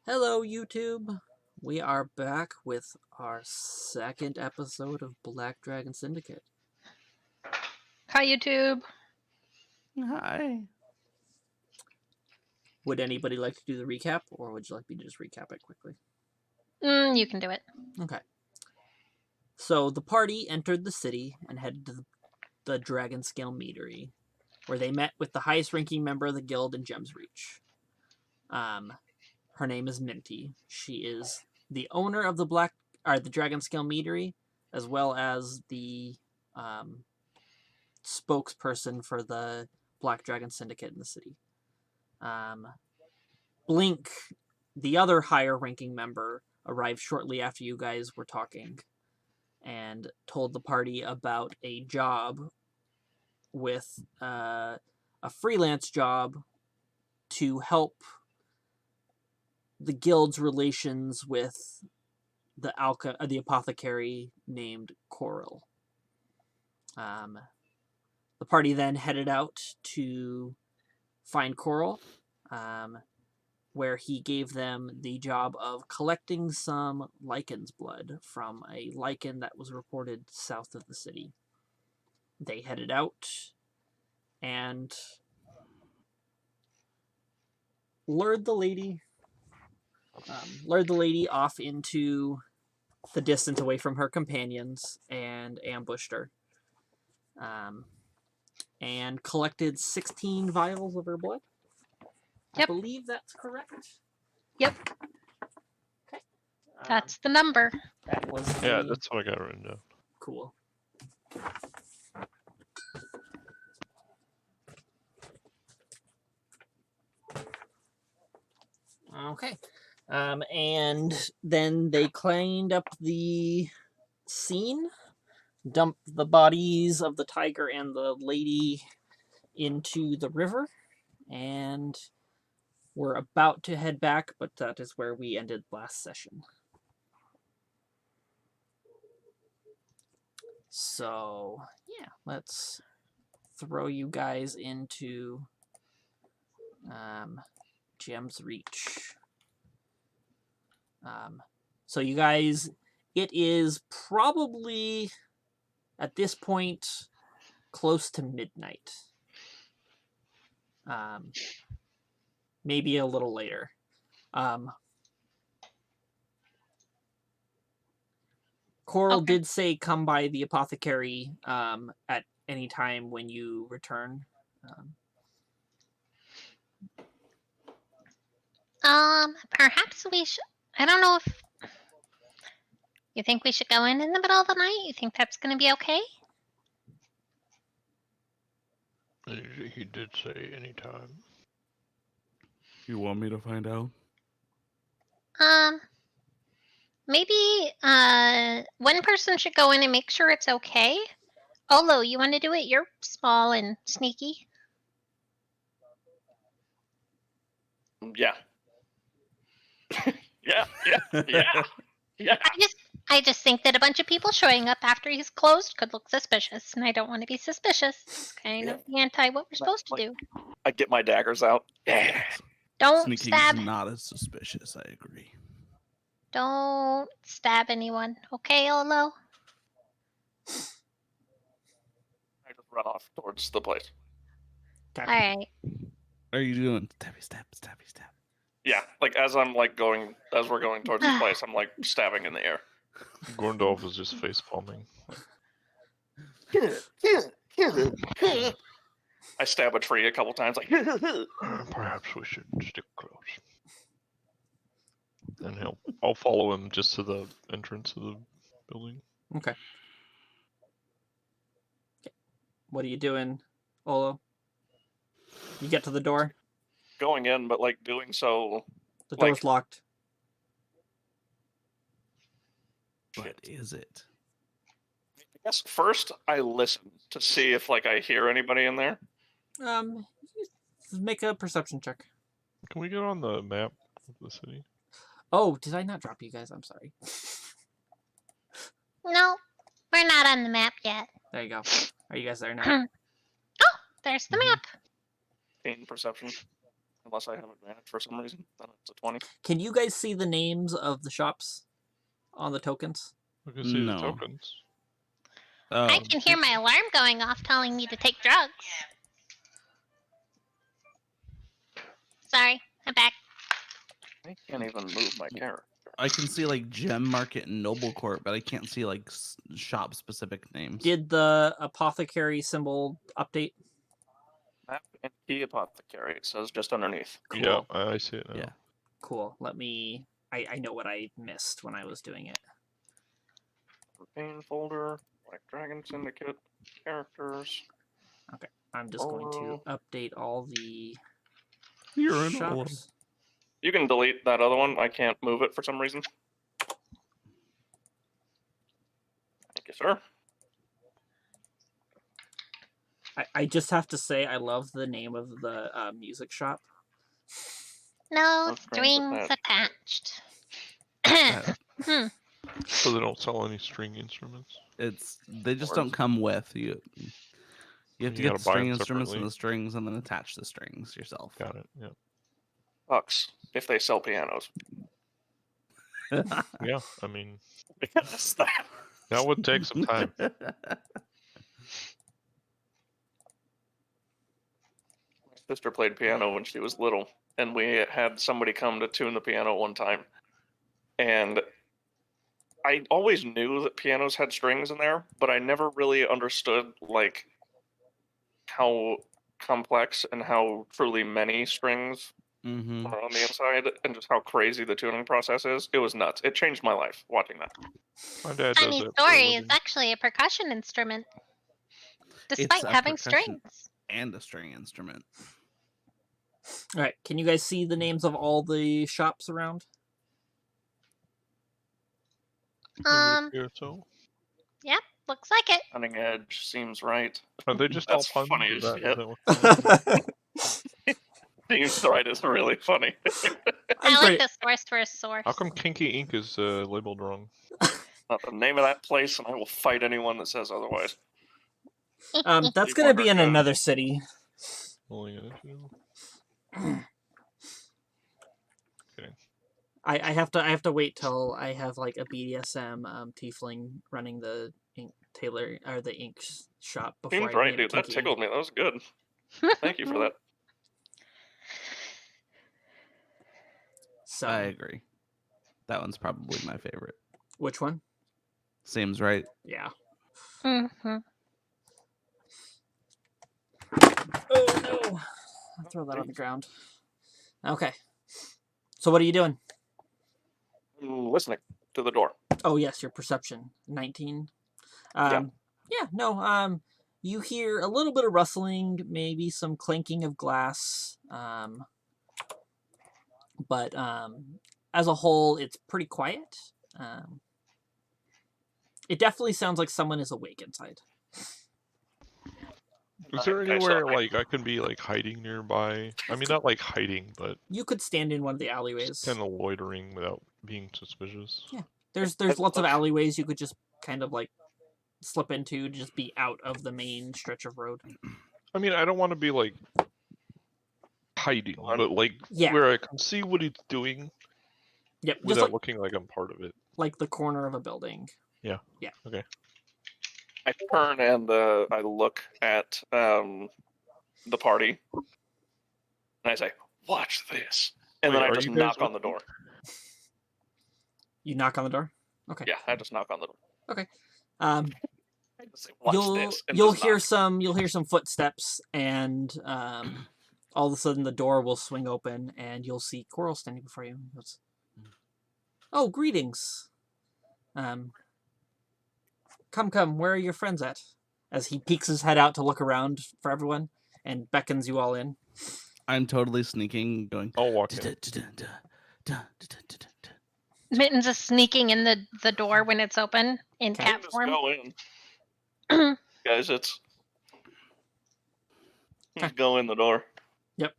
Hello, YouTube. We are back with our second episode of Black Dragon Syndicate. Hi, YouTube. Hi. Would anybody like to do the recap, or would you like me to just recap it quickly? You can do it. Okay. So the party entered the city and headed to the Dragon Scale Meadery, where they met with the highest-ranking member of the guild in Gems Reach. Her name is Minty. She is the owner of the Dragon Scale Meadery, as well as the spokesperson for the Black Dragon Syndicate in the city. Blink, the other higher ranking member, arrived shortly after you guys were talking and told the party about a job with a freelance job to help the guild's relations with the apothecary named Coral. The party then headed out to find Coral, where he gave them the job of collecting some lichen's blood from a lichen that was reported south of the city. They headed out and lured the lady off into the distance away from her companions and ambushed her. And collected 16 vials of her blood. Yep. I believe that's correct. Yep. Okay. That's the number. That was Yeah, that's what I got written down. Cool. Okay. And then they cleaned up the scene, dumped the bodies of the tiger and the lady into the river, and we're about to head back, but that is where we ended last session. So, yeah, let's throw you guys into Gems Reach. So you guys, it is probably, at this point, close to midnight. Maybe a little later. Coral did say come by the apothecary at any time when you return. Perhaps we should. I don't know if you think we should go in the middle of the night. You think that's going to be okay? He did say anytime. You want me to find out? Maybe one person should go in and make sure it's okay. Olo, you want to do it? You're small and sneaky. Yeah. Yeah. I just think that a bunch of people showing up after he's closed could look suspicious, and I don't want to be suspicious. It's kind of anti what we're supposed to do. I get my daggers out. Don't Sneaking stab. is not as suspicious, I agree. Don't stab anyone, okay, Olo? I just run off towards the place. Okay. Alright. Are you doing stabby stab, stabby stab? Yeah, like as we're going towards the place, I'm like stabbing in the air. Gorndorf is just face palming. I stab a tree a couple times, like. Perhaps we should stick close. And I'll follow him just to the entrance of the building. Okay. What are you doing, Olo? You get to the door? Going in, but like doing so. The door's locked. What is it? I guess first I listen to see if like I hear anybody in there. Make a perception check. Can we get on the map of the city? Oh, did I not drop you guys? I'm sorry. No, we're not on the map yet. There you go. Are you guys there now? Oh, there's the map. Gain perception. unless I have advantage for some reason. Then it's a 20. Can you guys see the names of the shops on the tokens? We can see the No. tokens. I Oh, can hear my alarm going off telling me to take drugs. Sorry, I'm back. I can't even move my character. I can see like Gem Market and Noble Court, but I can't see like shop specific names. Did the apothecary symbol update? Map and key apothecary. It says just underneath. Cool. Yeah, I see it now. Yeah. Cool. Let me. I know what I missed when I was doing it. Campaign folder. Black Dragon Syndicate. Characters. I'm just going to Oh. update all the You're in all of shops. You can delete that other one. I can't move it for some reason. Thank you, sir. I just have to say I love the name of the music shop. No No strings strings attached. that. So they don't sell any string instruments. They just Or- don't come with you. You have to You get gotta the buy string them instruments and separately. the strings, and then attach the strings yourself. Got it. Yeah. Bucks if they sell pianos. Yeah. I mean, Because that would take some time. my sister played piano when she was little, and we had somebody come to tune the piano one time. And I always knew that pianos had strings in there, but I never really understood like how complex and how truly many strings Mm-hmm. are on the inside, and just how crazy the tuning process is. It was nuts. It changed my life watching that. My dad does Funny it for a story, it's living. actually a percussion instrument. Despite a having percussion- strings. And a string instrument. All right, can you guys see the names of all the shops around? It would Um, appear so. looks like it. Cunning Edge seems right. Are they just That's all puns? funny Is as that, shit. is that what Seems right is really funny. I like the source for a source. How come Kinky Ink is labeled wrong? Not the name of that place, and I will fight anyone that says otherwise. That's You gonna be in wonder, another city. Only an issue. Kidding. I have to wait till I have like a BDSM tiefling running the ink tailor or the ink shop before Seems I right, name it dude. That Kinky tickled me. That was good. Thank you for that. So I agree. That one's probably my favorite. which one? Seems right. Yeah. Mm-hmm. Oh no! I'll throw that on the ground. Okay. So what are you doing? Listening to the door. Oh yes, your perception 19. Yeah. Yeah. No. You hear a little bit of rustling, maybe some clinking of glass. But as a whole, it's pretty quiet. It definitely sounds like someone is awake inside. Is there Okay, anywhere so like I can be like hiding nearby? I mean, not like hiding, but You could stand in one of the alleyways. kind of loitering without being suspicious. Yeah. There's lots of alleyways you could just kind of like slip into to just be out of the main stretch of road. I mean, I don't want to be like hiding, but like Yeah. where I can see what he's doing Yep. Just without like, looking like I'm part of it. like the corner of a building. I turn and I look at the party, and I say, "Watch this," and Wait, then I are just you guys knock on with the door. You knock on the door. Okay. Yeah, I just knock on the door. Um, I just say, "Watch you'll this," and you'll just hear knock. some footsteps, and all of a sudden the door will swing open, and you'll see Coral standing before you. He goes, "Oh, greetings. Come, where are your friends at?" As he peeks his head out to look around for everyone and beckons you all in. I'm totally sneaking, going. I'll walk in. Mittens is sneaking in the door when it's open in Okay. cat Just form. go in, guys. It's Okay. just go in the door. Yes,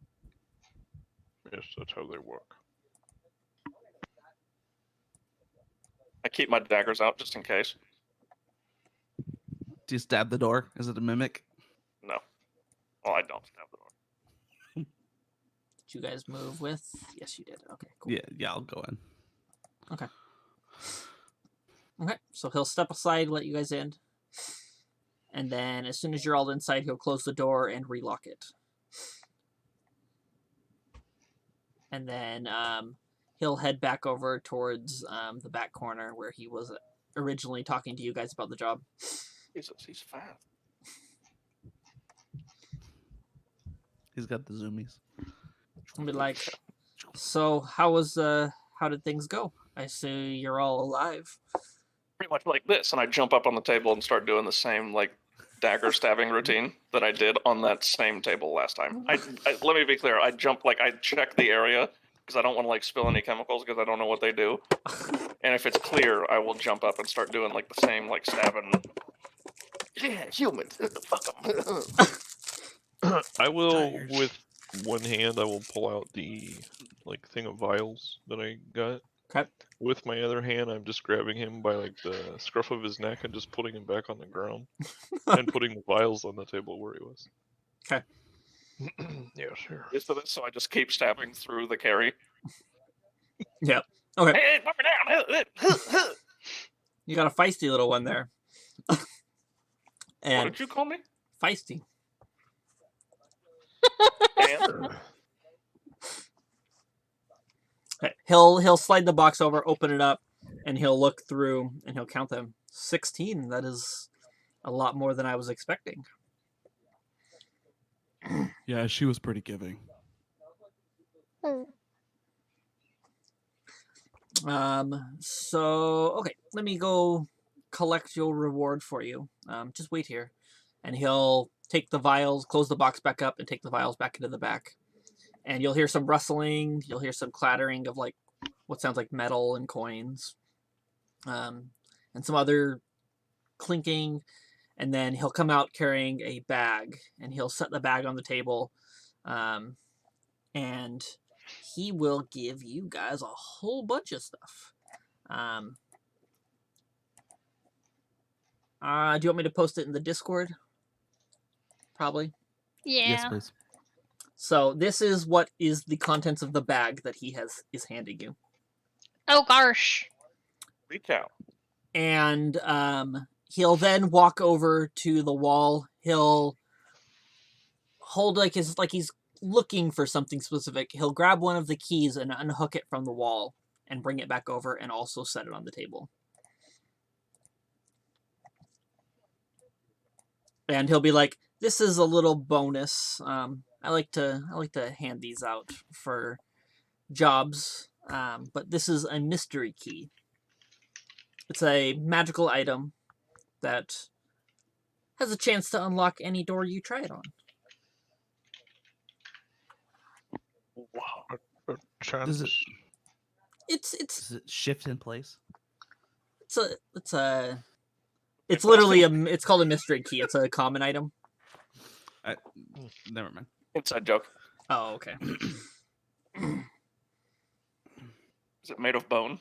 that's how they work. I keep my daggers out just in case. Do you stab the door? Is it a mimic? No, well, I don't stab the door. you guys move with? Yes, you did. Okay, cool. Yeah, I'll go in. Okay, so he'll step aside, let you guys in. And then as soon as you're all inside, he'll close the door and relock it. And then he'll head back over towards the back corner where he was originally talking to you guys about the job. Jesus, he's fat. He's got the zoomies. I'll be like, so how did things go? I see you're all alive. Pretty much like this, and I jump up on the table and start doing the same like dagger stabbing routine that I did on that same table last time. I let me be clear. I jump like I check the area because I don't want to like spill any chemicals because I don't know what they do. And if it's clear, I will jump up and start doing like the same like stabbing. Yeah, humans. Fuck them. I will, with one hand, I will pull out the like thing of vials that I got. Okay. With my other hand, I'm just grabbing him by like the scruff of his neck and just putting him back on the ground and putting the vials on the table where he was. Okay. Yeah, sure. So I just keep stabbing through the carry. Yep. Okay. Hey, put me down. You got a feisty little one there. What And did you call me? feisty. And Okay. He'll slide the box over, open it up, and he'll look through and he'll count them. 16. That is a lot more than I was expecting. Yeah, she was pretty giving. So okay, let me go collect your reward for you. Just wait here. And he'll take the vials, close the box back up, and take the vials back into the back. And you'll hear some rustling, you'll hear some clattering of like what sounds like metal and coins. And some other clinking, and then he'll come out carrying a bag, and he'll set the bag on the table, and he will give you guys a whole bunch of stuff. Do you want me to post it in the Discord? Probably. Yeah. Yes, please. So this is what is the contents of the bag that he is handing you. Oh gosh. reach out. And he'll then walk over to the wall. He'll hold he's looking for something specific. He'll grab one of the keys and unhook it from the wall and bring it back over and also set it on the table. And he'll be like, "This is a little bonus. I like to hand these out for jobs. But this is a mystery key. It's a magical item that has a chance to unlock any door you try it on." Wow. Does it, It's does it shift in place? it's literally it's called a mystery key. It's a common item. Never mind. Inside joke. Oh, okay. Is it made of bone?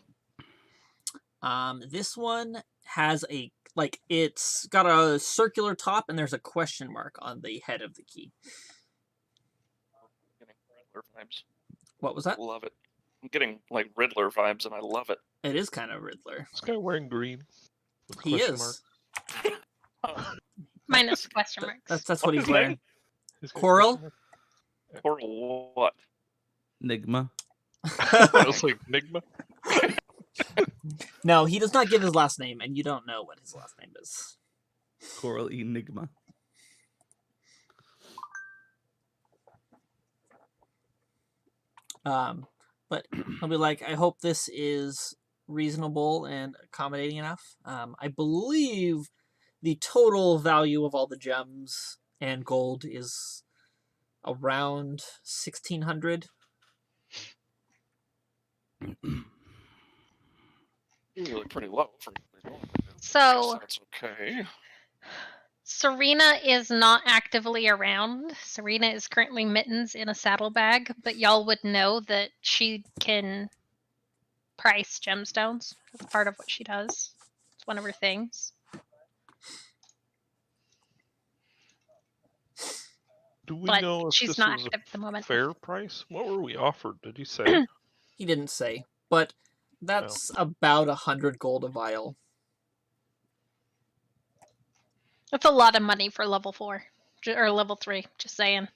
This one has it's got a circular top and there's a question mark on the head of the key. I'm getting Riddler vibes. What was that? Love it. I'm getting like Riddler vibes, and I love it. It is kind of Riddler. This guy wearing green. with He question is. Oh, Minus question marks. That's what he's his name? wearing. He's got Coral? question Or what? Nigma. mark. I was like, Nigma? No, he does not give his last name, and you don't know what his last name is. Coral Enigma. But I'll be like, I hope this is reasonable and accommodating enough. I believe the total value of all the gems and gold is around 1,600. Usually pretty low for. So That's okay. Serena is not actively around. Serena is currently mittens in a saddlebag, but y'all would know that she can price gemstones. That's part of what she does. It's one of her things. Do we But know if she's this not was active at the a moment. fair price? What were we offered? Did he say? He didn't say, but that's about 100 gold a vial. That's a lot of money for level 4 or level 3. Just saying.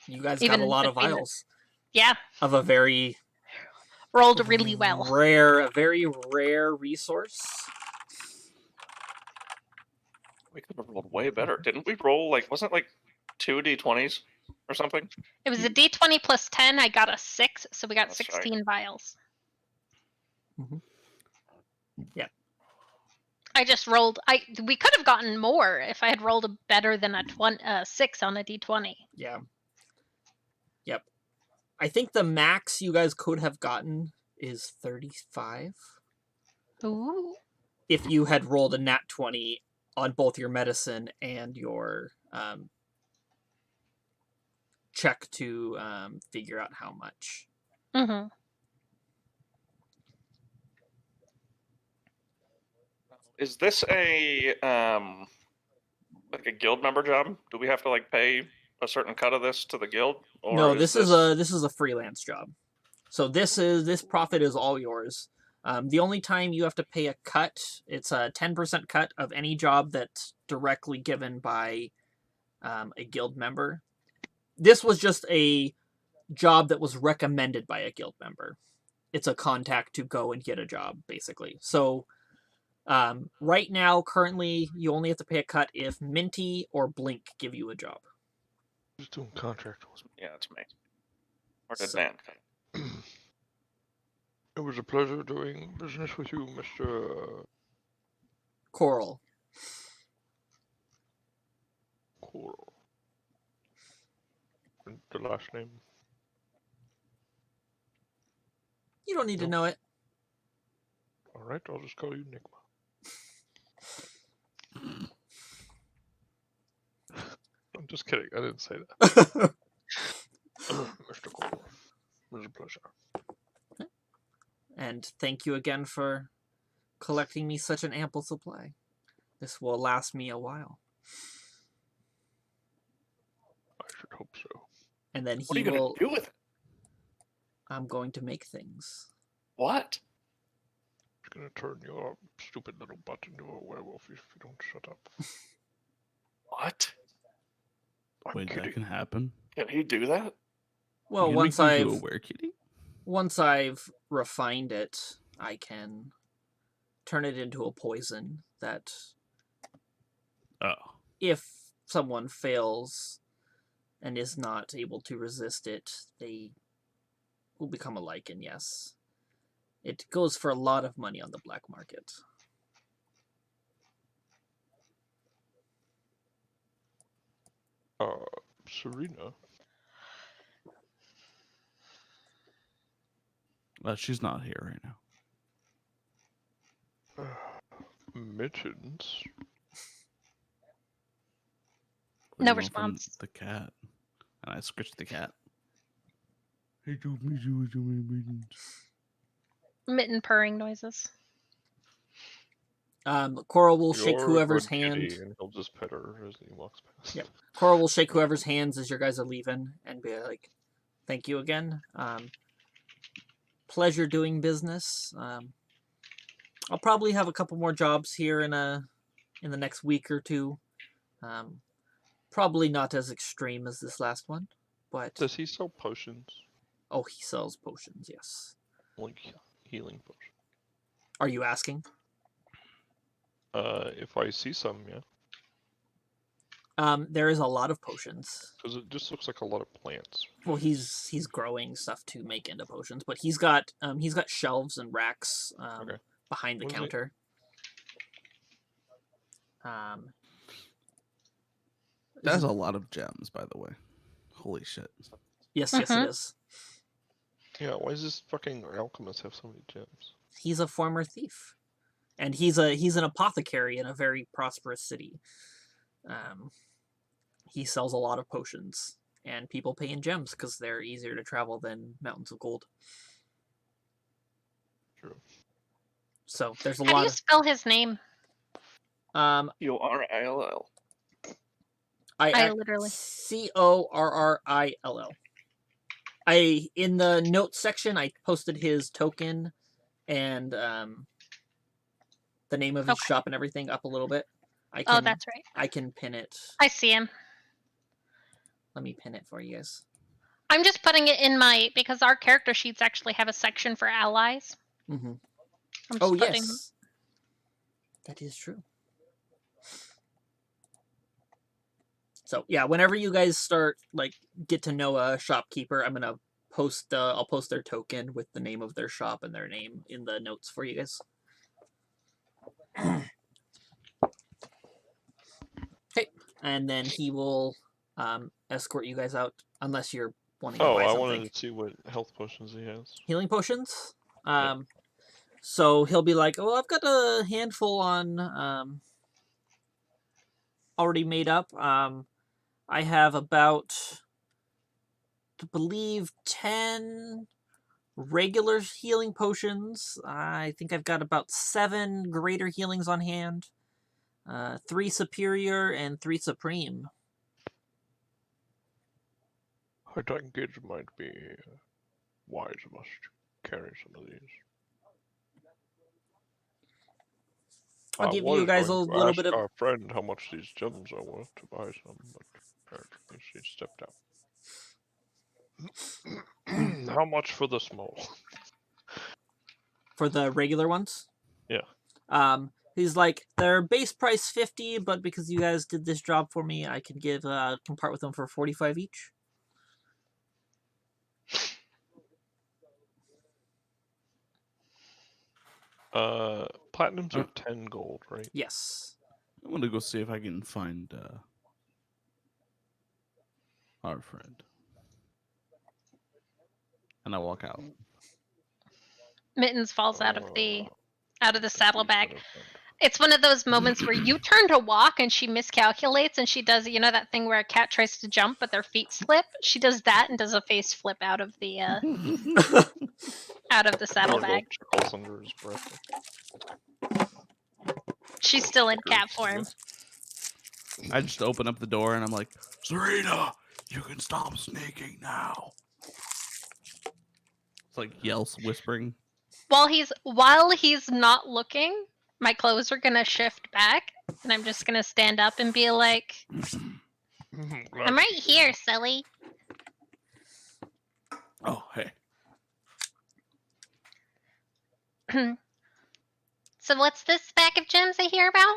You guys Even got a lot of between the- vials Yeah, of a very rolled really well. a very rare resource. We could have rolled way better. Didn't we roll wasn't it like 2 d20s or something? It was a d20 plus 10. I got a 6, so we got That's 16 vials. Yeah. I just rolled. We could have gotten more if I had rolled a better than a 6 on a d20. Yeah. Yep. I think the max you guys could have gotten is 35. Ooh. If you had rolled a nat 20 on both your medicine and your check to figure out how much. Mm-hmm. Is this a like a guild member job? Do we have to pay a certain cut of this to the guild? Or No, this is a freelance job. So this profit is all yours. The only time you have to pay a cut, it's a 10% cut of any job that's directly given by a guild member. This was just a job that was recommended by a guild member. It's a contact to go and get a job, basically. So right now, currently, you only have to pay a cut if Minty or Blink give you a job. Just doing contract. Yeah, that's me. Or did So- Van? It was a pleasure doing business with you, Mr. Coral. Coral. And the last name? You don't need to know it. Alright, I'll just call you Nigma. I'm just kidding, I didn't say that. Mr. Coral. It was a pleasure. And thank you again for collecting me such an ample supply. This will last me a while. I should hope so. And then What are he you will... gonna do with it? I'm going to make things. What? It's gonna turn your stupid little butt into a werewolf if you don't shut up. What? I'm Wait, that kidding. can happen. Can he do that? Well, You can once make me into a I've were-kitty? once I've refined it, I can turn it into a poison that Oh. if someone fails and is not able to resist it, they will become a lichen, yes. It goes for a lot of money on the black market. Serena, She's not here right now. Mittens. What No do you want from response. The cat. And I scratched the cat. He told me to do so many meetings. Mitten purring noises. Coral will shake You're a whoever's good kitty, hand. and he'll just pet her as he walks past. Yep. Coral will shake whoever's hands as your guys are leaving and be like, thank you again. Pleasure doing business. I'll probably have a couple more jobs here in the next week or two. Probably not as extreme as this last one, but Does he sell potions? oh, he sells potions. Yes. Like healing potions? Are you asking? If I see some, yeah. There is a lot of potions. Because it just looks like a lot of plants. Well, he's growing stuff to make into potions, but he's got shelves and racks Okay. behind the What is it? counter. That's a lot of gems, by the way. Holy shit. Yes, yes, it is. Yeah, why does this fucking alchemist have so many gems? He's a former thief, and he's an apothecary in a very prosperous city. He sells a lot of potions, and people pay in gems because they're easier to travel than mountains of gold. True. So there's a How do lot you spell his name? of URILL. I literally. Corrill. In the notes section, I posted his token and the name of his Okay. shop and everything up a little bit. Oh, that's right. I can pin it. I see him. Let me pin it for you guys. I'm just putting it in because our character sheets actually have a section for allies. Mm-hmm. I'm just Oh, putting, yes. That is true. So, yeah, whenever you guys start, get to know a shopkeeper, I'm going to post, I'll post their token with the name of their shop and their name in the notes for you guys. Okay, and then he will escort you guys out, unless you're wanting to buy I something. wanted to see what health potions he has. Healing potions? Yeah. So he'll be like, oh, I've got a handful on already made up. I have about, I believe, 10 regular healing potions. I think I've got about 7 greater healings on hand. 3 superior and 3 supreme. I think it might be wise of us to carry some of these. I'll I give was you guys a going to little ask bit of... our friend how much these gems are worth to buy some, but apparently she stepped out. How much for the small? For the regular ones? Yeah. He's like, their base price 50, but because you guys did this job for me, I can can part with them for 45 each. Platinums are 10 gold, right? Yes. I want to go see if I can find our friend. And I walk out. Mittens falls out of the saddlebag. Friend. It's one of those moments where you turn to walk and she miscalculates and she does, that thing where a cat tries to jump but their feet slip. She does that and does a face flip out of the saddlebag. Chuckles under his breath. She's still in cat form. I just open up the door and I'm like, Serena, you can stop sneaking now. It's like yells whispering. While he's not looking, my clothes are gonna shift back, and I'm just gonna stand up and be like, "I'm right here, silly." Oh, hey. So what's this bag of gems I hear about?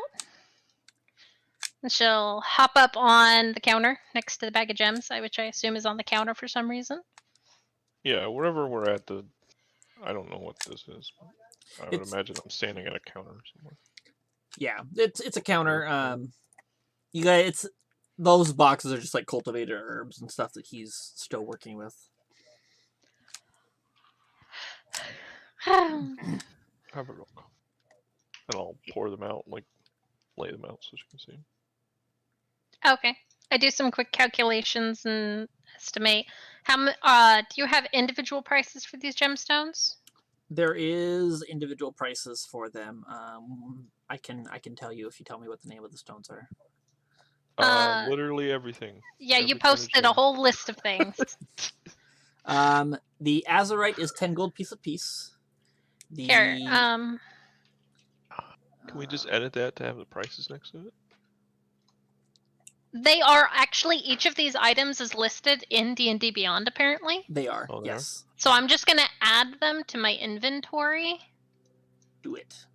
And she'll hop up on the counter next to the bag of gems, which I assume is on the counter for some reason. Yeah, wherever we're at, I don't know what this is. But I would imagine I'm standing at a counter somewhere. Yeah, it's a counter. You guys, those boxes are just like cultivated herbs and stuff that he's still working with. Have a look. And I'll pour them out, lay them out so you can see them. Okay. I do some quick calculations and estimate. Do you have individual prices for these gemstones? There is individual prices for them. I can tell you if you tell me what the name of the stones are. Literally everything. Yeah, Every you kind of posted a gem. whole list of things. The azurite is 10 gold piece a piece. Here, Can we just edit that to have the prices next to it? they are actually, each of these items is listed in D&D Beyond, apparently. They are, Oh, they yes. So I'm just going to add them to my inventory. Do it.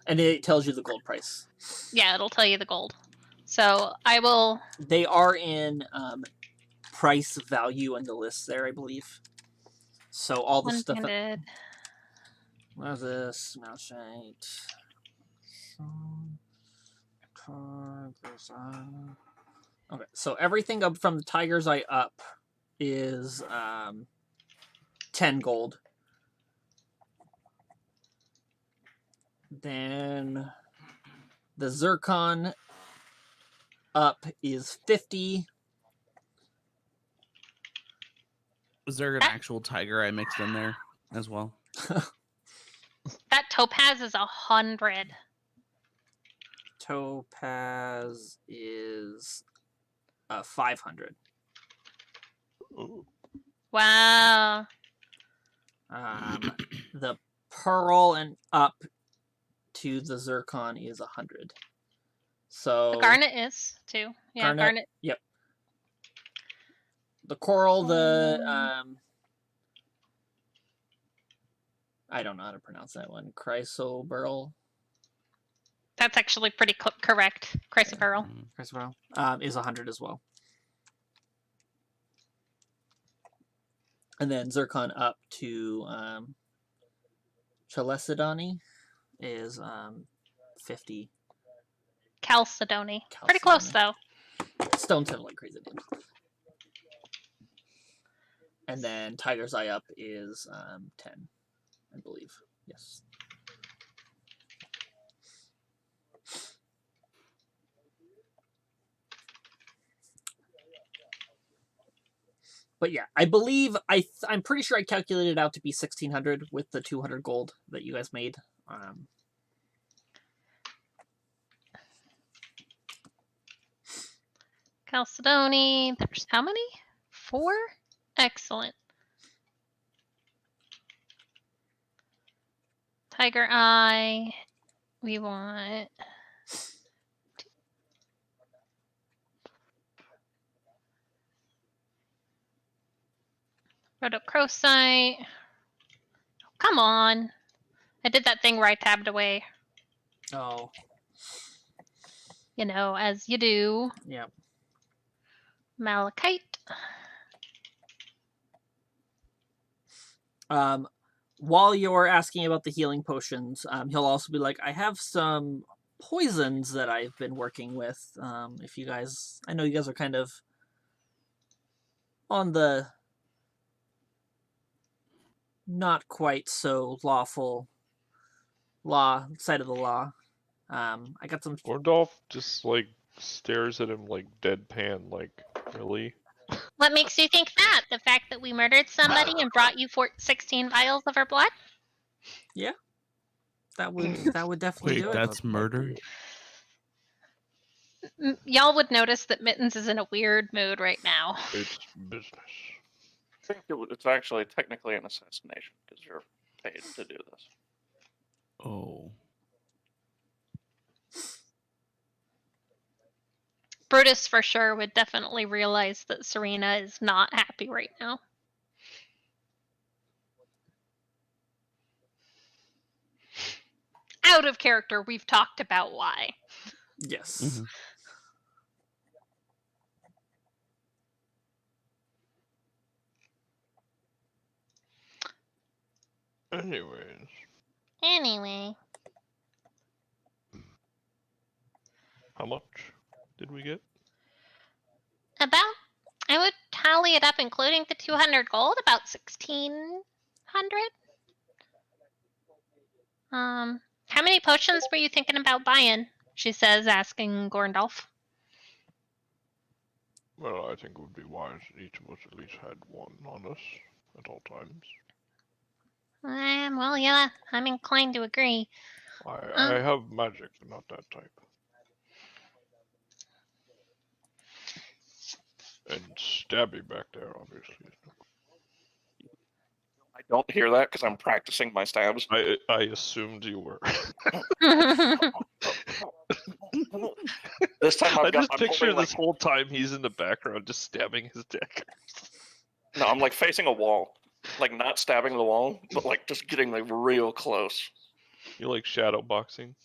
And it tells you the gold price. Yeah, it'll tell you the gold. So I will... They are in price value in the list there, I believe. So all the stuff... What's this? Mouseshite. Okay, so everything up from the Tiger's Eye up is 10 gold. Then the Zircon up is 50. Was there an actual tiger I mixed in there as well? That topaz is 100. Topaz is 500. Ooh. Wow. The pearl and up to the zircon is 100. So The garnet is too. Yeah, garnet. Yep. The coral, I don't know how to pronounce that one. Chrysoberyl. That's actually pretty correct. Chrysoberyl. Chrysoberyl is 100 as well. And then zircon up to Chalcedony is 50. Chalcedony. Pretty close though. Stones have like crazy names. And then Tiger's Eye up is 10, I believe. Yes. But yeah, I believe I'm pretty sure I calculated it out to be 1,600 with the 200 gold that you guys made. Chalcedony. There's how many? 4? Excellent. Tiger Eye. We want... Rhodochrosite. Come on. I did that thing where I tabbed away. Oh. You know, as you do. Yeah. Malachite. While you're asking about the healing potions, he'll also be like, I have some poisons that I've been working with. If you guys, I know you guys are kind of on the not quite so lawful law side of the law. I got some. Gordolf just like stares at him like deadpan, like, really? What makes you think that? The fact that we murdered somebody and brought you 16 vials of her blood? Yeah. That would definitely Wait, do it. that's murder? Y'all would notice that Mittens is in a weird mood right now. It's business. I think it's actually technically an assassination because you're paid to do this. Oh. Brutus for sure would definitely realize that Serena is not happy right now. Out of character, we've talked about why. Yes. Anyway. How much did we get? I would tally it up including the 200 gold, about 1,600. How many potions were you thinking about buying? She says, asking Gorndolf. Well, I think it would be wise that each of us at least had one on us at all times. Well, yeah, I'm inclined to agree. I have magic, but not that type. And Stabby back there, obviously. I don't hear that because I'm practicing my stabs. I assumed you were. This time I just I'm picture holding, this whole time he's in the background just stabbing his deck. No, I'm like facing a wall. Like not stabbing the wall, but like just getting like real close. You like shadow boxing?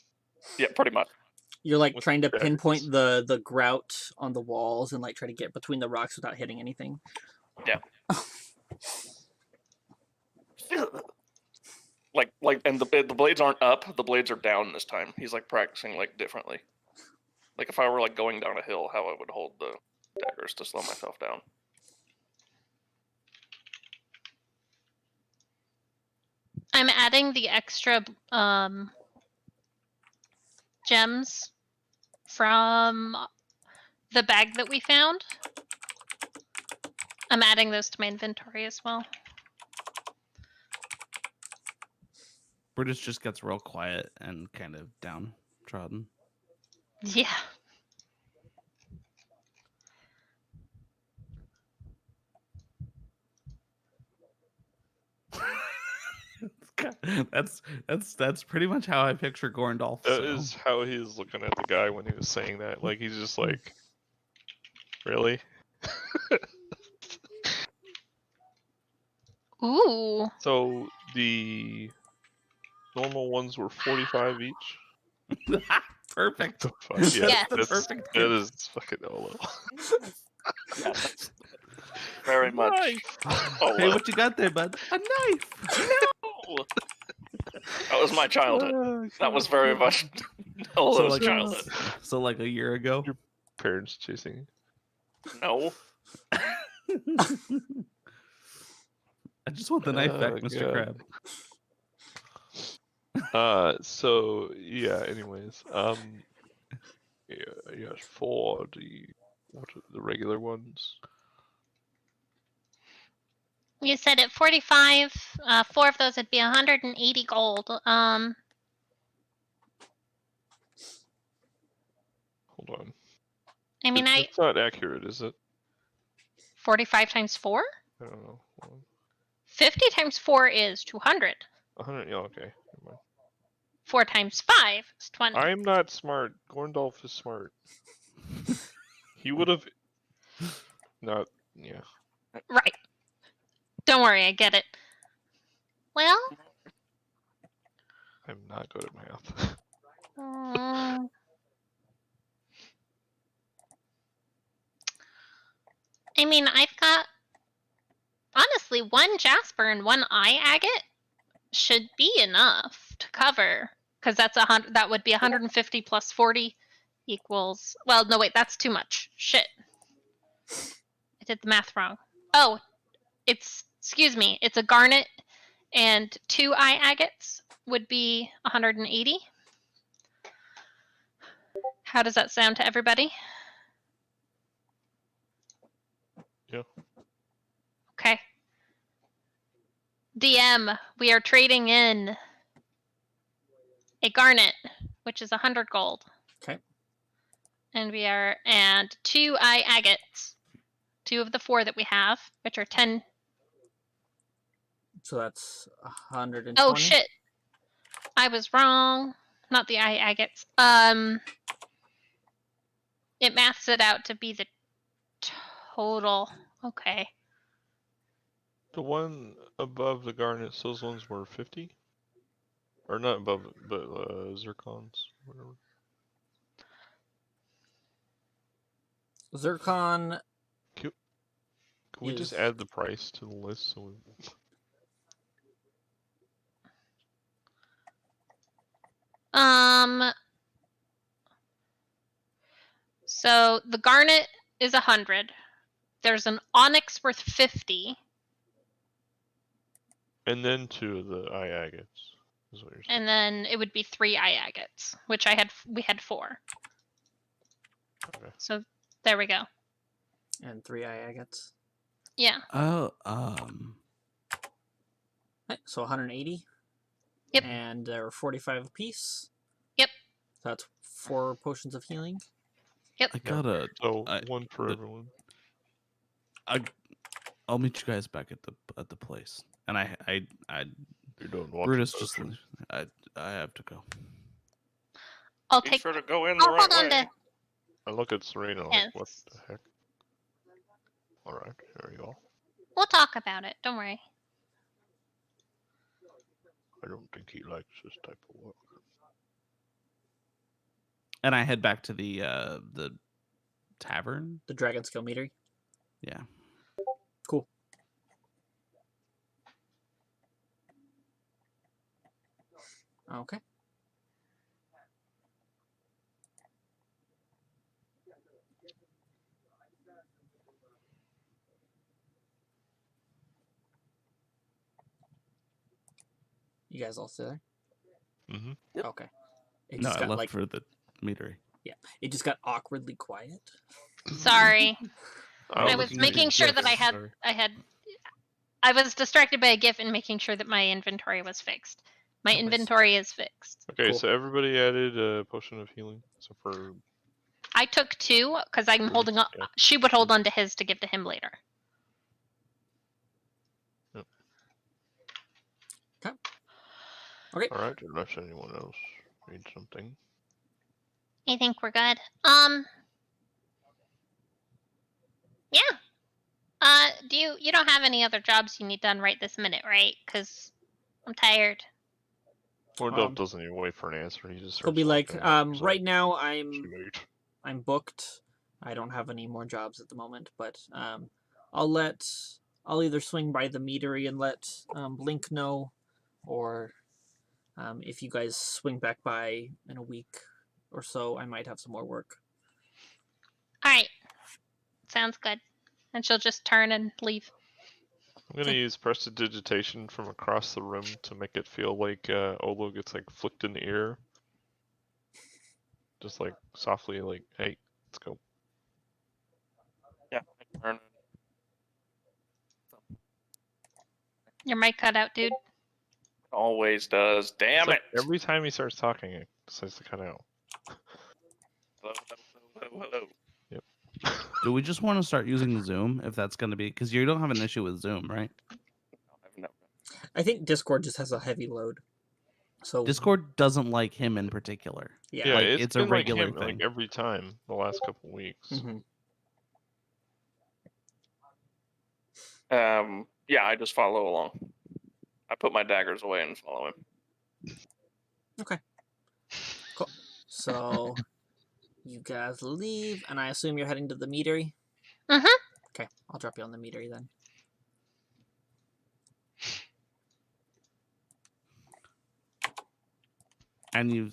Yeah, pretty much. You're like With trying to daggers. pinpoint the grout on the walls and like try to get between the rocks without hitting anything. Yeah. like, and the blades aren't up; the blades are down this time. He's like practicing like differently. Like if I were like going down a hill, how I would hold the daggers to slow myself down. I'm adding the extra gems from the bag that we found. I'm adding those to my inventory as well. Brutus just gets real quiet and kind of downtrodden. Yeah. that's pretty much how I picture Gorndolf. That so. is how he was looking at the guy when he was saying that. Like he's just like, really? Ooh. So the normal ones were 45 each. Perfect. The fuck? That's Yeah, Yes. the that's, perfect. that is fucking Olo. Yeah, that's very much. Oh, Hey, what you got there, bud? A knife. no! That was my childhood. Oh, That was very much Olo's So like, childhood. so like a year ago. parents chasing. No. I just want the knife back, Oh, Mr. God. Crab. So yeah. Anyways, yeah, yes, for the regular ones. You said at 45, 4 of those would be 180 gold. Hold on. I mean, It's not accurate, is it? 45 times 4? I don't know. Hold on. 50 times 4 is 200. 100. Yeah, okay. Never mind. 4 times 5 is 20. I'm not smart. Gorndolf is smart. He would have not. Yeah. Right. Don't worry, I get it. Well, I'm not good at math. mm, I mean, I've got honestly 1 jasper and 1 eye agate should be enough to cover, because that's 100. That would be 150 plus 40 equals. Well, no, wait, that's too much. Shit, I did the math wrong. Oh, excuse me. It's a garnet and 2 eye agates would be 180. How does that sound to everybody? Yeah. Okay. DM, we are trading in a garnet, which is 100 gold. Okay. And 2 eye agates. 2 of the 4 that we have, which are 10. So that's 120. Oh shit. I was wrong. Not the eye agates. It maths it out to be the total. Okay. The one above the garnets, those ones were 50? Or not above it, but zircons, whatever. Zircon. Can we just is- add the price to the list so we... So the garnet is 100. There's an onyx worth 50. And then 2 of the eye agates, is what you're saying. And then it would be 3 eye agates, which we had 4. Okay. So there we go. And 3 eye agates. Yeah. Oh, Okay, so 180. Yep. And they're 45 apiece. Yep. So that's 4 potions of healing. Yep. I gotta. So I- one for the- everyone. I'll meet you guys back at the place. And I You're doing what? Brutus just. I have to go. I'll Be take. sure to go in the I'll right hold on way. to. I look at Serena like, Yes. what the heck? Alright, there you go. We'll talk about it. Don't worry. I don't think he likes this type of work. And I head back to the tavern. The dragon skill meter. Yeah. Cool. Okay. You guys all sit there? Mm-hmm. Okay. It No, just I got left like for the meadery. it just got awkwardly quiet. Sorry. I'm I was looking at making your sure gift, that sorry. I was distracted by a GIF and making sure that my inventory was fixed. My No worries. inventory is fixed. Okay, Cool. so everybody added a potion of healing, except for I took 2 because I'm holding on. Yeah. She would hold on to his to give to him later. Yep. Okay. Okay. Alright, unless anyone else needs something. I think we're good. Yeah. Do you don't have any other jobs you need done right this minute, right? Because I'm tired. Wardolph doesn't even wait for an answer. He just He'll starts be like, talking out. He's right now "Too late." I'm booked. I don't have any more jobs at the moment, but I'll either swing by the meadery and let Blink know, or if you guys swing back by in a week or so, I might have some more work. All right. Sounds good. And she'll just turn and leave. I'm gonna use prestidigitation from across the room to make it feel like Olo gets like flicked in the ear. Just like softly, like, hey, let's go. Yeah. Turn. Your mic cut out, dude. Always does. Damn It's it! like every time he starts talking, it decides to cut out. Hello, hello, hello. Do we just want to start using Zoom if that's going to be? Because you don't have an issue with Zoom, right? No. I think Discord just has a heavy load. So Discord doesn't like him in particular. Yeah, Like, it's it's a been regular like him, thing. like every time the last couple weeks. Yeah, I just follow along. I put my daggers away and follow him. Okay. Cool. So you guys leave, and I assume you're heading to the meadery? Mhm. Okay, I'll drop you on the meadery then. And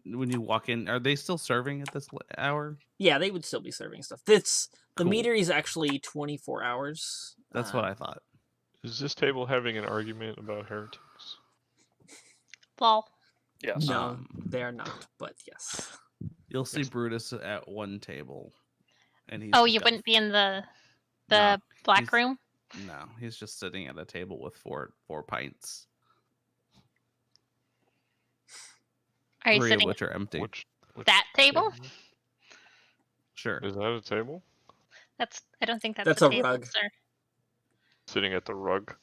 when you walk in, are they still serving at this hour? Yeah, they would still be serving stuff. The Cool. meadery is actually 24 hours. That's what I thought. Is this table having an argument about heretics? Lol. Yes. No, they are not, but yes. You'll see Brutus at one table, and he's. Oh, just you got- wouldn't be in the No, black he's- room? No, he's just sitting at a table with four pints, Are you 3 of sitting which are empty. Which that table? Sure. Is that a table? I don't think that's That's a a table, rug. sir. Sitting at the rug.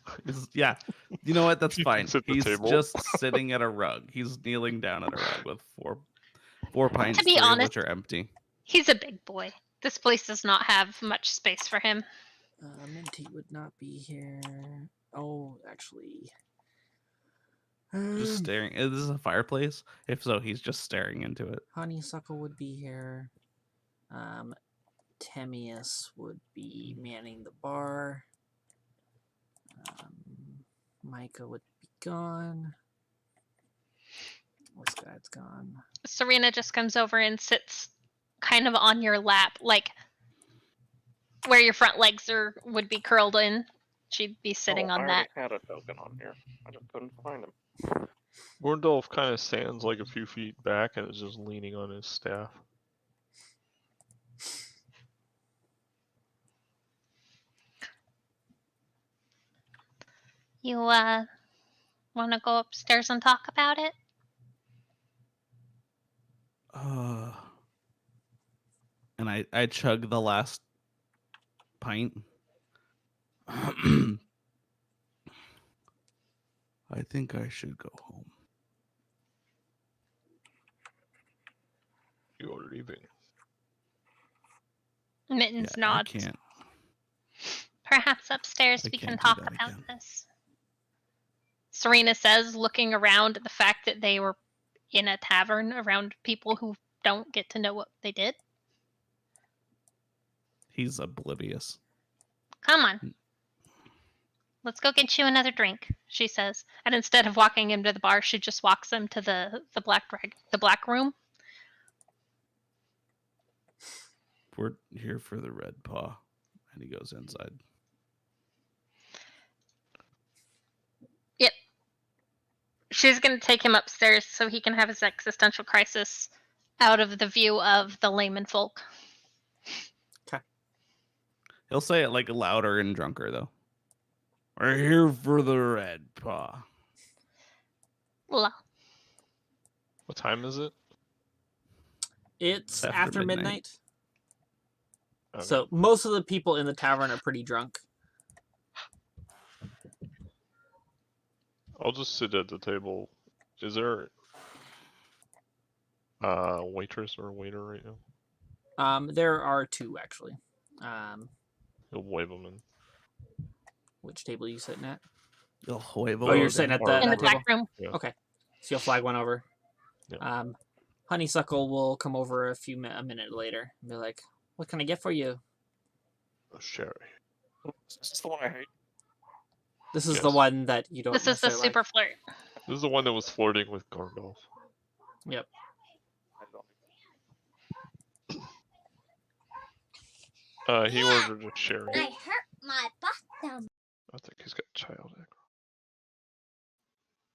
Yeah. You know what? That's fine. He's at the He's table. just sitting at a rug. He's kneeling down at a rug with four pints, To be 3 honest- of which are empty. He's a big boy. This place does not have much space for him. Minty would not be here. Oh, actually. Just staring. Is this a fireplace? If so, he's just staring into it. Honeysuckle would be here. Temius would be manning the bar. Micah would be gone. This guy's gone. Serena just comes over and sits kind of on your lap, like where your front legs would be curled in. She'd be sitting I on already that. had a token on here. I just couldn't find him. Wardolph kind of stands like a few feet back and is just leaning on his staff. You want to go upstairs and talk about it? And I chug the last pint. I think I should go home. You are leaving. Mittens Yeah, I nods. can't. Perhaps upstairs I we can can't do talk that about again. this. Serena says, looking around at the fact that they were in a tavern around people who don't get to know what they did. He's oblivious. Come on. Let's go get you another drink, she says. And instead of walking him to the bar, she just walks him to the black room. We're here for the red paw. And he goes inside. Yep. She's going to take him upstairs so he can have his existential crisis out of the view of the layman folk. He'll say it like louder and drunker, though. We're here for the red paw. Well, What time is it? It's After after midnight. midnight. Okay. So most of the people in the tavern are pretty drunk. I'll just sit at the table. Is there waitress or waiter right now? There are two actually. He'll wave them in. Which table are you sitting at? You'll wave Oh, you're over sitting there. at In the that table. back room. Yeah. Okay, so you'll flag one over. Yeah. Honeysuckle will come over a minute later and be like, "What can I get for you?" A sherry. Is this the one I hate? This is the Yes. one that you don't This is the necessarily super flirt. This is the one that was flirting with Gandalf. like. Yep. I don't. He ordered a sherry. I hurt my bottom. I think he's got child aggro.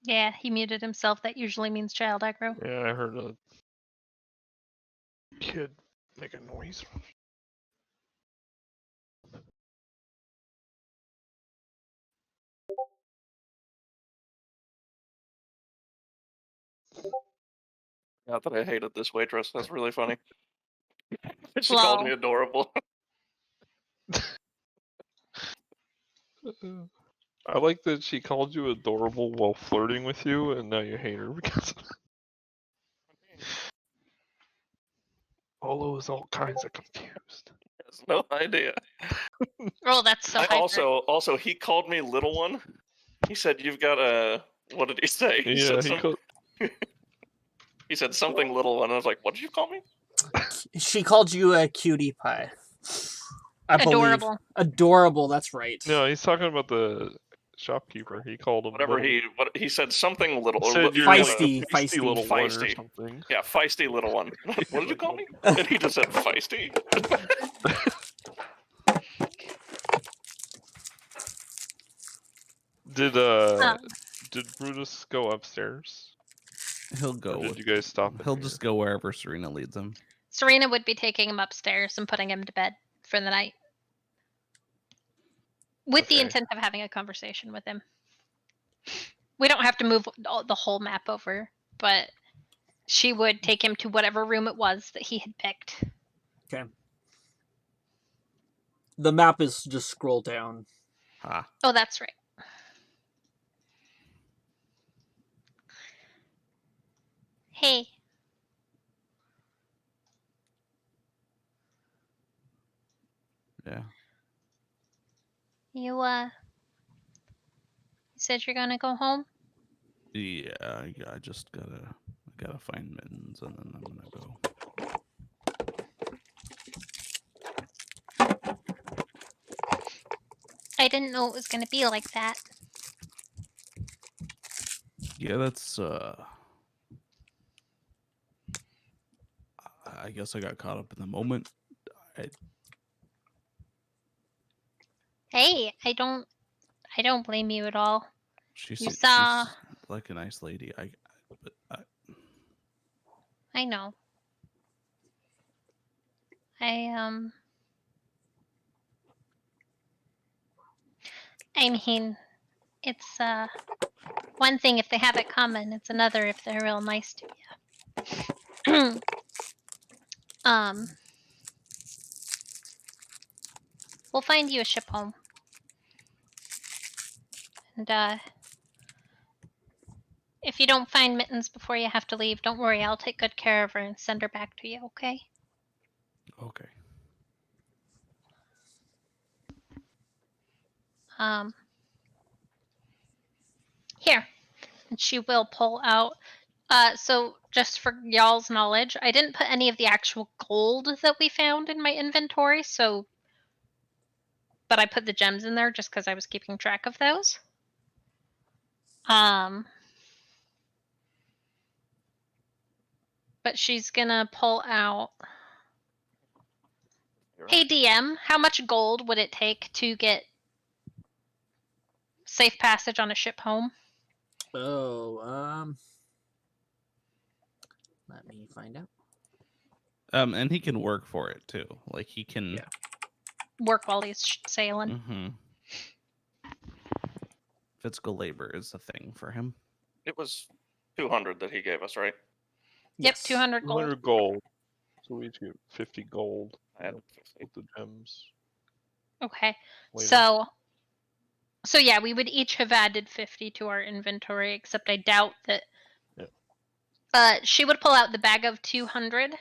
Yeah, he muted himself. That usually means child aggro. Yeah, I heard a kid make a noise. Not that I hated this waitress. That's really funny. She Lol. called me adorable. I like that she called you adorable while flirting with you, and now you hate her because of it. Olo is all kinds of confused. Has no idea. Oh, that's so I hyper. also he called me little one. He said you've got a what did he say? He Yeah, said he said something little one. I was like, what did you call me? She called you a cutie pie. I believe. Adorable. Adorable. That's right. No, he's talking about the shopkeeper. He called him Whatever little. he said something little. He or said li- you're Feisty, like a feisty. little one or Feisty. something. Yeah, feisty little one. What did you call me? And he just said feisty. Did Brutus go upstairs? He'll Or go. did you guys stop? He'll here? just go wherever Serena leads him. Serena would be taking him upstairs and putting him to bed for the night. With the Okay. intent of having a conversation with him. We don't have to move the whole map over, but she would take him to whatever room it was that he had picked. The map is just scroll down. Ha. Oh, that's right. Hey. Yeah. You said you're gonna go home? Yeah. I just gotta find mittens and then I'm gonna go. I didn't know it was gonna be like that. Yeah, that's I guess I got caught up in the moment. Hey, I don't blame you at all. She's You saw- she's like a nice lady. But I know. I mean, it's one thing if they have it coming, it's another if they're real nice to you. We'll find you a ship home. And if you don't find Mittens before you have to leave, don't worry, I'll take good care of her and send her back to you, okay? okay. Here. And she will pull out. So just for y'all's knowledge, I didn't put any of the actual gold that we found in my inventory, but I put the gems in there just because I was keeping track of those. But she's gonna pull out. Hey DM, how much gold would it take to get safe passage on a ship home? Oh, let me find out. And he can work for it too. Like he can. Yeah. Work while he's sailing. Mm-hmm. Physical labor is a thing for him. It was 200 that he gave us, right? Yep, Yes. 200 gold. 200 gold. So we each get 50 gold. I had With the gems. Okay. later. So yeah, we would each have added 50 to our inventory, except I doubt that. Yep. She would pull out the bag of 200,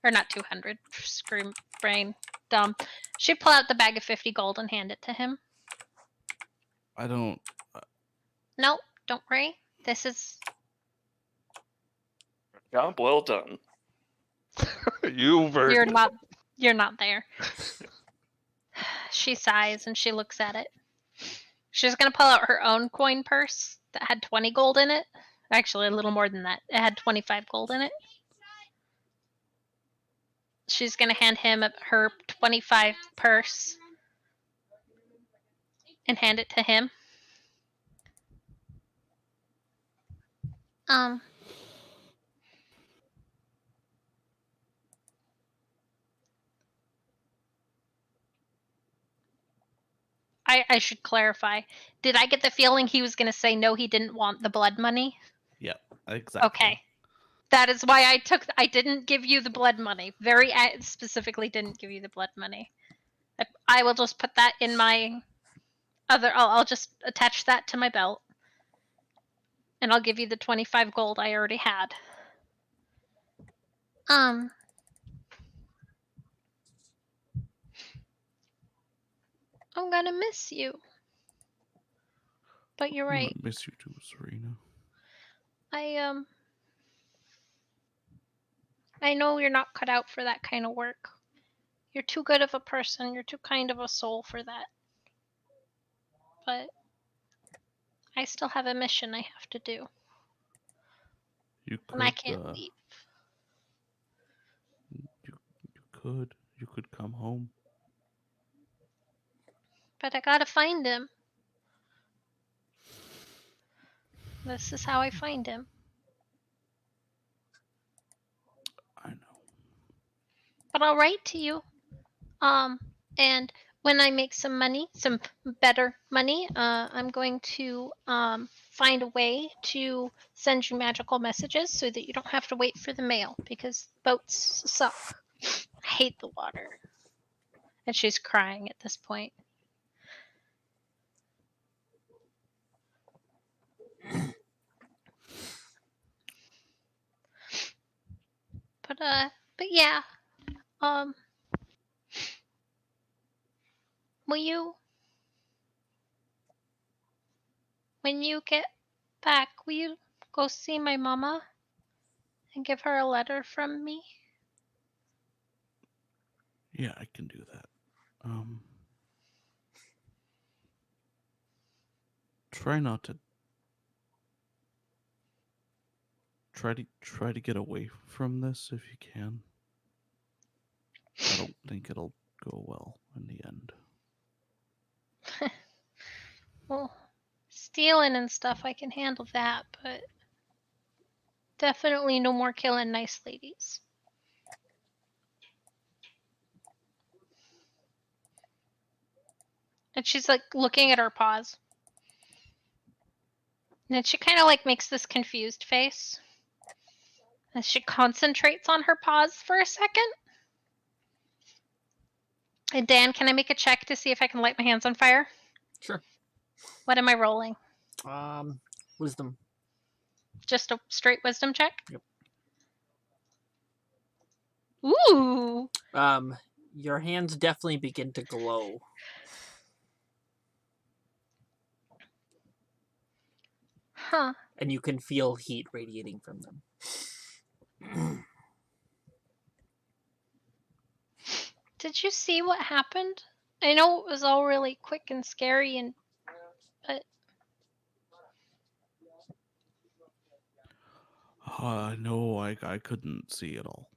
or not 200. Screw brain, dumb. She'd pull out the bag of 50 gold and hand it to him. I don't. No, don't worry. This is. Job well done. You've earned You're it. not. You're not there. She sighs and she looks at it. She's gonna pull out her own coin purse that had 20 gold in it. Actually, a little more than that. It had 25 gold in it. She's gonna hand him her 25 purse and hand it to him. I should clarify. Did I get the feeling he was gonna say no, he didn't want the blood money? Yeah, exactly. Okay. That is why I didn't give you the blood money. Very specifically didn't give you the blood money. I will just put that in my other. I'll just attach that to my belt. And I'll give you the 25 gold I already had. I'm gonna miss you. But you're I'm right. gonna miss you too, Serena. I know you're not cut out for that kind of work. You're too good of a person. You're too kind of a soul for that. But I still have a mission I have to do. You could. And I can't leave. You could come home. But I gotta find him. This is how I find him. I know. But I'll write to you. And when I make some money, some better money, I'm going to find a way to send you magical messages so that you don't have to wait for the mail because boats suck. I hate the water. And she's crying at this point. But yeah. Will you, when you get back, will you go see my mama and give her a letter from me? Yeah, I can do that. Try not to. Try to get away from this if you can. I don't think it'll go well in the end. Well, stealing and stuff, I can handle that, but definitely no more killing nice ladies. And she's like looking at her paws. And then she kind of like makes this confused face. And she concentrates on her paws for a second. And Dan, can I make a check to see if I can light my hands on fire? Sure. What am I rolling? Wisdom. Just a straight wisdom check? Yep. Ooh. Your hands definitely begin to glow. Huh. And you can feel heat radiating from them. Did you see what happened? I know it was all really quick and scary, but No, I couldn't see it all.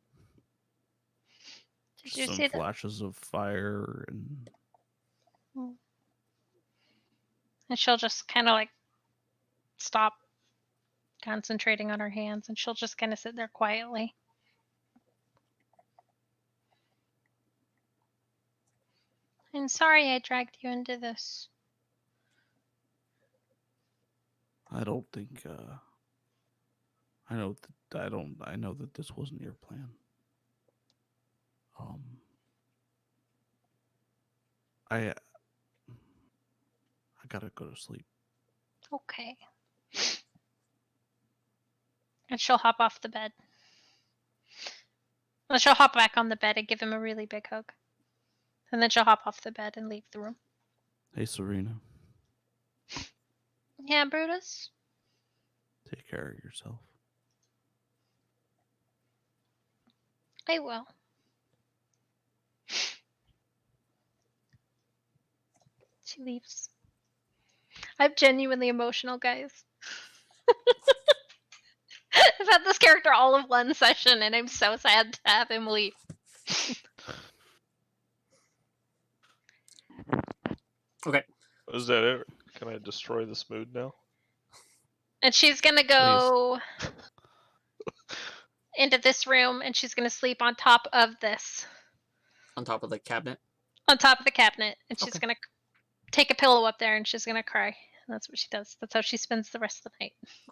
did you Some see flashes of fire and. And she'll just kind of like stop concentrating on her hands, and she'll just kind of sit there quietly. I'm sorry I dragged you into this. I don't think. I know that I don't. I know that this wasn't your plan. I gotta go to sleep. Okay. And she'll hop off the bed. Well, she'll hop back on the bed and give him a really big hug. And then she'll hop off the bed and leave the room. Hey, Serena. Yeah, Brutus? Take care of yourself. I will. She leaves. I'm genuinely emotional, guys. I've had this character all of one session, and I'm so sad to have him leave. Okay. Is that it? Can I destroy this mood now? And she's gonna go into this room, and she's gonna sleep on top of this. On top of the cabinet. On top of the cabinet. And she's Okay. gonna take a pillow up there, and she's gonna cry. And that's what she does. That's how she spends the rest of the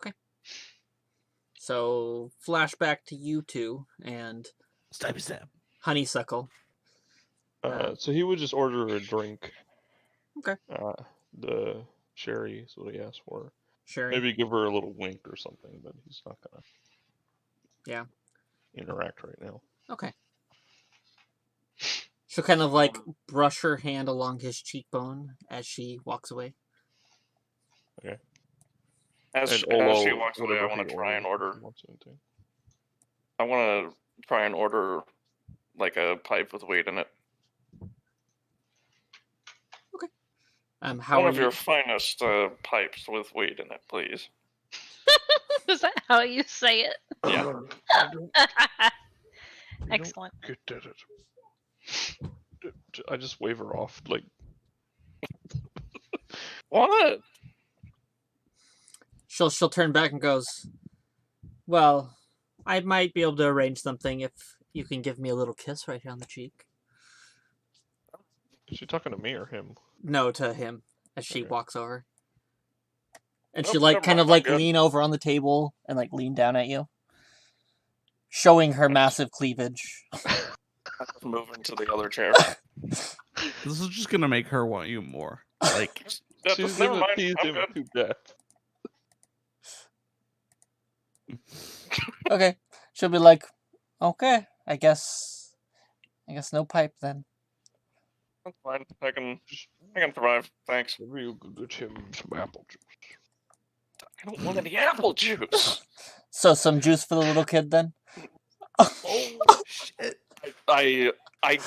night. So, flashback to you two and Stabby stab. Honeysuckle. So he would just order a drink. Okay. The sherry is what he asked for. Sherry. Maybe give her a little wink or something, but he's not gonna. Yeah. Interact right now. Okay. She'll kind of like brush her hand along his cheekbone as she walks away. Okay. As And she Olo, walks away, I whatever want he to try and orders, order. if he wants anything. I want to try and order like a pipe with weed in it. How One are of you? your finest pipes with weed in it, please. Is that how you say it? Yeah. Excellent. Get at it. I just wave her off, like. What? She'll turn back and goes, "Well, I might be able to arrange something if you can give me a little kiss right here on the cheek." Is she talking to me or him? No, to him as she Okay. walks over. And Nope, she like never kind mind, of like I'm good. lean over on the table and like lean down at you, showing her massive cleavage. I just move into the other chair. This is just gonna make her want you more. Like, She's Never gonna mind, tease I'm him good. to death. Okay, she'll be like, "Okay, I guess no pipe then." That's fine. I can survive. Thanks. Maybe you could get him some apple juice. I don't want any apple juice. So some juice for the little kid then. oh shit! I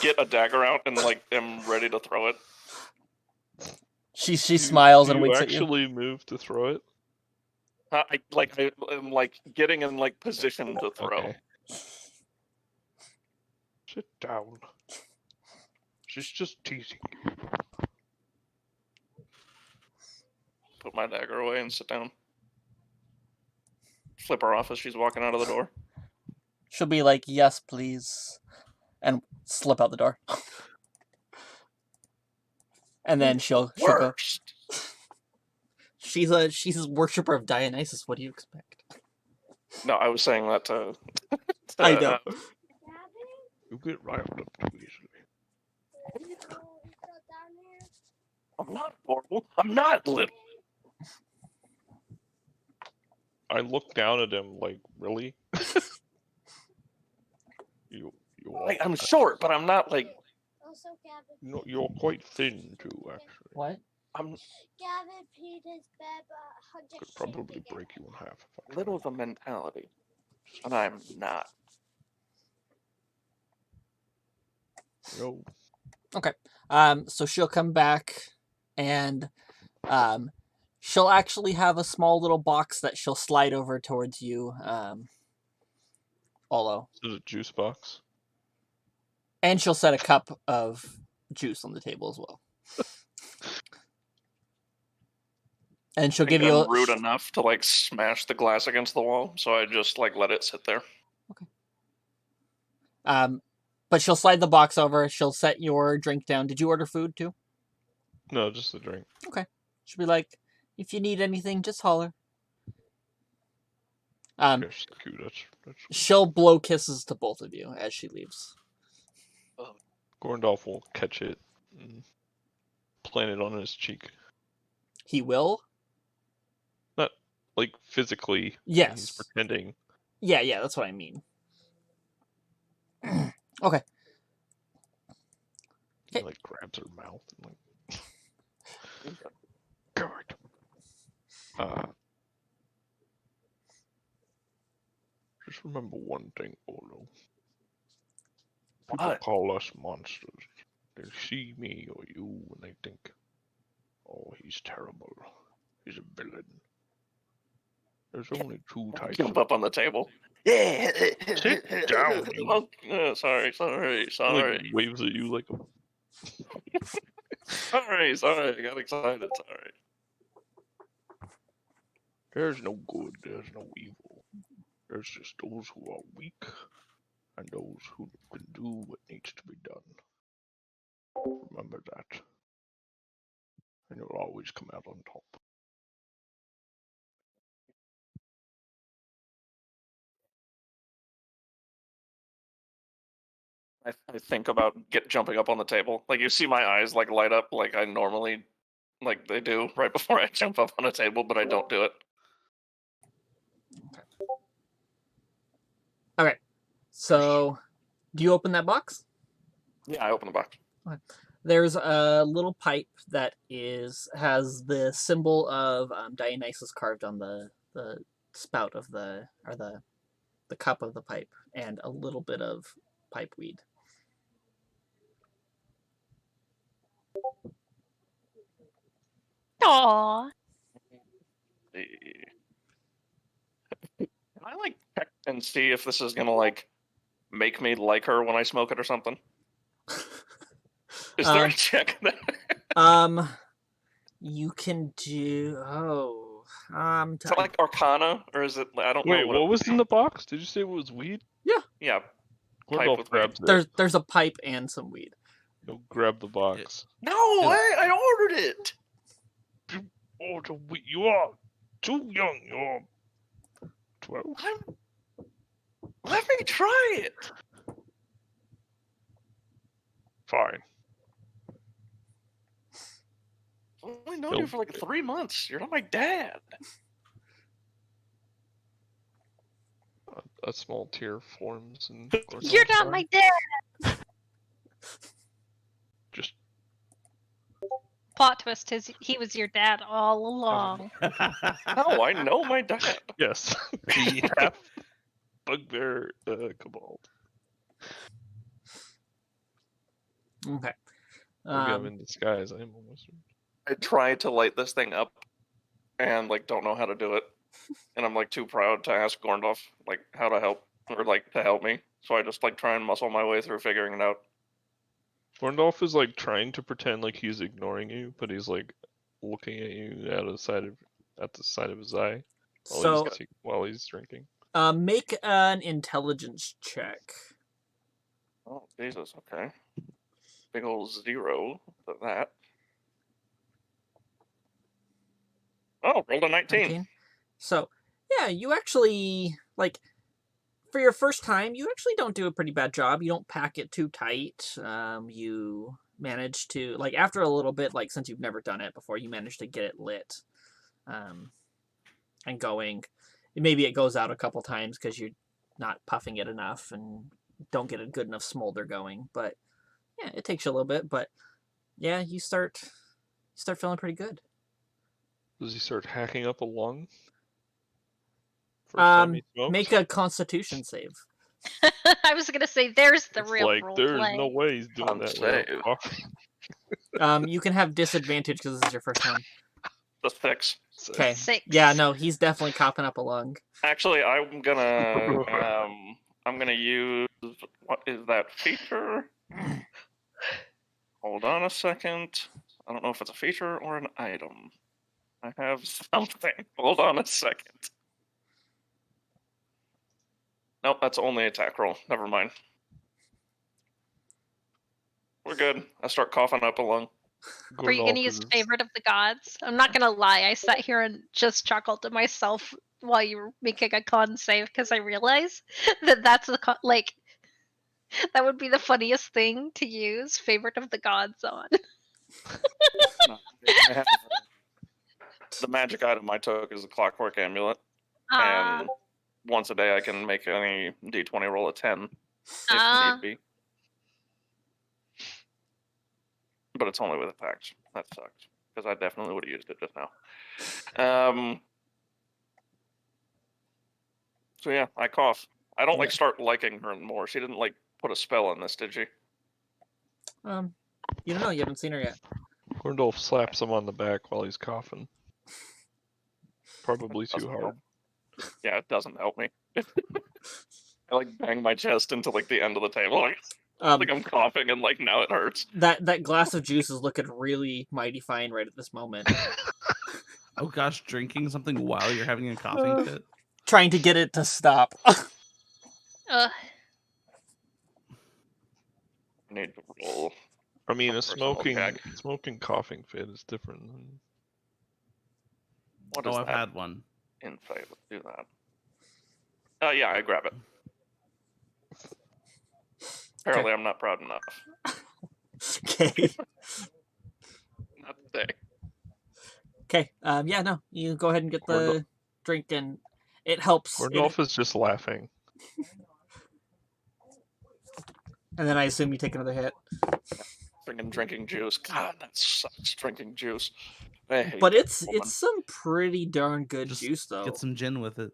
get a dagger out and like am ready to throw it. She smiles Do and you winks at you. actually move to throw it? I am like getting in like position to throw. Okay. Sit down. She's just teasing you. Put my dagger away and sit down. Flip her off as she's walking out of the door. She'll be like, "Yes, please," and slip out the door. And then she'll go. Worst. She's a worshiper of Dionysus. What do you expect? No, I was saying that to I know. You get riled up too easily. I'm not horrible. I'm not little. I look down at him like, really? you Like, I'm short, but I'm not like. Also, Gavin. No, you're quite thin too, actually. What? I'm Gavin peed his bed, but Could probably break you in half if I tried. little of a mentality, and I'm not. No. So she'll come back, and she'll actually have a small little box that she'll slide over towards you, Olo. Is it a juice box? And she'll set a cup of juice on the table as well. And she'll give you I'm rude enough to like smash the glass against the wall, so I just like let it sit there. but she'll slide the box over. She'll set your drink down. Did you order food too? No, just the drink. She'll be like, "If you need anything, just holler." Yes, thank you. That's She'll blow kisses to both of you as she leaves. Gorndolf will catch it and plant it on his cheek. He will? Not like physically. Yes. He's pretending. Yeah, that's what I mean. Okay. He Okay. like grabs her mouth and like. God. Just remember one thing, Olo. People What? call us monsters. They see me or you and they think, oh, he's terrible. He's a villain. There's only two types Jump of... up on the table. Yeah. Sit down, you... Sorry. He like waves at you like a... Sorry. I got excited. Sorry. There's no good, there's no evil. There's just those who are weak and those who can do what needs to be done. Remember that. And you'll always come out on top. I think about jumping up on the table. Like you see my eyes like light up like I normally like they do right before I jump up on a table, but I don't do it. Okay. So, do you open that box? Yeah, I open the box. There's a little pipe that has the symbol of Dionysus carved on the spout of the cup of the pipe, and a little bit of pipe weed. Aww. Can I like check and see if this is gonna like make me like her when I smoke it or something? Is there a check that You can do. is it like Arcana or is it? I don't know. Wait, what was in the box? Did you say it was weed? Yeah, Gwendolf with grabs it. there's a pipe and some weed. You'll grab the box. no, I ordered it. Oh, you are too young. You're 12. Let me try it. Fine. I've only known you for like 3 months. You're not my dad. A small tear forms and You're not my dad. Just Plot twist: he was your dad all along. No, I know my dad. yes. The half bugbear kobold. Okay. Maybe I'm in disguise. I am a wizard. I tried to light this thing up, and like don't know how to do it, and I'm like too proud to ask Gorndorf like how to help or like to help me. So I just like try and muscle my way through figuring it out. Gorndorf is like trying to pretend like he's ignoring you, but he's like looking at you at the side of his eye while he's drinking. Make an intelligence check. Oh Jesus, okay. Big old 0 to that. Oh, rolled a 19. So, yeah, you actually, like, for your first time, you actually don't do a pretty bad job. You don't pack it too tight. You manage to, like, after a little bit, like, since you've never done it before, you manage to get it lit and going. Maybe it goes out a couple times because you're not puffing it enough and don't get a good enough smolder going. But, yeah, it takes you a little bit. But, yeah, you start feeling pretty good. Does he start hacking up a lung? First time he smokes? Make a Constitution save. I was gonna say, there's the It's real like, role there's play. no way he's doing that without coughing. You can have disadvantage because this is your first time. The 6. Okay. 6. Yeah, no, he's definitely coughing up a lung. Actually, I'm gonna use what is that feature? Hold on a second. I don't know if it's a feature or an item. I have something. Hold on a second. Nope, that's only attack roll. Never mind. We're good. I start coughing up a lung. Were you gonna use favorite of the gods? I'm not gonna lie, I sat here and just chuckled to myself while you were making a con save because I realized that that's the that would be the funniest thing to use favorite of the gods on. No, I have The magic item I took is a clockwork amulet, Ah, and once a day I can make any d20 roll a 10 if Ah. need be. But it's only with a pact. That sucks because I definitely would have used it just now. So yeah, I cough. I don't like start liking her more. She didn't like put a spell on this, did she? You don't know. You haven't seen her yet. Gorndolf slaps him on the back while he's coughing. Probably too Doesn't hard. help. Yeah, it doesn't help me. I like bang my chest into like the end of the table, like I'm coughing, and like now it hurts. That glass of juice is looking really mighty fine right at this moment. Oh gosh, drinking something while you're having a coughing fit. Trying to get it to stop. Ugh. I need to roll. I mean, a personal check. smoking coughing fit is different than... What is I've that? had one. Insight. Let's do that. Yeah, I grab it. Apparently, I'm not proud enough. Okay. Not today. Okay. Yeah. No. You go ahead and get the drink, and it helps. Gorndolf is just laughing. And then I assume you take another hit. Freaking drinking juice. God, that sucks. Drinking juice. I hate But that it's woman. some pretty darn good Just juice, though. Get some gin with it.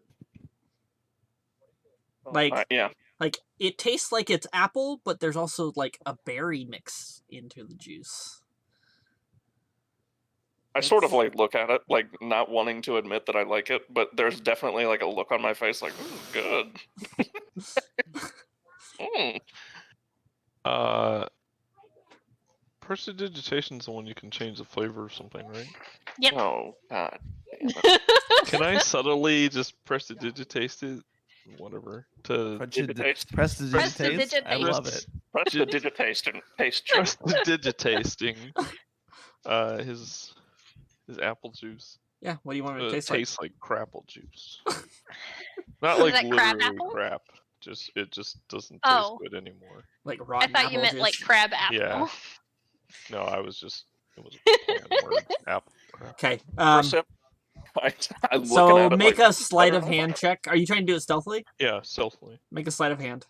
Like, yeah. like it tastes like it's apple, but there's also like a berry mix into the juice. I sort of like look at it, like not wanting to admit that I like it, but there's definitely like a look on my face, like, good. Prestidigitation is the one you can change the flavor or something, right? Yep. Oh, God damn it. Can I subtly just prestidigitate it? Whatever. To Prestidigitate? I love it. Prestidigitate and taste juice. Prestidigitating his apple juice. Yeah. What do you want it to It taste like? tastes like crapple juice. Not Is like that crab literally apple? crap. It just doesn't taste Oh. good anymore. Like I rotten thought apple you meant juice? like crab apple. Yeah. No, it was a play on words. Apple crap. Okay. First sip. I'm So looking at it make like, a sleight of better hand not. check. Are you trying to do it stealthily? Yeah, stealthily. Make a sleight of hand.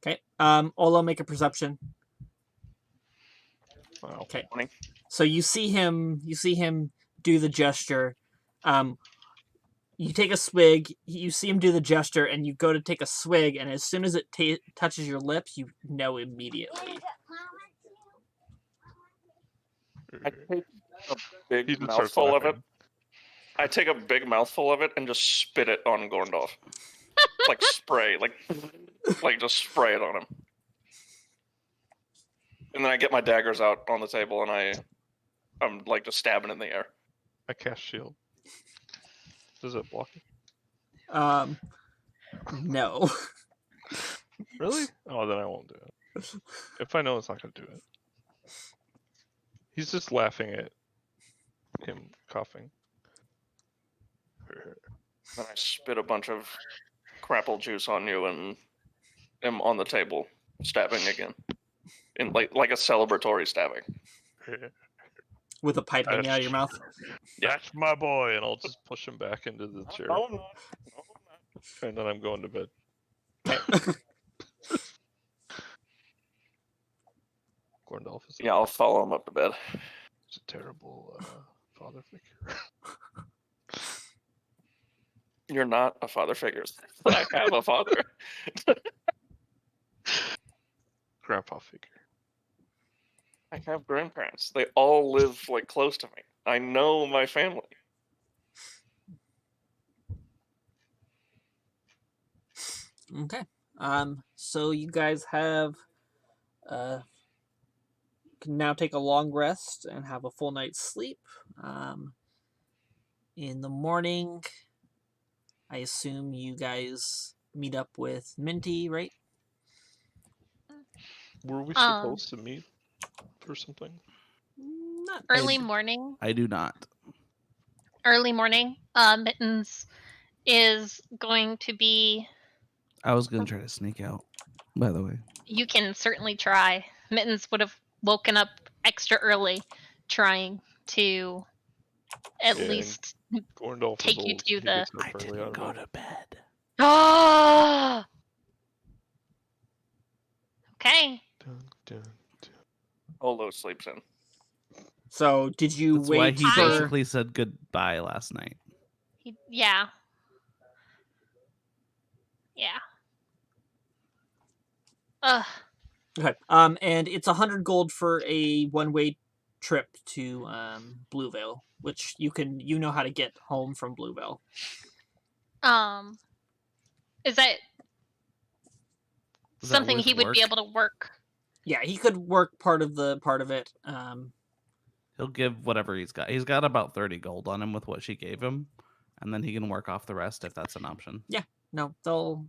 Okay. Olo, make a perception. Wow. Okay. 20. So you see him do the gesture. You take a swig, you see him do the gesture, and you go to take a swig, and as soon as it touches your lips, you know immediately. I take a He big just starts mouthful of it. laughing. I take a big mouthful of it and just spit it on Gorndolf. Like spray, like just spray it on him. And then I get my daggers out on the table and I'm like just stabbing in the air. I cast shield. Does it block it? No. Really? Oh, then I won't do it. If I know it's not going to do it. He's just laughing at him coughing. Then I spit a bunch of crapple juice on you and am on the table stabbing again. In like a celebratory stabbing. With a pipe hanging out of your mouth. That's my boy, and I'll just push him back into the chair. No, I'm not. And then I'm going to bed. Gorndolf is Yeah, I'll follow him up to bed. a terrible father figure. You're not a father figure. I have a father. Grandpa figure. I have grandparents. They all live like close to me. I know my family. Okay. So you guys have can now take a long rest and have a full night's sleep. In the morning, I assume you guys meet up with Minty, right? Were we supposed to meet for something? Not Early morning. I do not. Early morning. Mittens is going to be. I was gonna try to sneak out, by the way. You can certainly try. Mittens would have woken up extra early trying to at Yeah, least Gorndolf take is you old. to He the. gets up I early didn't out go of it. to bed. Oh. Okay. Dun, dun, dun. Olo sleeps in. So did you That's why wait he for? basically said goodbye last night. Yeah. Yeah. Ugh. Okay. And it's 100 gold for a one-way trip to Bluevale, which you know how to get home from Bluevale. Is that Is that something with he would be work? able to work? Yeah, he could work part of it. He'll give whatever he's got. He's got about 30 gold on him with what she gave him, and then he can work off the rest if that's an option. No, there'll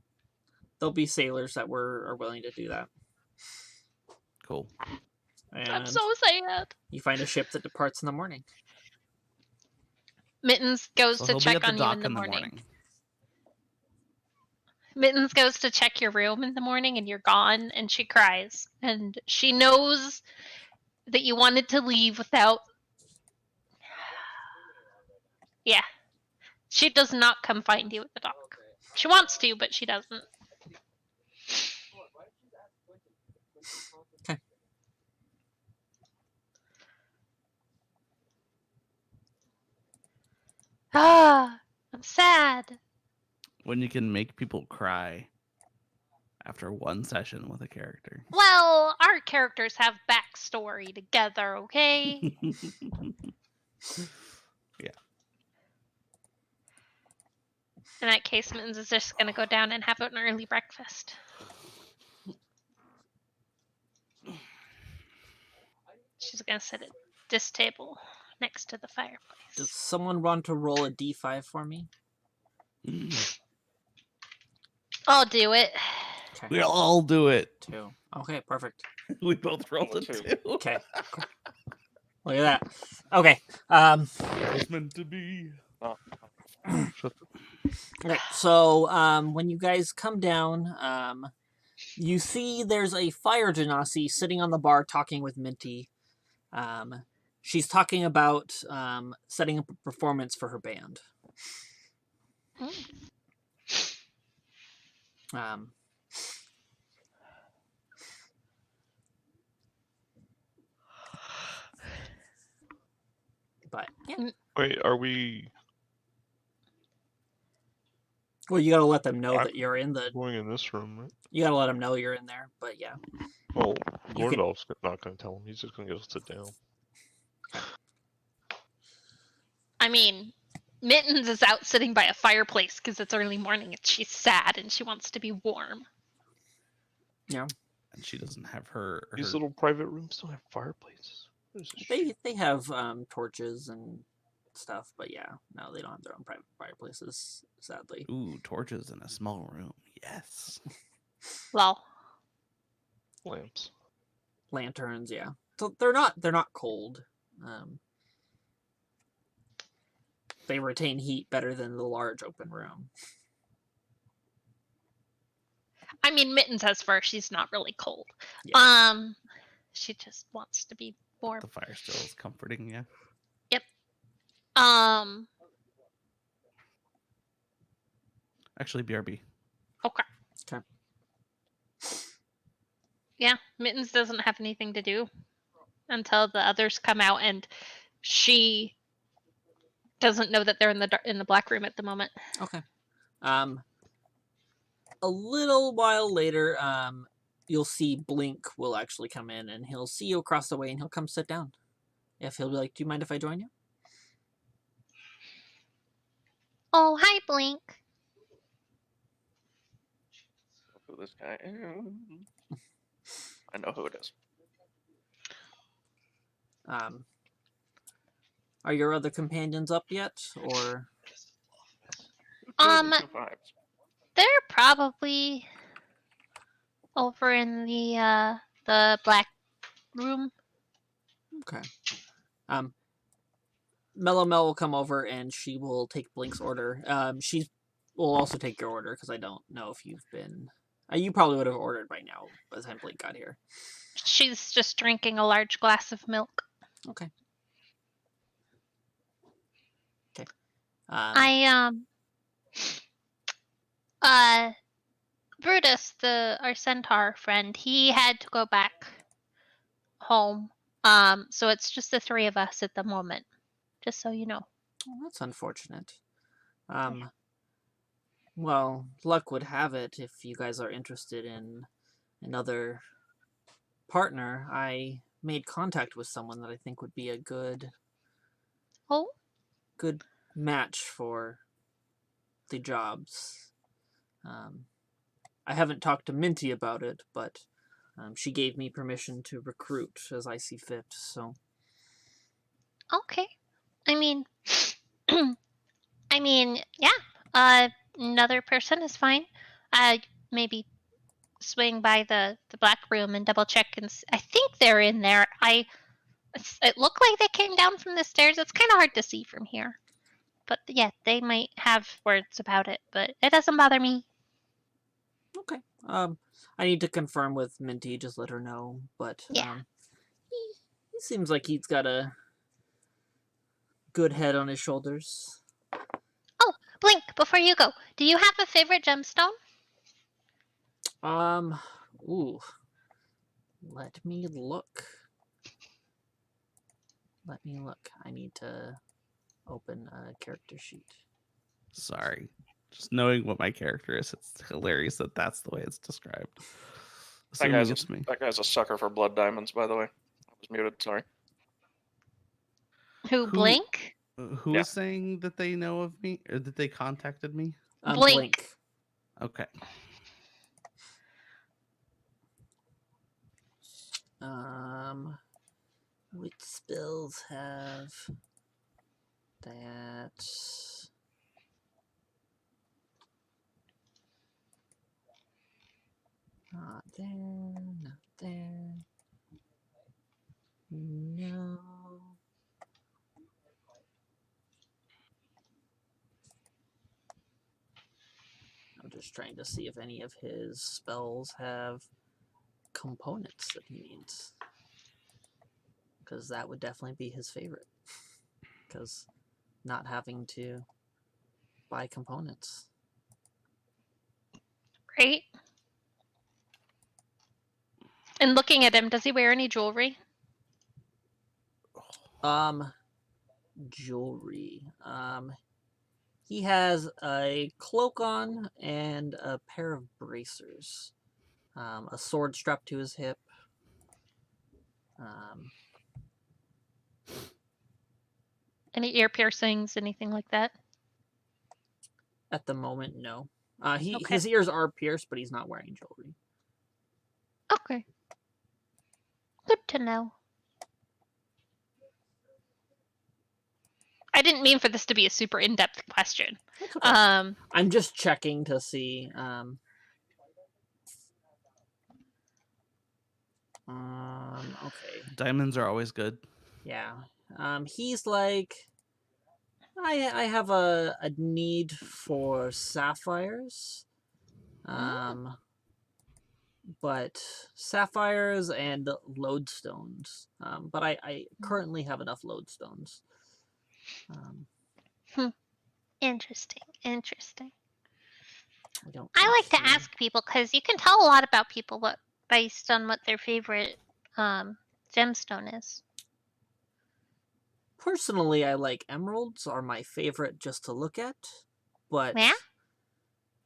be sailors that are willing to do that. Cool. I'm And so sad. you find a ship that departs in the morning. Mittens goes So to he'll be check at the on you dock in the morning. morning. Mittens goes to check your room in the morning and you're gone and she cries. And she knows that you wanted to leave without. Yeah. She does not come find you at the dock. She wants to, but she doesn't. Okay. Ah, I'm sad. When you can make people cry after one session with a character. Well, our characters have backstory together, okay? In that case, Mittens is just gonna go down and have an early breakfast. She's gonna sit at this table next to the Does fireplace. someone want to roll a d5 for me? I'll do it. Okay. We'll all do it. 2. Okay, perfect. We both rolled a Two. 2. Okay. Cool. Look at that. Okay. It was meant to be. Shut Okay, so when you guys come down, you see there's a fire genasi sitting on the bar talking with Minty. She's talking about setting up a performance for her band. Um, but yeah, Wait, are we well, you gotta let them know I- that you're in the. going in this room, right? You gotta let them know you're in there. But yeah, Well, You can- Gorndolf's not going to tell him. He's just going to go sit down. I mean, Mittens is out sitting by a fireplace because it's early morning and she's sad and she wants to be warm. And she doesn't have her. These little private rooms don't have fireplaces. What is this shit? they have torches and stuff. But yeah, no, they don't have their own private fireplaces. Sadly. Ooh, torches in a small room. Yes. Lol. Lamps. Lanterns, yeah. So they're not cold. They retain heat better than the large open room. I mean, Mittens has fur. She's not really cold. Yeah. She just wants to be warm. The fire still is comforting, yeah. Actually, BRB. Okay. Okay. Yeah, Mittens doesn't have anything to do until the others come out, and she doesn't know that they're in the black room at the moment. Okay. A little while later, you'll see Blink will actually come in, and he'll see you across the way, and he'll come sit down. If he'll be like, "Do you mind if I join you?" Oh, hi, Blink. Who this guy is? I know who it is. Are your other companions up yet, or? Who killed the 2 5s? They're probably over in the black room. Okay. Mellow Mel will come over and she will take Blink's order. She will also take your order because I don't know if you've been. You probably would have ordered by now by the time Blink got here. She's just drinking a large glass of milk. Okay. I Brutus, our centaur friend, he had to go back home. So it's just the three of us at the moment. Just so you know. Well, that's unfortunate. Well, luck would have it, if you guys are interested in another partner, I made contact with someone that I think would be a good Oh, match for the jobs. I haven't talked to Minty about it, but she gave me permission to recruit as I see fit, so... okay. I mean, yeah. Another person is fine. Maybe swing by the black room and double check, and I think they're in there. It looked like they came down from the stairs. It's kind of hard to see from here, but yeah, they might have words about it. But it doesn't bother me. Okay. I need to confirm with Minty, just let her know, but Yeah. he seems like he's got a good head on his shoulders. Oh, Blink, before you go, do you have a favorite gemstone? Ooh. Let me look. I need to open a character sheet. Sorry. Just knowing what my character is, it's hilarious that that's the way it's described. Assuming it's me. That guy's a sucker for blood diamonds, by the way. I was muted, sorry. Who, Blink? Who Yeah. is saying that they know of me, or that they contacted me? Blink. Okay. Which spells have that? Not there, not there. No. I'm just trying to see if any of his spells have components that he needs. Because that would definitely be his favorite. Because not having to buy components. Great. And looking at him, does he wear any jewelry? Jewelry. He has a cloak on and a pair of bracers. A sword strapped to his hip. Any ear piercings, anything like that? At the moment, no. Okay. His ears are pierced, but he's not wearing jewelry. Okay. Good to know. I didn't mean for this to be a super in-depth question. That's okay. I'm just checking to see. Okay. Diamonds are always good. Yeah. He's like, I have a need for sapphires. But sapphires and lodestones. But I currently have enough lodestones. Interesting. I like to ask people because you can tell a lot about people based on what their favorite gemstone is. Personally, I like emeralds, are my favorite just to look at. But Yeah?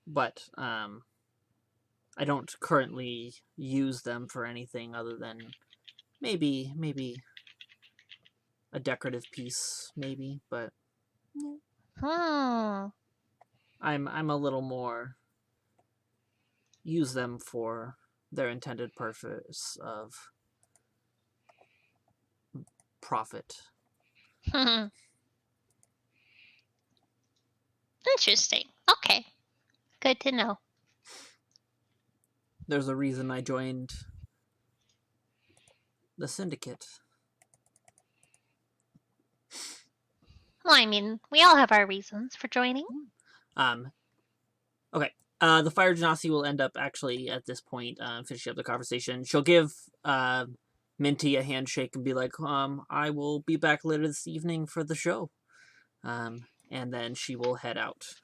But I don't currently use them for anything other than maybe a decorative piece, maybe, but I'm a little more use them for their intended purpose of profit. Interesting. Okay. Good to know. There's a reason I joined the Syndicate. Well, I mean, we all have our reasons for joining. Okay. The Fire Genasi will end up actually at this point finishing up the conversation. She'll give Minty a handshake and be like, I will be back later this evening for the show. and then she will head out.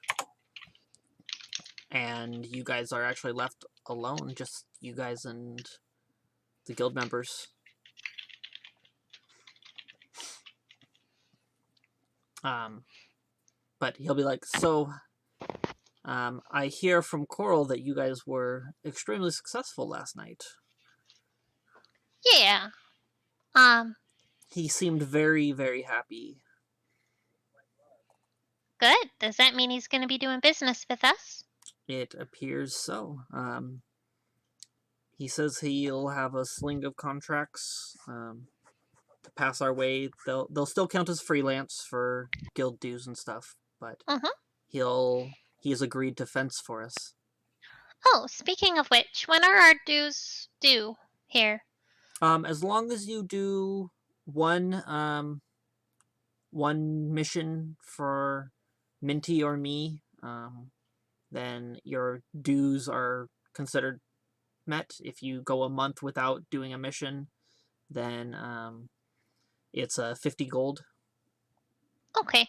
And you guys are actually left alone, just you guys and the guild members. But he'll be like, so, I hear from Coral that you guys were extremely successful last night. Yeah. He seemed very, very happy. Good. Does that mean he's going to be doing business with us? It appears so. He says he'll have a sling of contracts to pass our way. They'll still count as freelance for guild dues and stuff, but he has agreed to fence for us. Oh, speaking of which, when are our dues due here? As long as you do one mission for Minty or me, then your dues are considered met. If you go a month without doing a mission, then it's 50 gold. Okay.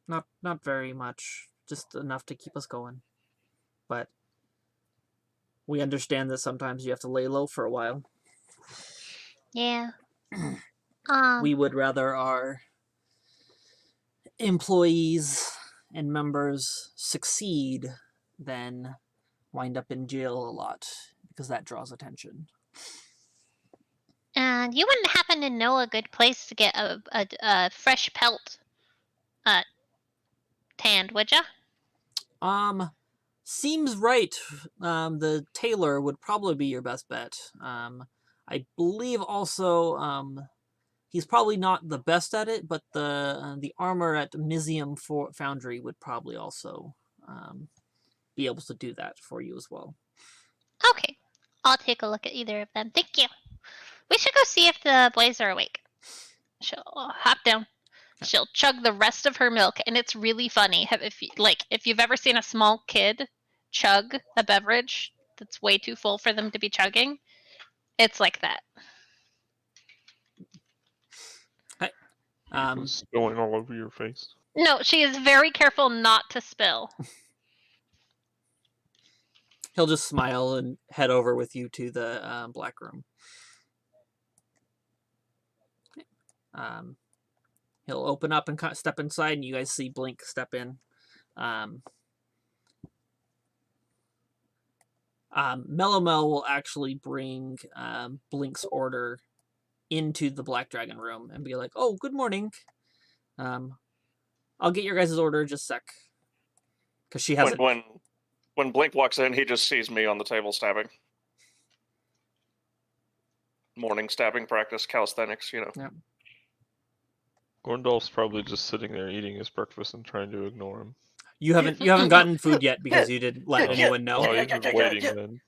Not very much, just enough to keep us going. But we understand that sometimes you have to lay low for a while. Yeah. We would rather our employees and members succeed than wind up in jail a lot, because that draws attention. And you wouldn't happen to know a good place to get a fresh pelt tanned, would ya? Seems right. The tailor would probably be your best bet. I believe also, he's probably not the best at it, but the armor at Mizium Foundry would probably also be able to do that for you as well. Okay. I'll take a look at either of them. Thank you. We should go see if the boys are awake. She'll hop down. She'll chug the rest of her milk, and it's really funny. If you've ever seen a small kid chug a beverage that's way too full for them to be chugging, it's like that. It's spilling all over your face. No, she is very careful not to spill. He'll just smile and head over with you to the black room. He'll open up and step inside, and you guys see Blink step in. Melomel will actually bring Blink's order into the Black Dragon room and be like, "Oh, good morning. I'll get your guys' order in just a sec." Because she hasn't. When Blink walks in, he just sees me on the table stabbing. Morning stabbing practice, calisthenics, you know. Yeah. Gorndolf's probably just sitting there eating his breakfast and trying to ignore him. You haven't gotten food yet because you didn't let anyone know. Oh, he was waiting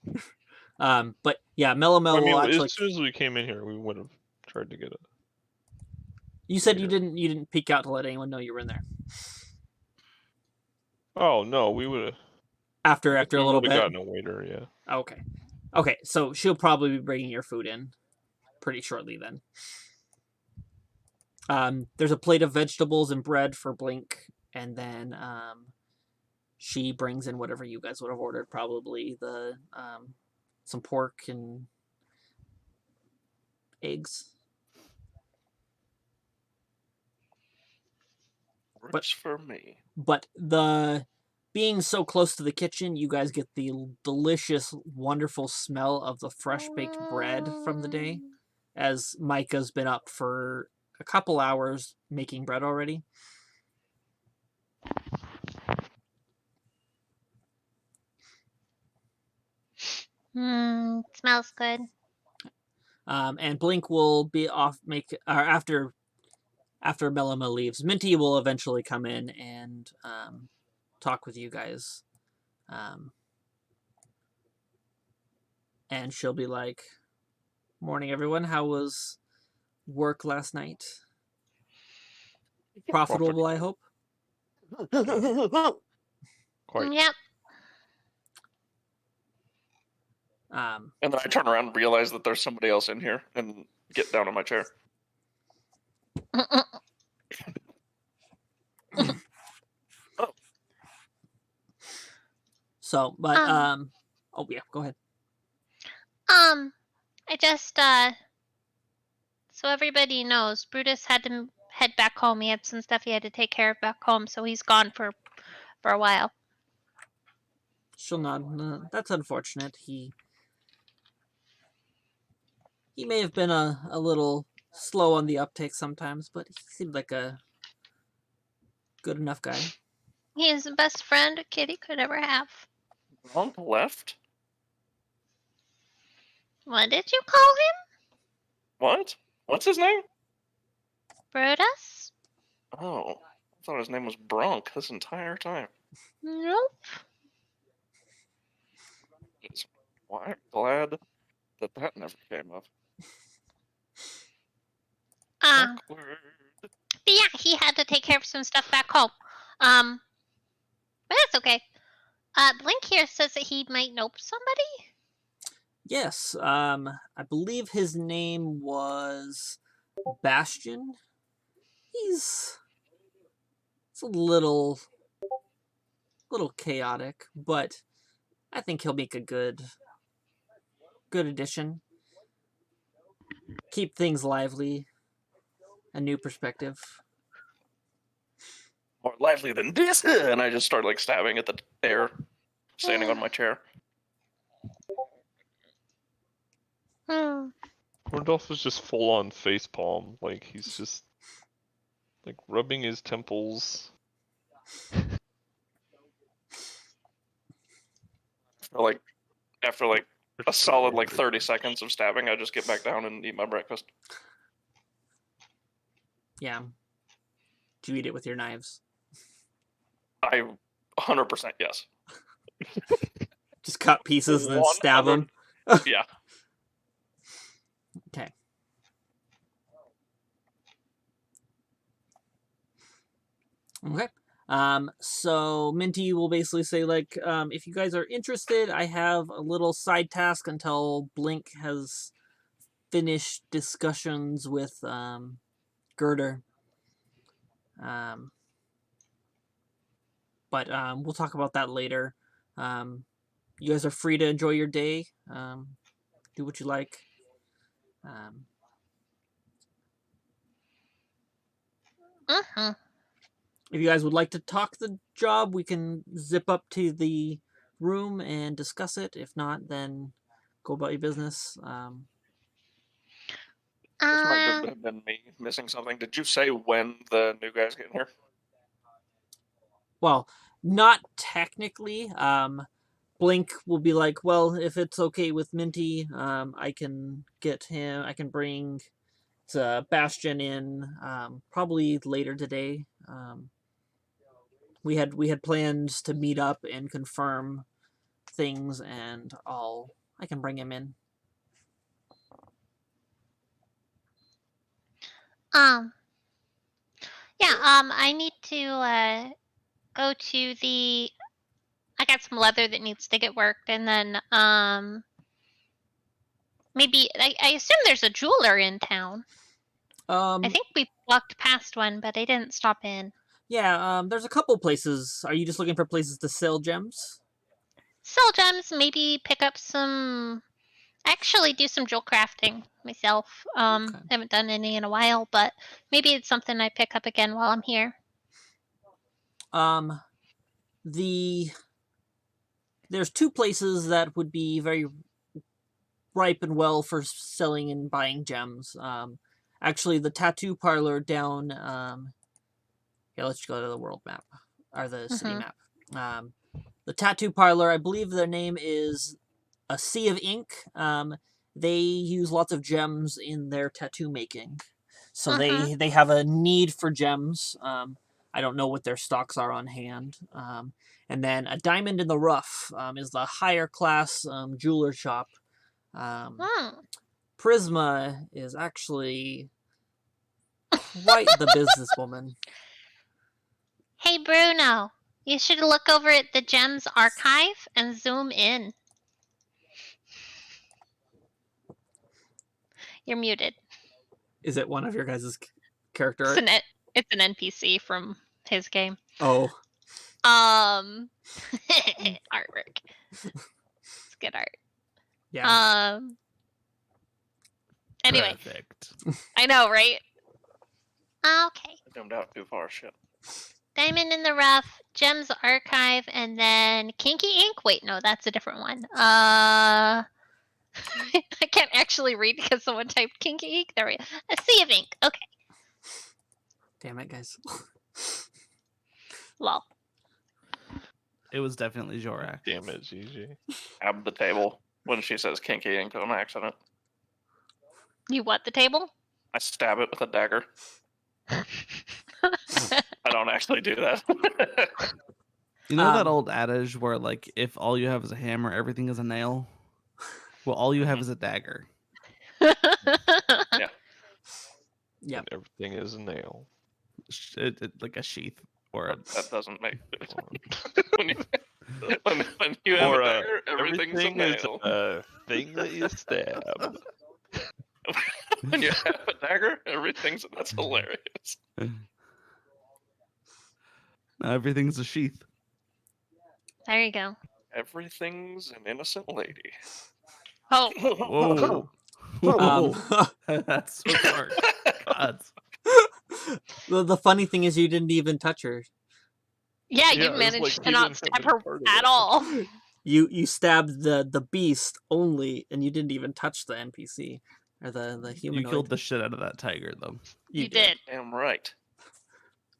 then. But yeah, Melomel will actually. As soon as we came in here, we would have tried to get it. You said you didn't peek out to let anyone know you were in there. Oh no, we would have. After a little bit. Gotten a waiter, yeah. Okay. So she'll probably be bringing your food in pretty shortly then. There's a plate of vegetables and bread for Blink, and then she brings in whatever you guys would have ordered. Probably the some pork and eggs. Works for me. But being so close to the kitchen, you guys get the delicious, wonderful smell of the fresh baked bread from the day, as Micah's been up for a couple hours making bread already. Smells good. And Blink will be off after Meloma leaves. Minty will eventually come in and talk with you guys. And she'll be like, "Morning, everyone. How was work last night? Profitable, I hope." Quite. Yep. And then I turn around and realize that there's somebody else in here and get down on my chair. So, but oh yeah, go ahead. I just so everybody knows, Brutus had to head back home. He had some stuff he had to take care of back home, so he's gone for a while. She'll nod. That's unfortunate. He may have been a little slow on the uptake sometimes, but he seemed like a good enough guy. He is the best friend a kitty could ever have. Bronk left? What did you call him? What? What's his name? Brutus? Oh, I thought his name was Bronk this entire time. Nope. Well, I'm glad that never came up. Awkward. But yeah, he had to take care of some stuff back home. But that's okay. Blink here says that he might know somebody. Yes, I believe his name was Bastion. It's a little chaotic, but I think he'll make a good addition. Keep things lively, a new perspective. More lively than this, and I just start like stabbing at the air, standing on my chair. Rudolph is just full on facepalm. Like he's just like rubbing his temples. After a solid 30 seconds of stabbing, I just get back down and eat my breakfast. Yeah. Do you eat it with your knives? I 100% yes. Just cut pieces and then stab them? Yeah. Okay. Okay. So Minty will basically say, if you guys are interested, I have a little side task until Blink has finished discussions with Girder. But we'll talk about that later. You guys are free to enjoy your day. Do what you like. If you guys would like to talk the job, we can zip up to the room and discuss it. If not, then go about your business. This might just have been me missing something. Did you say when the new guys get in here? Well, not technically. Blink will be like, well, if it's okay with Minty, I can get him. I can bring Bastion in probably later today. We had plans to meet up and confirm things, and I can bring him in. I need to go to the. I got some leather that needs to get worked, and then maybe I assume there's a jeweler in town. I think we walked past one, but I didn't stop in. Yeah, there's a couple places. Are you just looking for places to sell gems? Sell gems, maybe pick up some. Actually, do some jewel crafting myself. Okay. Haven't done any in a while, but maybe it's something I pick up again while I'm here. There's two places that would be very ripe and well for selling and buying gems. Actually, the tattoo parlor down. Let's go to the world map or the city map. The tattoo parlor, I believe their name is A Sea of Ink. They use lots of gems in their tattoo making, so they have a need for gems. I don't know what their stocks are on hand. And then a Diamond in the Rough is the higher class jeweler shop. Prisma is actually quite the businesswoman. Hey Bruno, you should look over at the gems archive and zoom in. You're muted. Is it one of your guys' character art? It's an NPC from his game. Oh. Artwork. It's good art. Yeah. Anyway, Perfect. I know, right? Okay. I zoomed out too far. Shit. Diamond in the Rough, Gems Archive, and then Kinky Ink. Wait, no, that's a different one. I can't actually read because someone typed Kinky Ink. There we go. A Sea of Ink. Okay. Damn it, guys. Lol. It was definitely Jorak. Damn it, ZJ. Ab the table when she says kinky ink on accident. You what, the table? I stab it with a dagger. I don't actually do that. You know that Um, old adage where, like, if all you have is a hammer, everything is a nail? Well, all you have is a dagger. Yeah. Yep. And everything is a nail. Like a sheath or a. That doesn't make sense. when you have Or a dagger, everything's everything a is nail. a thing that you stab. When you have a dagger, that's hilarious. No, everything's a sheath. There you go. Everything's an innocent lady. Oh, Whoa. Um, That's so dark. God. the funny thing is, you didn't even touch her. yeah, Yeah, you it's managed like to you not didn't have stab any her part of at it. all. You stabbed the beast only, and you didn't even touch the NPC or the You humanoid. killed the shit out of that tiger, though. You did. Damn right.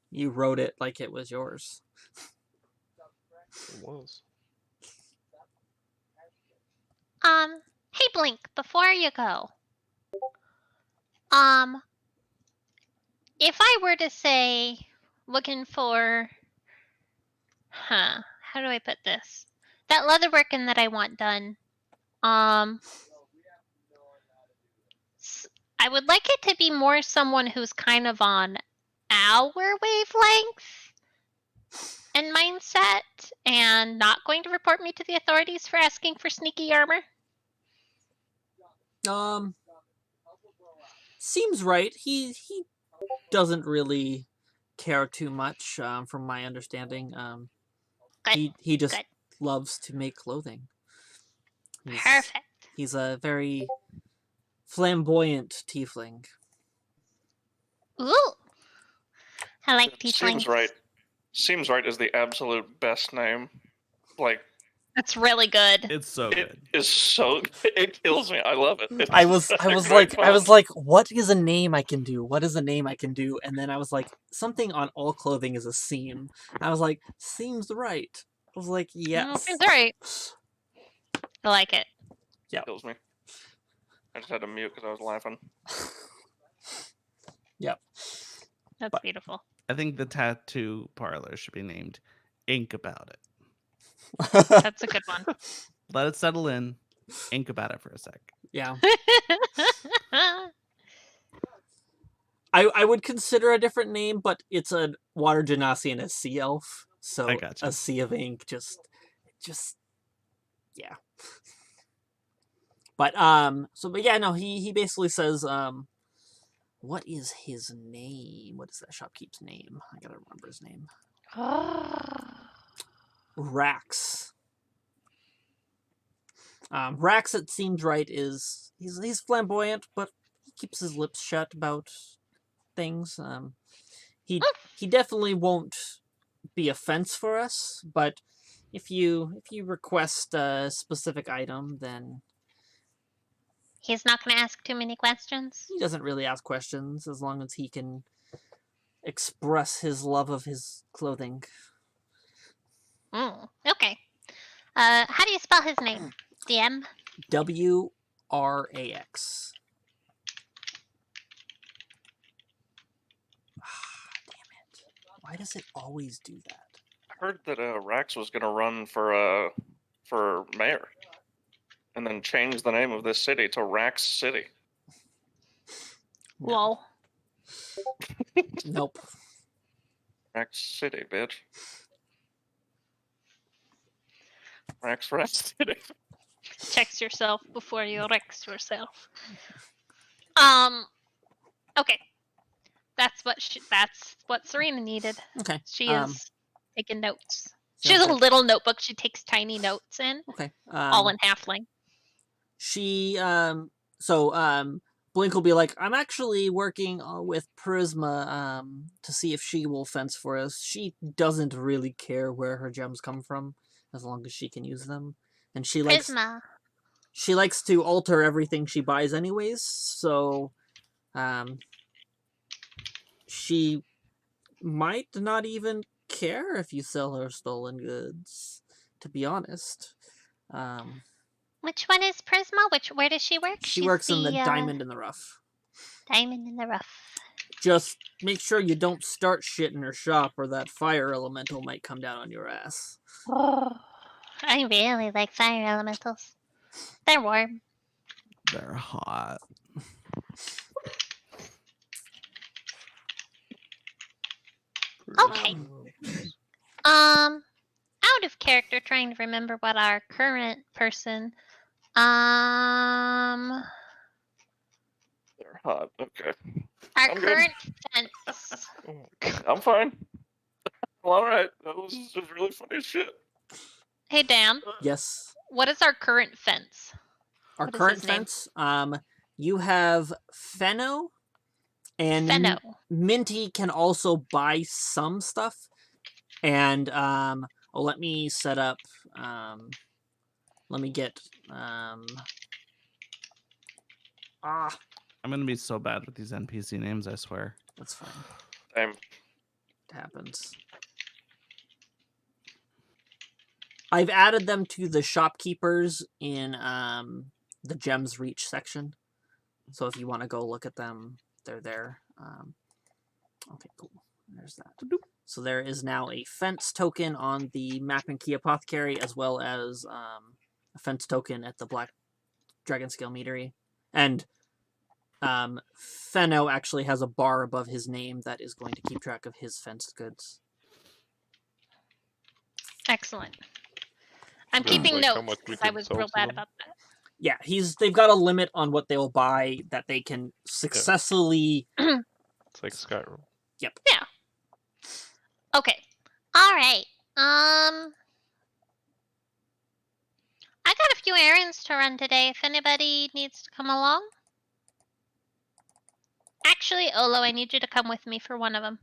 You wrote it like it was yours. It was. Hey Blink, before you go. If I were to say looking for how do I put this? That leatherworking that I want done. I would like it to be more someone who's kind of on our wavelength and mindset and not going to report me to the authorities for asking for sneaky armor. Seems right. He doesn't really care too much, from my understanding. Good. He just Good. loves to make clothing. Perfect. He's a very flamboyant tiefling. Ooh. I like tieflings. Seems right. Seems right is the absolute best name. Like, That's really good. It's so it good. is so. It kills me. I love it. It's I was such a great like, font. what is a name I can do? What is a name I can do? And then I was like, something on all clothing is a seam. I was like, seems right. I was like, yes. Seems right. I like it. Kills me. I just had to mute because I was laughing. Yep. That's beautiful. I think the tattoo parlor should be named Ink About It. That's a good one. Let it settle in. Ink about it for a sec. Yeah. I would consider a different name, but it's a water genasi and a sea elf. So I gotcha. a sea of ink just yeah. But yeah, no, he basically says, what is his name? What is that shopkeep's name? I gotta remember his name. Rax. Rax, it seems right, is he's flamboyant, but he keeps his lips shut about things. He definitely won't be a fence for us, but if you request a specific item, then He's not going to ask too many questions. he doesn't really ask questions as long as he can express his love of his clothing. Okay. How do you spell his name? DM? WRAX. Damn it. Why does it always do that? I heard that Rax was going to run for mayor, and then change the name of this city to Rax City. Lol. Nope. Rax City, bitch. Rax City. Check yourself before you wreck yourself. Okay. That's what Serena needed. Okay. She is taking notes. She has a little notebook she takes tiny notes in, Okay. all in halfling. She Blink will be like, I'm actually working with Prisma to see if she will fence for us. She doesn't really care where her gems come from as long as she can use them, and she likes to alter everything she buys anyways. So she might not even care if you sell her stolen goods, to be honest. Which one is Prisma? Where does she work? She She's works in the Diamond in the Rough. Diamond in the Rough. Just make sure you don't start shit in her shop, or that fire elemental might come down on your ass. Oh, I really like fire elementals. They're warm. They're hot. Okay. Out of character, trying to remember what our current person. They're hot. Okay. Our I'm good. current fence. I'm fine. Well, all right. That was really funny as shit. Hey Dan, Yes. what is our current fence? Our What is current his name? fence, you have Fenno, and Fenno. Minty can also buy some stuff. And let me set up. Let me get. I'm gonna be so bad with these NPC names, I swear. That's fine. Same. It happens. I've added them to the shopkeepers in the Gems Reach section. So if you want to go look at them, they're there. Okay, cool. There's that. So there is now a fence token on the Mapping Key Apothecary, as well as a fence token at the Black Dragon Scale Meadery. And Fenno actually has a bar above his name that is going to keep track of his fenced goods. Excellent. I'm Yeah, keeping like how notes much we because I can was sell real to bad them. about that. Yeah, they've got a limit on what they'll buy that they can successfully. It's like Skyrim. Yep. Yeah. Okay. All right. I got a few errands to run today. If anybody needs to come along. Actually, Olo, I need you to come with me for one of them.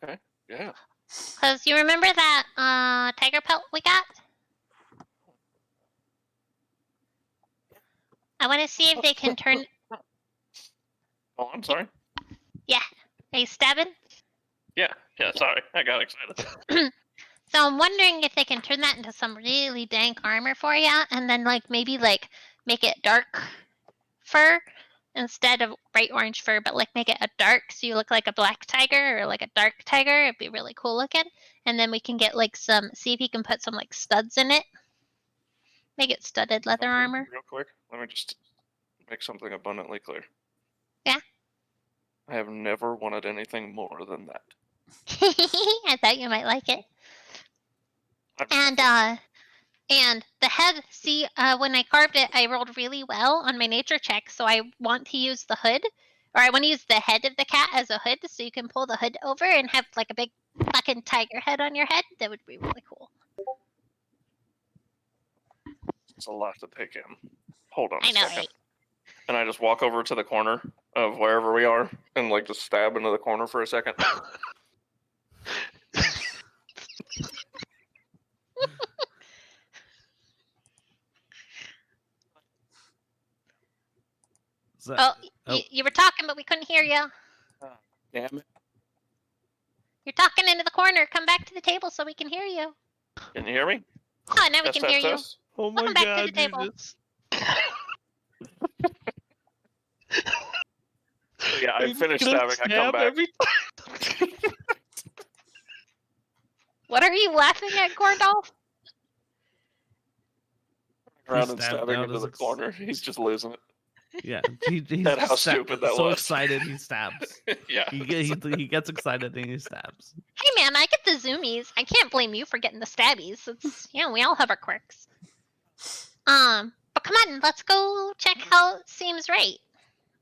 Okay. Yeah. Because you remember that tiger pelt we got? I want to see if they can turn... Oh, I'm sorry. Yeah. Are you stabbing? Yeah. Sorry, I got excited. So I'm wondering if they can turn that into some really dank armor for you, and then maybe make it dark fur instead of bright orange fur, but make it a dark so you look like a black tiger or like a dark tiger. It'd be really cool looking. And then we can get see if you can put some studs in it. Make it studded leather Okay, armor. Real quick, let me just make something abundantly clear. Yeah. I have never wanted anything more than that. I thought you might like it. And the head, see, when I carved it, I rolled really well on my nature check, so I want to use the hood, or I want to use the head of the cat as a hood, so you can pull the hood over and have a big fucking tiger head on your head. That would be really cool. It's a lot to take in. Hold on a I know, second. right? And I just walk over to the corner of wherever we are and just stab into the corner for a second. You were talking, but we couldn't hear you. Damn it. You're talking into the corner. Come back to the table so we can hear you. Can you hear me? Oh, now we can hear you. Test. Oh my Welcome back to god, the table. Yeah, I finished stabbing. I come back. What are you laughing at, Gordolf? Around He and stabbed stabbing out into his the corner. He's just losing it. Yeah, he's That how stupid that so was. excited he stabs. Yeah. He gets excited and he stabs. Hey man, I get the zoomies. I can't blame you for getting the stabbies. It's we all have our quirks. But come on, let's go check how it seems right.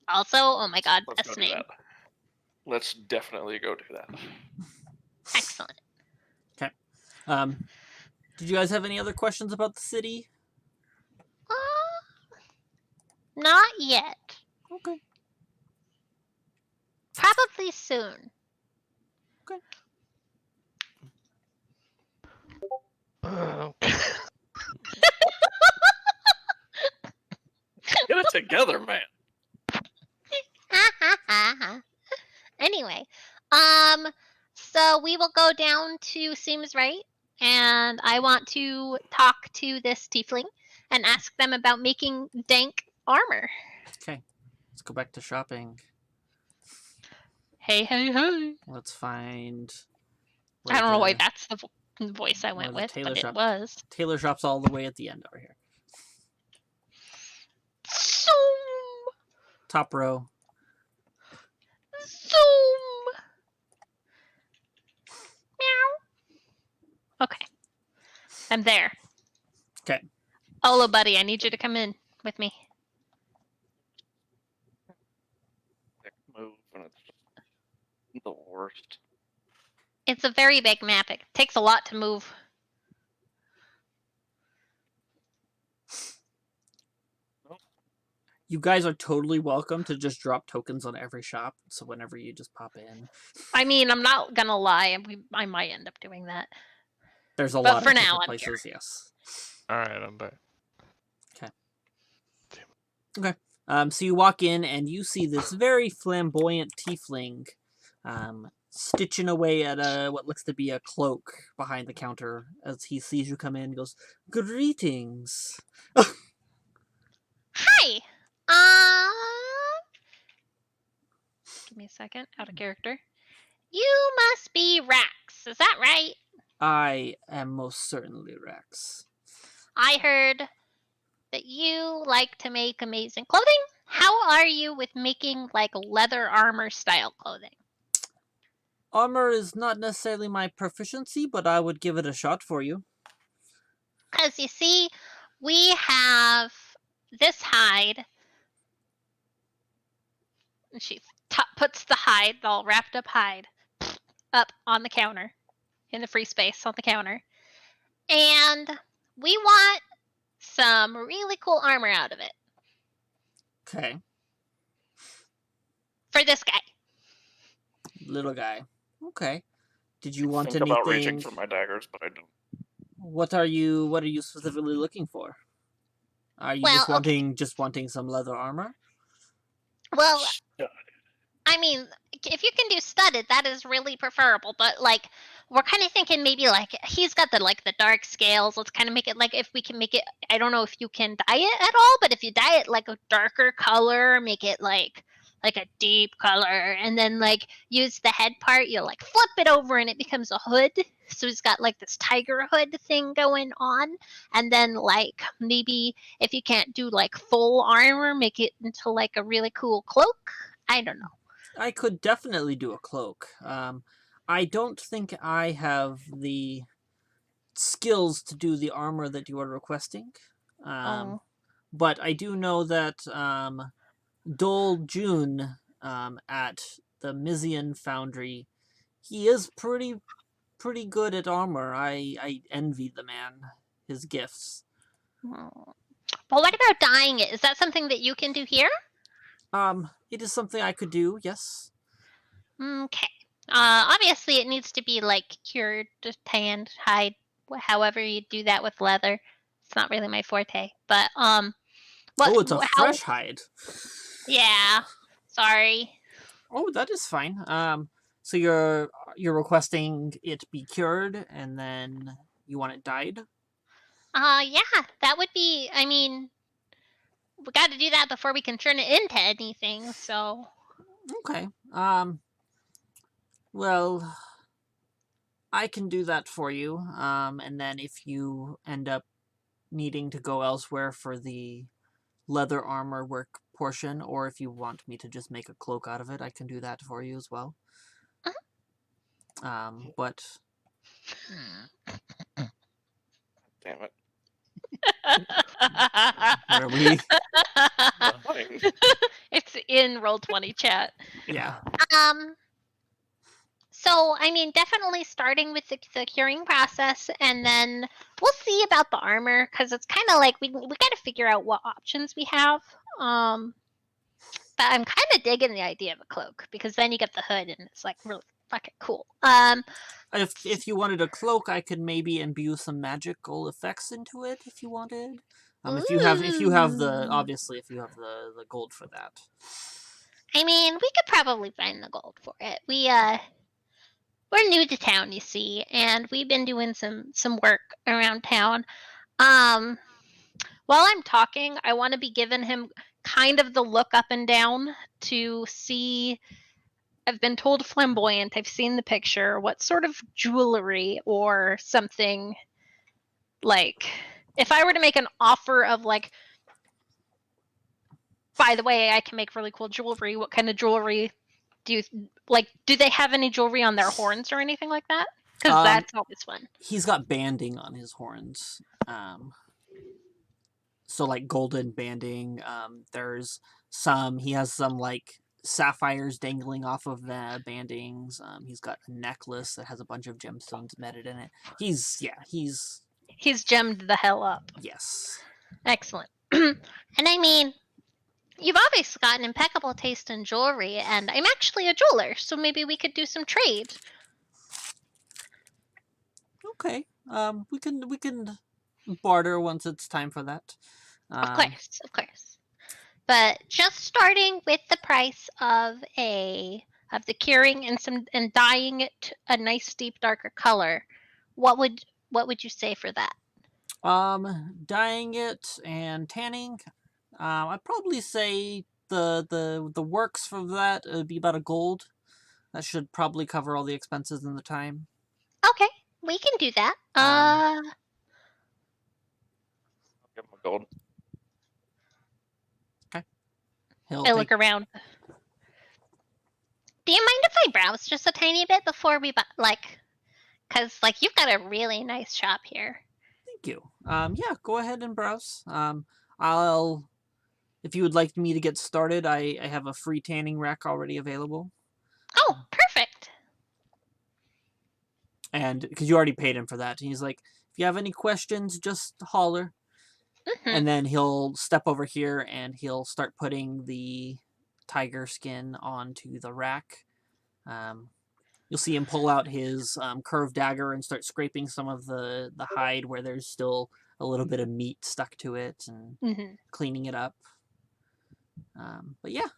Also, oh my god, Let's best go do name. that. Let's definitely go do that. Excellent. Did you guys have any other questions about the city? Not yet. Okay. Probably soon. Get it together, man. Anyway, so we will go down to Seems Right, and I want to talk to this tiefling and ask them about making dank armor. Okay. Let's go back to shopping. Hey, hey, hey. Let's find. I don't know why the that's the voice I went the with, tailor but shop- it was. tailor shop's all the way at the end over here. Zoom! Top row. Zoom! Meow. Okay. I'm there. Okay. Olo, buddy, I need you to come in with me. Move, and it's the worst. It's a very big map. It takes a lot to move. You guys are totally welcome to just drop tokens on every shop. So whenever you just pop in, I mean, I'm not gonna lie. I might end up doing that. there's a But lot for of now, different I'm places. Yes. Alright, I'm back. So you walk in and you see this very flamboyant tiefling, stitching away at what looks to be a cloak behind the counter. As he sees you come in, he goes, "Greetings." Hi. Give me a second. Out of character. You must be Rex. Is that right? I am most certainly Rex. I heard that you like to make amazing clothing. How are you with making like leather armor style clothing? Armor is not necessarily my proficiency, but I would give it a shot for you. Because you see, we have this hide. And she puts the hide, the all wrapped up hide, up on the counter, in the free space on the counter. And we want some really cool armor out of it Okay, for this guy. little guy. Okay. Did you want Think about reaching anything? for my daggers, but I don't. What are you specifically looking for? Are you Well, just wanting some leather armor? Well, I mean, if you can do studded, that is really preferable. But like, we're kind of thinking maybe like he's got the dark scales. Let's kind of make it like if we can make it. I don't know if you can dye it at all, but if you dye it like a darker color, make it like a deep color, and then like use the head part, you like flip it over and it becomes a hood. So he's got like this tiger hood thing going on, and then like maybe if you can't do like full armor, make it into like a really cool cloak. I don't know. I could definitely do a cloak. I don't think I have the skills to do the armor that you are requesting. But I do know that Dole June at the Mizian Foundry, he is pretty good at armor. I envy the man, his gifts. Well, what about dyeing it? Is that something that you can do here? It is something I could do, yes. Okay. Obviously it needs to be like cured, tanned, hide, however you do that with leather. It's not really my forte, but it's a fresh hide. Yeah. Sorry. Oh, that is fine. So you're requesting it be cured and then you want it dyed? Yeah, that would be. I mean, we got to do that before we can turn it into anything. So. Okay. Well, I can do that for you. And then if you end up needing to go elsewhere for the leather armor work portion, or if you want me to just make a cloak out of it, I can do that for you as well. But Damn it. where are we? Fine. It's in Roll20 chat. Yeah. So So, I mean, definitely starting with the curing process, and then we'll see about the armor, because it's kind of like we got to figure out what options we have. But I'm kind of digging the idea of a cloak, because then you get the hood, and it's like really fucking cool. If you wanted a cloak, I could maybe imbue some magical effects into it if you wanted. If you have the Ooh. obviously if you have the gold for that. I mean, we could probably find the gold for it. We're new to town, you see, and we've been doing some work around town. While I'm talking, I want to be giving him kind of the look up and down to see. I've been told flamboyant. I've seen the picture. What sort of jewelry or something, like, if I were to make an offer of, like, by the way, I can make really cool jewelry, what kind of jewelry do you like? Do they have any jewelry on their horns or anything like that? Because that's always fun. He's got banding on his horns. So like golden banding. There's he has some like sapphires dangling off of the bandings. He's got a necklace that has a bunch of gemstones embedded in it. He's gemmed the hell up. Yes. Excellent. And I mean, you've obviously got an impeccable taste in jewelry, and I'm actually a jeweler, so maybe we could do some trade. Okay. We can barter once it's time for that. Of course. But just starting with the price of the curing and dyeing it a nice deep darker color, what would you say for that? Dyeing it and tanning. I'd probably say the works for that would be about a gold. That should probably cover all the expenses and the time. Okay, we can do that. Give him a gold. I look around. Do you mind if I browse just a tiny bit before we because you've got a really nice shop here. Thank you. Yeah, go ahead and browse. If you would like me to get started, I have a free tanning rack already available. Oh, perfect. And because you already paid him for that, and he's like, if you have any questions, just holler. Mm-hmm. And then he'll step over here and he'll start putting the tiger skin onto the rack. You'll see him pull out his curved dagger and start scraping some of the hide where there's still a little bit of meat stuck to it and cleaning it up. But yeah.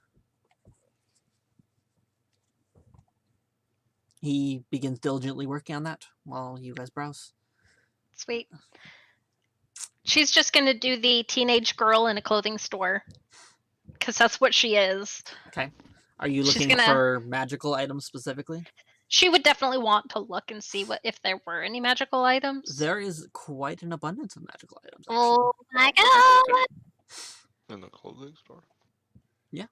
He begins diligently working on that while you guys browse. Sweet. She's just going to do the teenage girl in a clothing store. Because that's what she is. Okay. Are you looking for magical items specifically? She would definitely want to look and see if there were any magical items. There is quite an abundance of magical items, actually. Oh my god! In the clothing store? Yeah.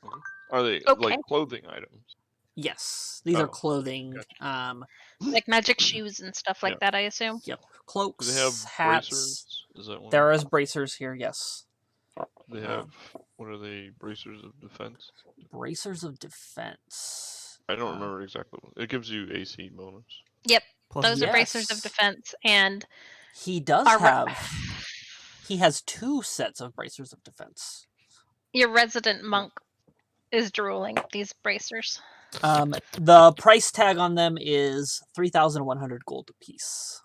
Okay. Are they like clothing items? Yes. These are clothing. Gotcha. Like magic shoes and stuff like that, I assume? Yep. Cloaks, Do they have hats. bracers? Is that one? There is bracers here, yes. They have, what are they, bracers of defense? Bracers of defense. I don't remember exactly. It gives you AC bonus. Yep. Plus Those are bracers of defense, and he does he has 2 sets of bracers of defense. Your resident monk is drooling at these bracers. The price tag on them is 3,100 gold apiece.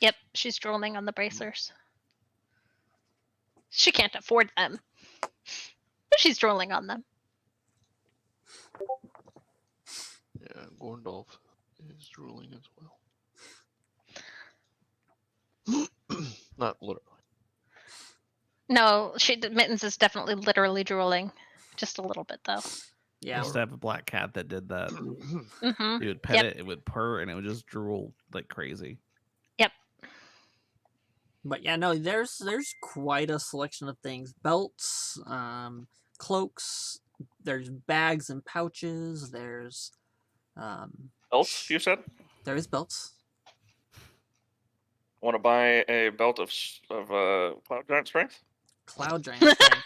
Yep, she's drooling on the bracers. She can't afford them, but she's drooling on them. Yeah, Gorndolf is drooling as well. Not literally. No, Mittens is definitely literally drooling. Just a little bit, though. Yeah. I used to have a black cat that did that. Mm-hmm. You would pet it, it would purr, and it would just drool like crazy. Yep. But yeah, no, there's quite a selection of things. Belts, cloaks, there's bags and pouches, there's belts, you said? There is belts. I want to buy a belt of Cloud Giant Strength. Cloud Giant Strength.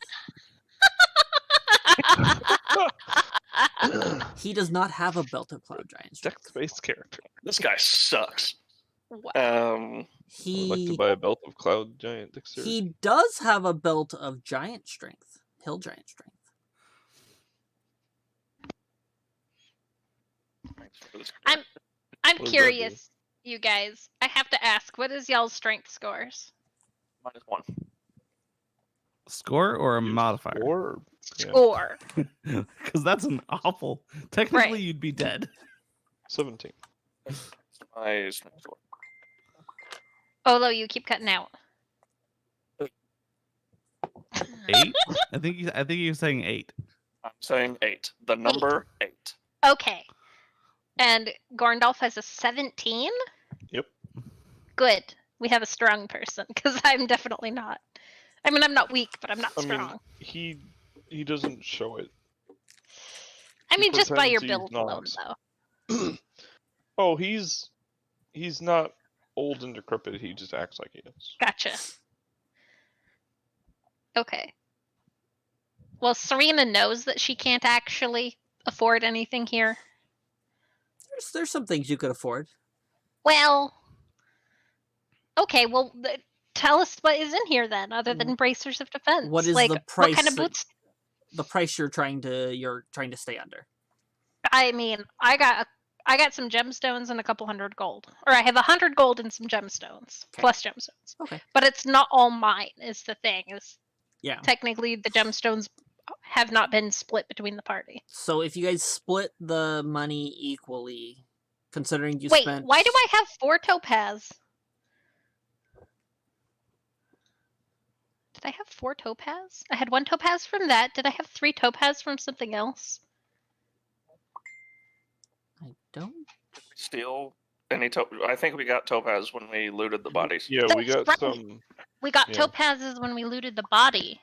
He does not have a belt of cloud giant strength. Dex-based character. This guy sucks. Wow. I would like to He buy a belt of cloud giant dexterity. he does have a belt of giant strength, hill giant strength. I'm What does that curious, you guys. I have to ask, what is y'all's strength scores? -1. Score or a Use modifier? Or yeah, Score. Because that's an awful. Technically, Right. you'd be dead. 17. My strength score. Although you keep cutting out. 8. I think you're saying 8. I'm saying 8. The number 8. Okay. And Gorndolf has a 17? Yep. Good. We have a strong person, because I'm definitely not. I mean, I'm not weak, but I'm not I mean, strong. he doesn't show it. I mean, just by your pretends he's build alone, not. though. Oh, he's not old and decrepit. He just acts like he is. Gotcha. Okay. Well, Serena knows that she can't actually afford anything here. There's some things you could afford. Well, okay. Well, tell us what is in here then, other than bracers of defense. What is like, the what price kind of that- boots? The price you're trying to stay under. I mean, I got some gemstones and a couple hundred gold, or I have 100 gold and some gemstones, Okay. plus gemstones. Okay. But it's not all mine. Is the thing is Yeah. technically the gemstones have not been split between the party. So if you guys split the money equally, considering you Wait, spent. why do I have 4 topaz? Did I have 4 topaz? I had 1 topaz from that. Did I have 3 topaz from something else? I don't. Did we steal any I think we got topaz when we looted the bodies. Yeah, we That's got right. some. We got Yeah. topazes when we looted the body.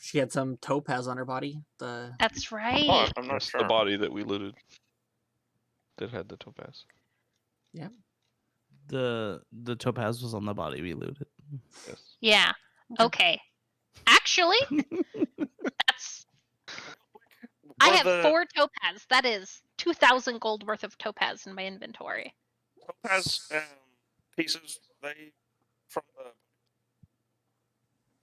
She had some topaz on her body. The That's right. Oh, I'm not That's sure. the body that we looted. That had the topaz. The topaz was on the body we looted. Yes. Yeah. Okay. Actually, that's. I Were have the 4 topaz. That is 2,000 gold worth of topaz in my inventory. topaz pieces they from the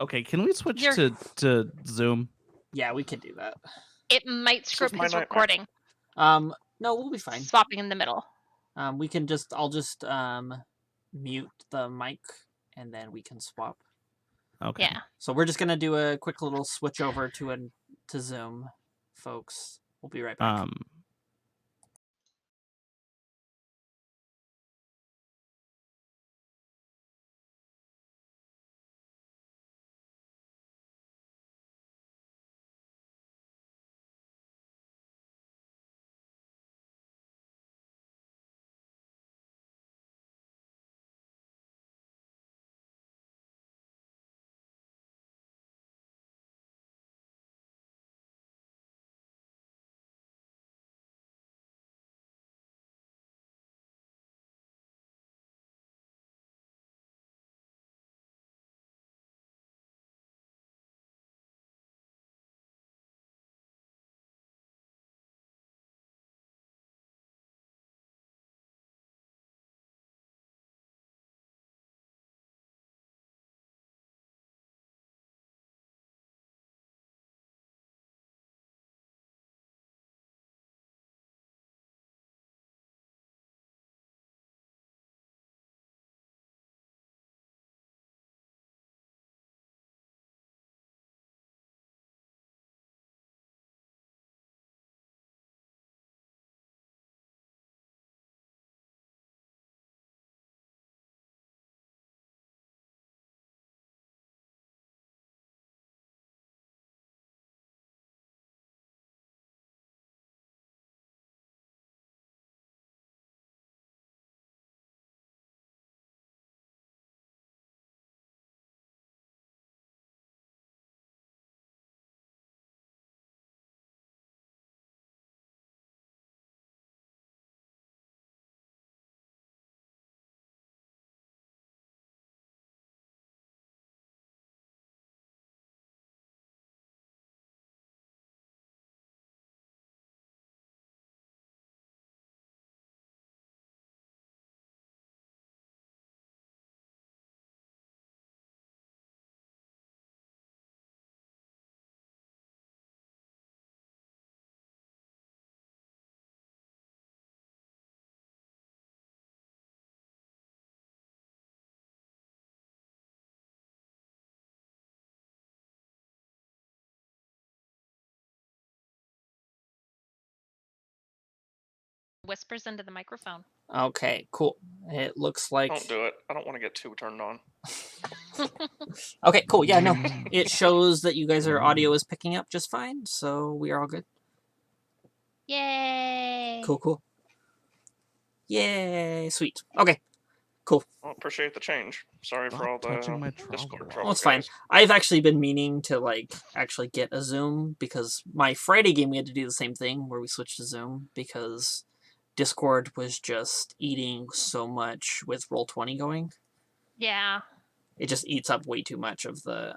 Okay, can we switch You're- to Zoom? Yeah, we could do that. It might This is script my his nightmare. recording, No, we'll be fine. swapping in the middle. I'll just mute the mic and then we can swap. Okay. Yeah. So we're just gonna do a quick little switch over to Zoom, folks. We'll be right back. whispers into the microphone. Okay, cool. It looks like... Don't do it. I don't want to get too turned on. Okay, cool. Yeah, no. It shows that you guys' audio is picking up just fine, so we are all good. Yay! Cool. Yay, sweet. Okay, Well, appreciate the change. Sorry for all Stop touching the my travel Discord log. trouble, well, it's fine. guys. I've actually been meaning to, like, actually get a Zoom, because my Friday game we had to do the same thing, where we switched to Zoom, because Discord was just eating so much with Roll20 going. Yeah. It just eats up way too much of the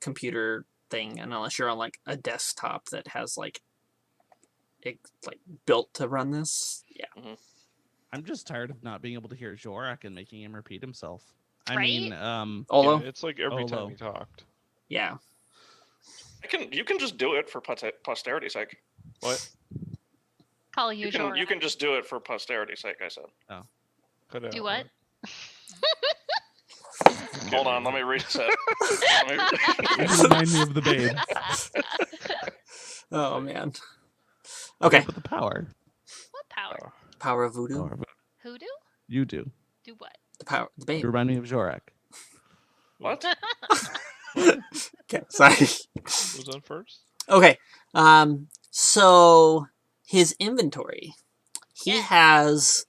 computer thing, and unless you're on, like, a desktop that has, like, it, like, built to run this, yeah. I'm just tired of not being able to hear Jorak and making him repeat himself. I Right? mean, Olo? Yeah, it's like every time Olo. he talked. Yeah. You can just do it for posterity's sake. What? Call You you can just do it for posterity's sake. I said. Cut out, Do what? Hold on, let me reset. You remind me of the babe. Oh, man. Okay. With the power. What power? Power of voodoo. Power of- Who do? You do. Do what? The power. The babe. You remind me of Jorak. What? Okay, sorry. Who's on first? Okay. So his inventory. He Yeah. has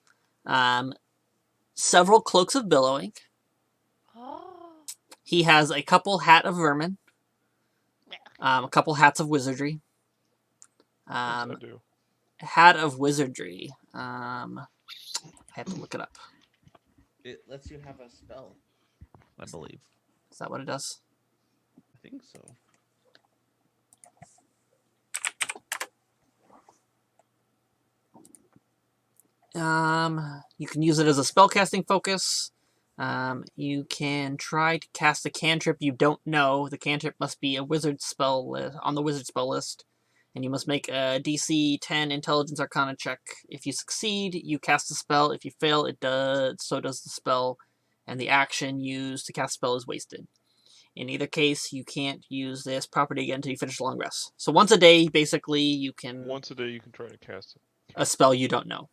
several cloaks of billowing. Oh. He has a couple hat of vermin. Yeah. A couple hats of wizardry. What's that do? Hat of wizardry. I have to look it up. It lets you have a spell, I believe. Is that what it does? I think so. You can use it as a spellcasting focus. You can try to cast a cantrip you don't know. The cantrip must be a wizard spell on the wizard spell list, and you must make a DC 10 Intelligence Arcana check. If you succeed, you cast the spell. If you fail, it does. So does the spell, and the action used to cast spell is wasted. In either case, you can't use this property again until you finish a long rest. So once a day, basically, you can Once a day, you can try to cast a spell you don't know.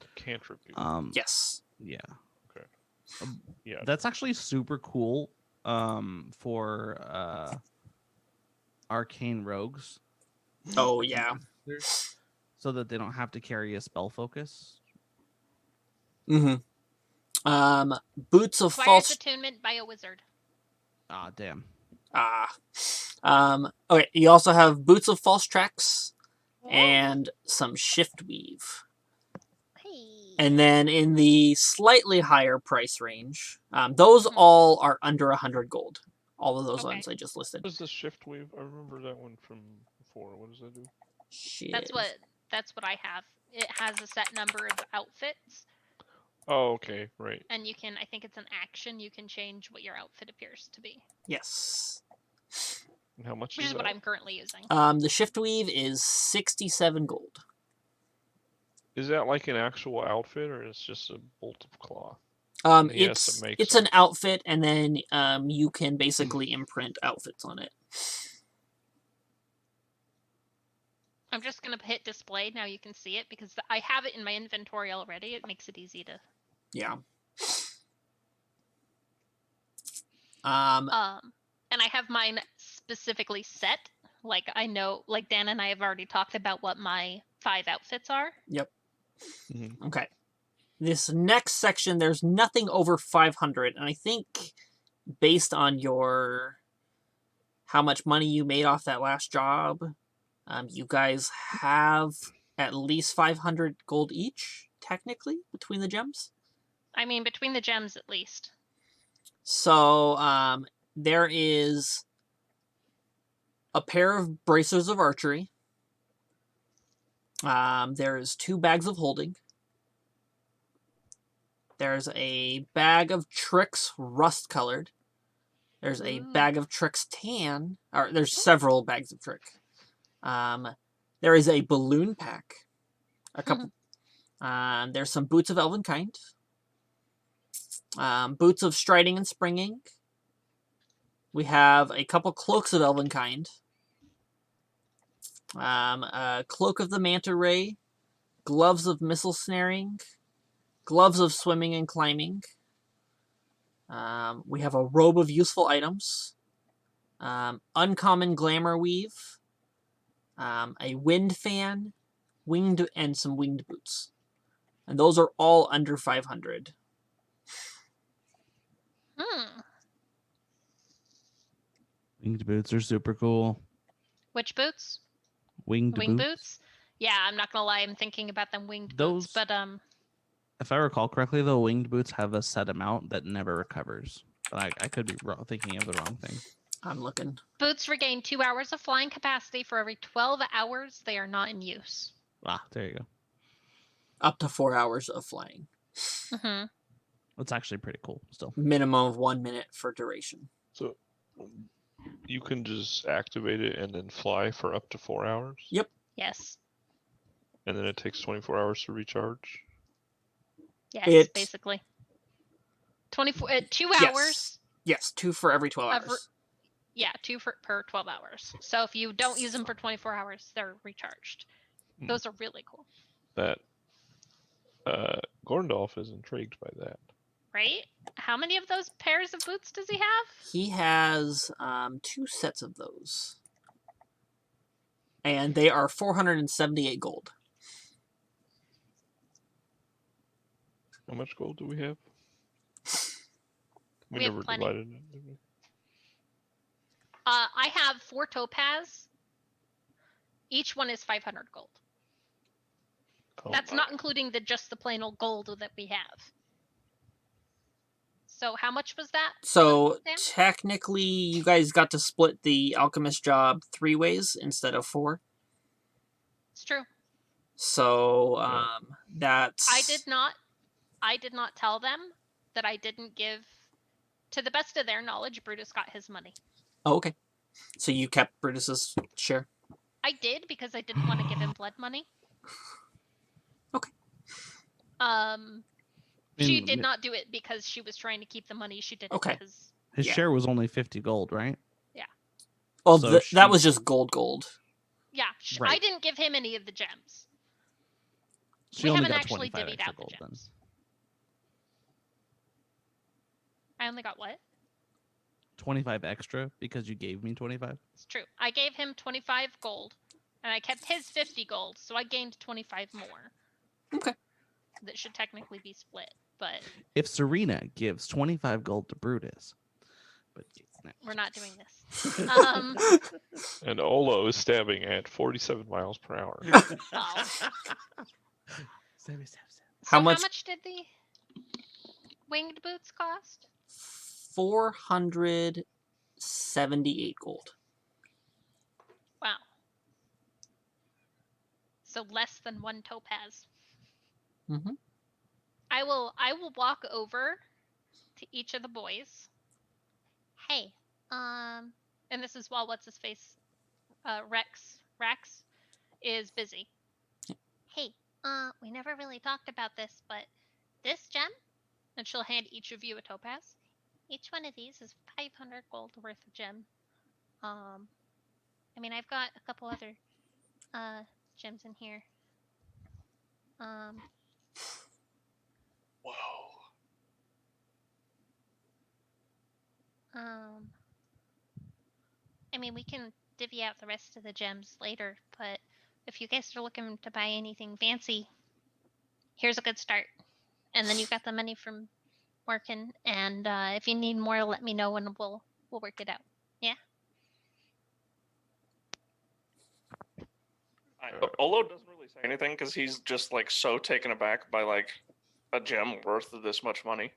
a cantrip. Yes. Yeah. Yeah. That's actually super cool for arcane rogues. Oh yeah. So that they don't have to carry a spell focus. Mm-hmm. Boots of Requires false. attunement by a wizard. Ah, damn. Okay. You also have boots of false tracks and some shift weave. Hey. And then in the slightly higher price range, those all are under 100 gold. All of those ones I just listed. What is the shift wave? I remember that one from before. What does that do? Shit. That's what I have. It has a set number of outfits, Oh, okay, right. and you can. I think it's an action. You can change what your outfit appears to be, Yes. And how much which is that? what I'm currently using. The shift weave is 67 gold. Is that like an actual outfit, or is it just a bolt of cloth? And he has to make It's some. an outfit, and then you can basically imprint outfits on it. I'm just gonna hit display now. You can see it because I have it in my inventory already. It makes it easy to. Yeah. And I have mine specifically set. Like I know, like Dan and I have already talked about what my 5 outfits are. Yep. Mhm. Okay. This next section, there's nothing over 500, and I think based on your how much money you made off that last job, you guys have at least 500 gold each, technically, between the gems. I mean, between the gems at least. So there is a pair of bracers of archery. There's 2 bags of holding. There's a bag of tricks rust colored. There's a bag of tricks tan. Or there's several bags of trick. There is a balloon pack. A couple. There's some boots of elvenkind. Boots of striding and springing. We have a couple cloaks of elvenkind. A cloak of the manta ray. gloves of missile snaring, gloves of swimming and climbing. We have a robe of useful items, uncommon glamour weave, a wind fan, and some winged boots. And those are all under 500. Winged boots are super cool. Which boots? Winged boots? Yeah, I'm not gonna lie. I'm thinking about them winged Those- boots, but If I recall correctly, though, winged boots have a set amount that never recovers. But I could be thinking of the wrong thing. I'm looking. boots regain 2 hours of flying capacity for every 12 hours they are not in use. Ah, there you go. Up to 4 hours of flying. Mm-hmm. That's actually pretty cool still. Minimum of 1 minute for duration. So you can just activate it and then fly for up to 4 hours? Yep. Yes. And then it takes 24 hours to recharge? Yes, basically. 24 2 Yes. hours. Yes, 2 for every 12 hours. Yeah, 2 per 12 hours. So if you don't use them for 24 hours, they're recharged. Those are really cool. That Gorndolf is intrigued by that. Right? How many of those pairs of boots does he have? He has 2 sets of those. And they are 478 gold. How much gold do we have? We have never plenty. divided it, did we? I have 4 topaz. Each one is 500 gold. Oh, That's not including just the plain old gold that we have. So how much was that? So Sam? technically, you guys got to split the alchemist job 3 ways instead of 4. It's true. So that's. I did not tell them that I didn't give. To the best of their knowledge, Brutus got his money. Oh, okay. So you kept Brutus's share. I did because I didn't want to give him blood money. Okay. She did not do it because she was trying to keep the money. She did it because his share was only 50 gold, right? Yeah. Well, So that was just gold. Yeah, Right. I didn't give him any of the gems. She We only haven't got actually 25 divvied extra out the gold then. gems. I only got what? 25 extra because you gave me 25? It's true. I gave him 25 gold, and I kept his 50 gold, so I gained 25 more. Okay. That should technically be split, but If Serena gives 25 gold to Brutus, but no. we're not doing this. And Olo is stabbing at 47 miles per hour. Wow. Stabby, stab, stab. How much- much did the winged boots cost? 478 gold. Wow. So less than 1 topaz. Mm-hmm. I will walk over to each of the boys. Hey, and this is while what's his face, Rex is busy. Hey, we never really talked about this, but this gem, and she'll hand each of you a topaz. Each one of these is 500 gold worth of gem. I mean, I've got a couple other gems in here. Whoa. I mean, we can divvy out the rest of the gems later, but if you guys are looking to buy anything fancy, here's a good start. And then you got the money from working, and if you need more, let me know and we'll work it out. Yeah. Olo doesn't really say anything because he's just like so taken aback by like a gem worth of this much money.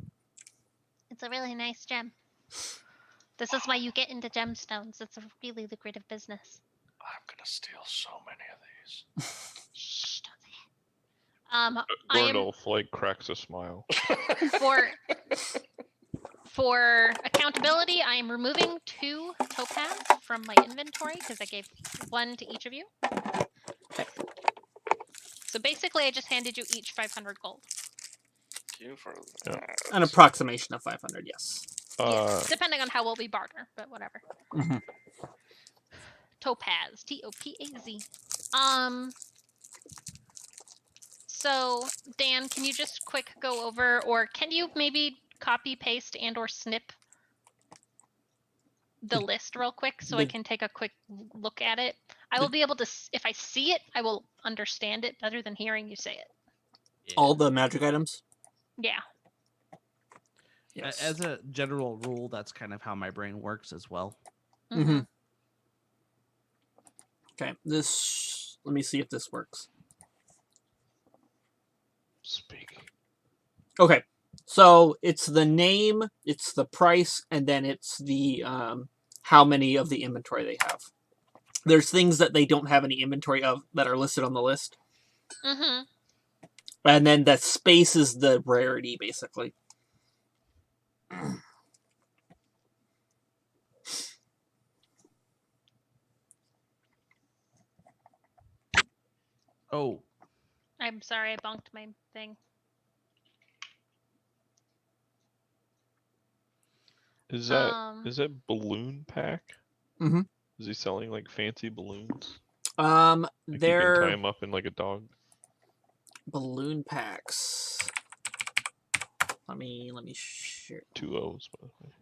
It's a really nice gem. This is why you get into gemstones. It's a really lucrative business. I'm gonna steal so many of these. Shh, don't say it. I am Gorndolf like cracks a smile. for accountability, I am removing 2 topaz from my inventory because I gave 1 to each of you. So basically, I just handed you each 500 gold. Thank you for Yeah. that. An approximation of 500, yes. Yes, depending on how well we barter, but whatever. Mhm. Topaz, Topaz. So, Dan, can you just quick go over, or can you maybe copy, paste, and or snip the list real quick so I can take a quick look at it? I will be able to, if I see it, I will understand it better than hearing you say it. Yeah. All the magic items? Yeah. Yes. As a general rule, that's kind of how my brain works as well. Mm-hmm. Okay, this... Let me see if this works. Speak. Okay, so it's the name, it's the price, and then it's the how many of the inventory they have. There's things that they don't have any inventory of that are listed on the list. Mm-hmm. And then that space is the rarity, basically. Oh, I'm sorry, I bonked my thing. Is that balloon pack? Mm-hmm. Is he selling like fancy balloons? Like you can tie They're him up in like a dog. balloon packs. Let me share. 2 O's, by the way.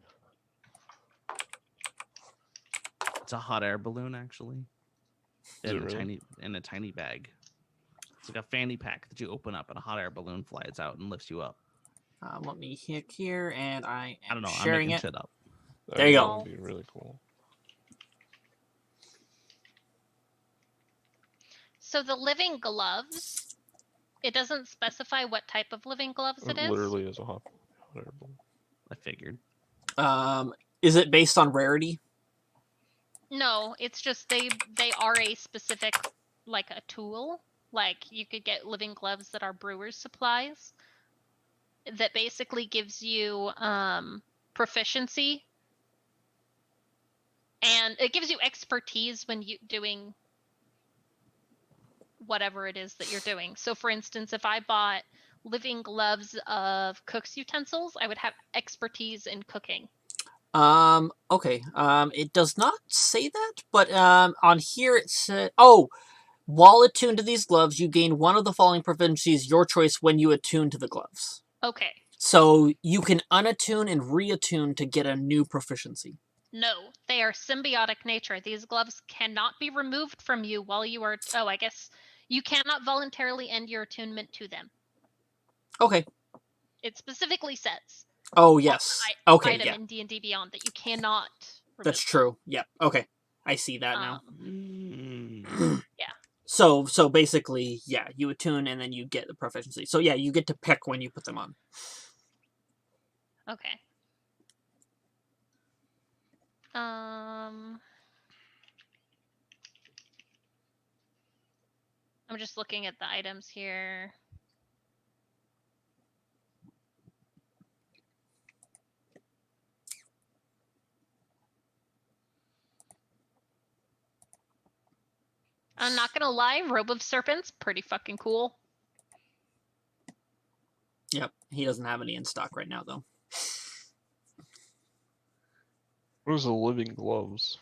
it's a hot air balloon actually. Is it really? In a tiny bag. It's like a fanny pack that you open up and a hot air balloon flies out and lifts you up. Let me hit here, and I I don't am know. I'm sharing making it. shit up. There you That go. would be really cool. So the living gloves, it doesn't specify what type of living gloves it It is. literally is a hot air balloon. I figured. Is it based on rarity? No, it's just they are a specific, like a tool. Like you could get living gloves that are brewer's supplies that basically gives you proficiency, and it gives you expertise when you doing whatever it is that you're doing. So for instance, if I bought living gloves of cook's utensils, I would have expertise in cooking. Okay. It does not say that, but on here it says, oh, while attuned to these gloves, you gain one of the following proficiencies, your choice, when you attune to the gloves. Okay. So you can unattune and reattune to get a new proficiency. No, they are symbiotic nature. These gloves cannot be removed from you while you are. Oh, I guess you cannot voluntarily end your attunement to them. Okay. It specifically says. Oh yes. Okay. Item Yeah. in D&D Beyond that you cannot. That's true. Yeah. Okay. I see that now. Yeah. So basically, yeah, you attune and then you get the proficiency. So yeah, you get to pick when you put them on. Okay. I'm just looking at the items here. I'm not gonna lie, Robe of Serpents, pretty fucking cool. Yep. He doesn't have any in stock right now, though. What is the living gloves?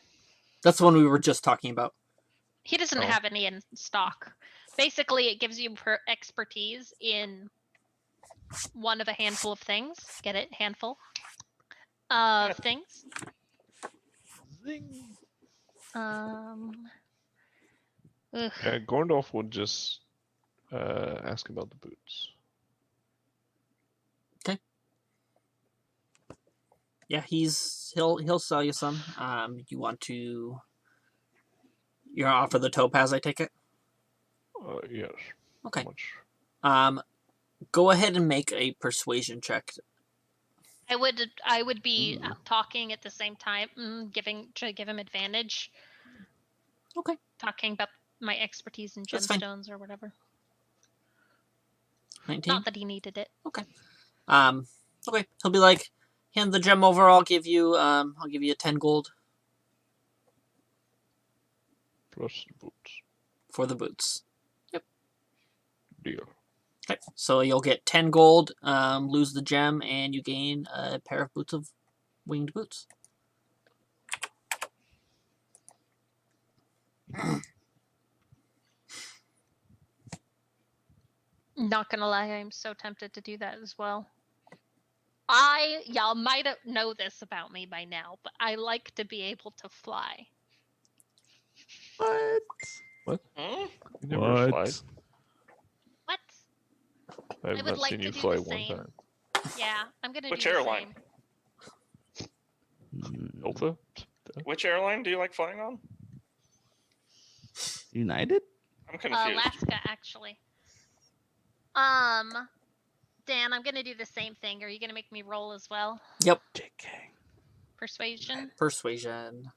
That's the one we were just talking about. He doesn't have any in stock. Basically, it gives you expertise in one of a handful of things. Get it? Handful of things. Zing. Yeah, Gorndorf would just ask about the boots. Okay. Yeah, he'll sell you some. You want to? You're gonna offer the topaz, I take it. Yes. Okay. How much? Go ahead and make a persuasion check. I would be talking at the same time, to give him advantage. Okay. Talking about my expertise in gemstones or whatever. 19. Not that he needed it. Okay. Okay. He'll be like, hand the gem over. I'll give you 10 gold. Plus the boots. For the boots. Yep. Deal. Okay. So you'll get 10 gold, lose the gem, and you gain a pair of boots of winged boots. Not gonna lie, I'm so tempted to do that as well. Y'all might know this about me by now, but I like to be able to fly. What? Hmm? You never fly. What? I have would not like seen to you do fly the one same. time. Yeah, I'm gonna Which do the airline? same. Delta? Which airline do you like flying on? United? I'm confused. Alaska, actually. Dan, I'm gonna do the same thing. Are you gonna make me roll as well? Yep. JK. Persuasion. Persuasion.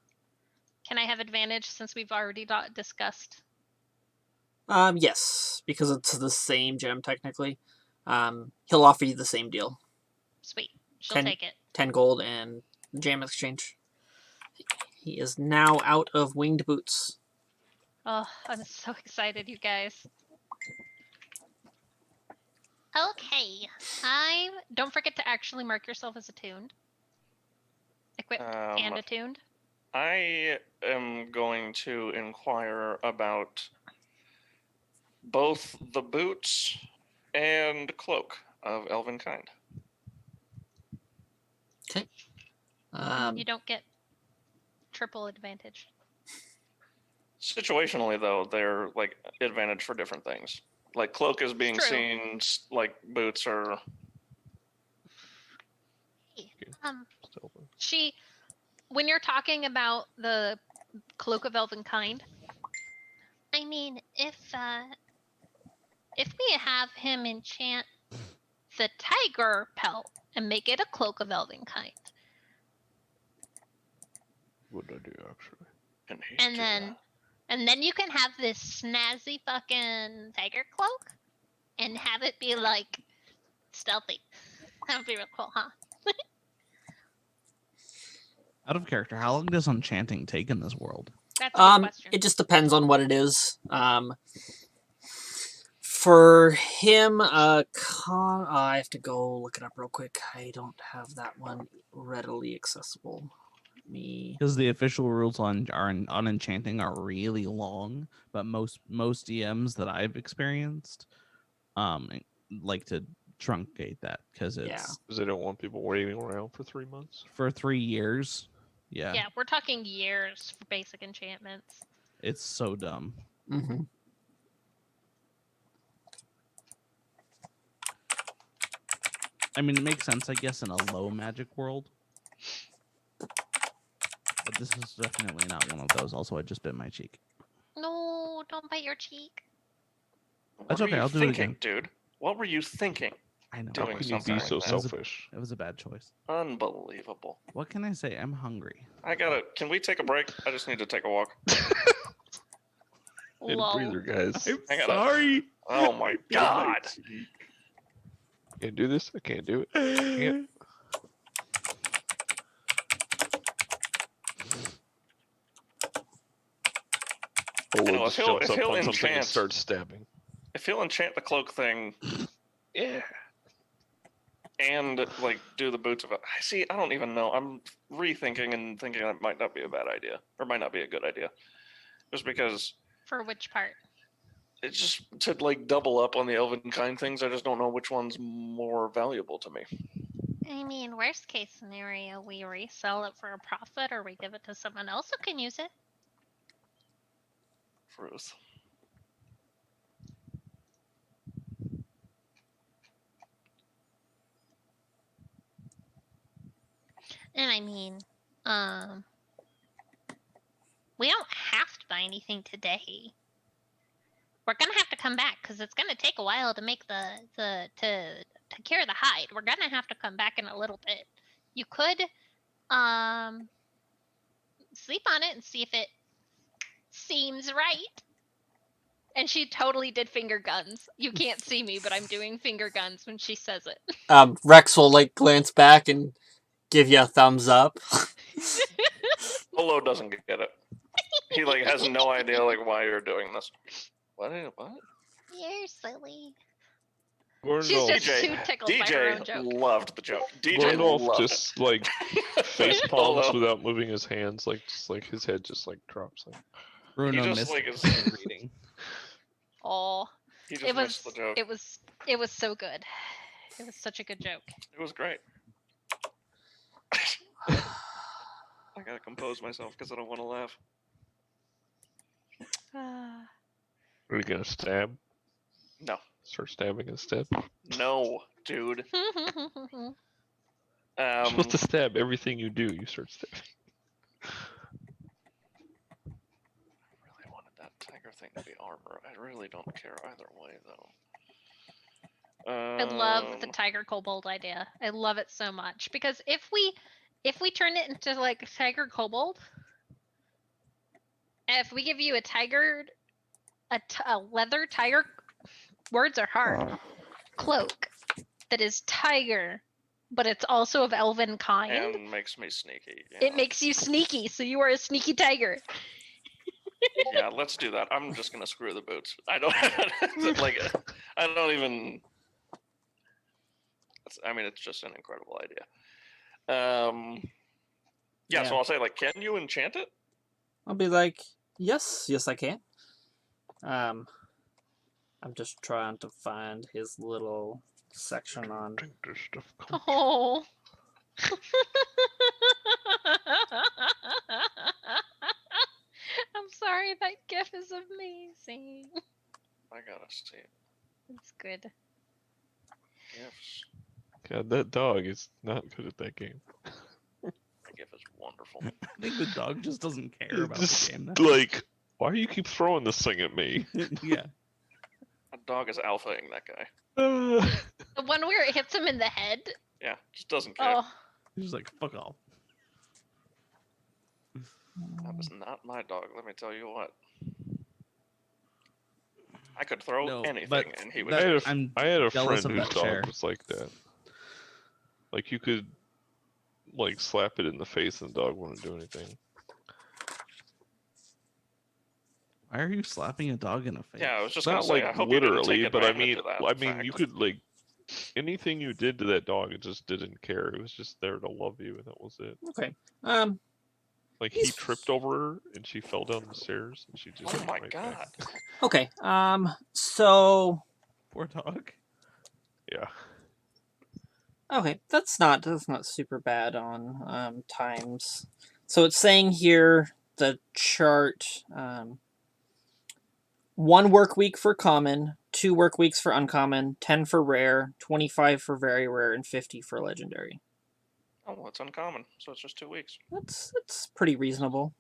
Can I have advantage since we've already discussed? Yes, because it's the same gem technically. He'll offer you the same deal. Sweet. She'll 10 take it. 10 gold and jam exchange. He is now out of winged boots. Oh, I'm so excited, you guys. Okay. Don't forget to actually mark yourself as attuned. Equipped and attuned. I am going to inquire about both the boots and cloak of elven kind. Okay. You don't get triple advantage. Situationally, though, they're like advantage for different things. Like cloak is being true. seen, like boots are. When you're talking about the cloak of elven kind, I mean, if we have him enchant the tiger pelt and make it a cloak of elven kind, Good idea, actually. and then you can have this snazzy fucking tiger cloak and have it be like stealthy. That would be real cool, huh? Out of character, how long does enchanting take in this world? That's a good question. It just depends on what it is. For him, I have to go look it up real quick. I don't have that one readily accessible. Because the official rules on enchanting are really long, but most DMs that I've experienced, like to truncate that because it's because they don't want people waiting around for 3 months. For 3 years. Yeah. Yeah, we're talking years for basic enchantments. It's so dumb. Mm-hmm. I mean, it makes sense, I guess, in a low magic world. But this is definitely not one of those. Also, I just bit my cheek. No, don't bite your cheek. That's What okay. were you I'll do thinking, it again, dude. What were you thinking? I know. How Doing can you something be like so that. selfish? It was a bad choice. Unbelievable. What can I say? I'm hungry. Can we take a break? I just need to take a walk. Need a breather, guys. I'm sorry. Oh my god. Can't do this. I can't do it. I can't. know, just if he'll- jumps if up he'll on something and enchant- starts stabbing. If he'll enchant the cloak thing Yeah. and like do the boots of it, see, I don't even know. I'm rethinking and thinking that might not be a bad idea, or might not be a good idea, just because For which part? it's just to like double up on the elven kind things. I just don't know which one's more valuable to me. I mean, worst case scenario, we resell it for a profit or we give it to someone else who can use it. Truth. And I mean, we don't have to buy anything today. We're gonna have to come back because it's gonna take a while to make to cure the hide. We're gonna have to come back in a little bit. You could sleep on it and see if it seems right. And she totally did finger guns. You can't see me, but I'm doing finger guns when she says it. Rex will like glance back and give you a thumbs up. Olo doesn't get it. He like has no idea like why you're doing this. What? You're silly. Gordon She's just DJ, too tickled by her own joke. loved the joke. DJ Gordolf loved just like face palms Olo. without moving his hands, like just like his head just like drops. Like Bruno just, missed like, is- the reading. Oh, He just missed the joke. It was so good. It was such a good joke. It was great. I gotta compose myself because I don't want to laugh. Ah. Are you gonna stab? No. Start stabbing instead? No, dude. You're supposed to stab everything you do. You start stabbing. I really wanted that tiger thing to be armor. I really don't care either way, though. I love the tiger kobold idea. I love it so much because if we turn it into like tiger kobold, if we give you a tiger, a leather tiger, words are hard, cloak that is tiger, but it's also of elven kind. And makes me sneaky. Yeah. It makes you sneaky, so you are a sneaky tiger. Yeah, let's do that. I'm just gonna screw the boots. I don't like. I don't even. I mean, it's just an incredible idea. Yeah, so I'll say, like, can you enchant it? I'll be like, yes, I can. I'm just trying to find his little section on. Oh. I'm sorry, that gif is amazing. I gotta see it. It's good. GIFs. God, that dog is not good at that game. The GIF is wonderful. I think the dog just doesn't care about Just, the game now. like, why do you keep throwing this thing at me? Yeah. A dog is alphaing that guy. The one where it hits him in the head. Yeah, just doesn't care. Oh, He's just like, fuck off. That was not my dog, let me tell you what. I could throw No, anything but and he would. I had a jealous friend of whose that dog chair. was like that. Like, you could, like, slap it in the face and the dog wouldn't do anything. Why are you slapping a dog in the face? Yeah, I was just Not gonna say, I like hope you didn't literally, take but I advantage mean, of that fact. you could, like, anything you did to that dog, it just didn't care. It was just there to love you, and that was it. Okay. Like, he tripped over her, and she fell down the stairs, and she just Oh went my right god. back. Okay. So. Poor dog. Yeah. Okay, that's not super bad on times. So it's saying here the chart 1 work week for common, 2 work weeks for uncommon, 10 for rare, 25 for very rare, and 50 for legendary. Oh, well, it's uncommon, so it's just 2 weeks. That's pretty reasonable.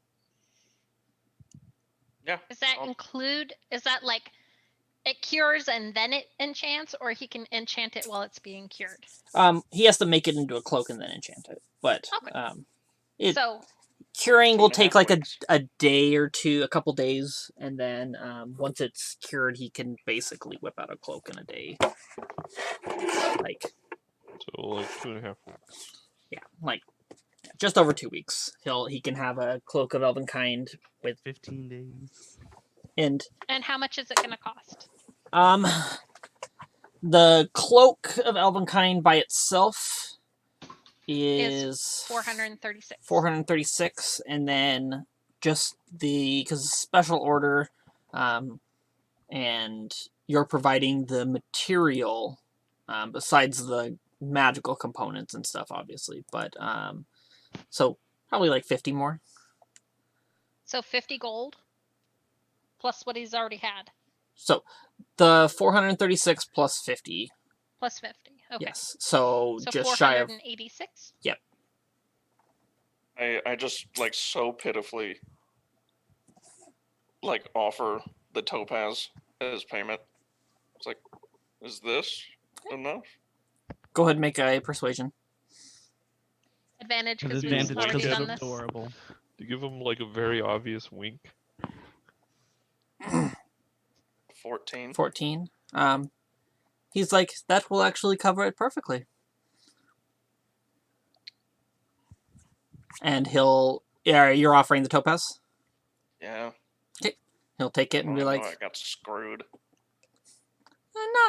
Yeah. does that include? Is that like it cures and then it enchants, or he can enchant it while it's being cured? He has to make it into a cloak and then enchant it. But Okay. So curing will 2.5 take like weeks. a day or two, a couple days, and then once it's cured, he can basically whip out a cloak in a day. Like, So, like, 2.5 weeks. yeah, like just over 2 weeks. He can have a cloak of Elvenkind with 15 days. and how much is it going to cost? The cloak of Elvenkind by itself is 436. 436, and then just because special order, and you're providing the material besides the magical components and stuff, obviously. But so probably like 50 more. So 50 gold plus what he's already had. So the 436 plus 50. Plus 50. Okay. Yes. So just shy of 486. Yep. I just, like, so pitifully, like, offer the topaz as payment. It's like, is this enough? Go ahead and make a persuasion. Advantage An because we've advantage already because done it's this. adorable. To give him, like, a very obvious wink. 14. 14. He's like, that will actually cover it perfectly. And you're offering the topaz? Yeah. Okay. He'll take it and be like, I got screwed.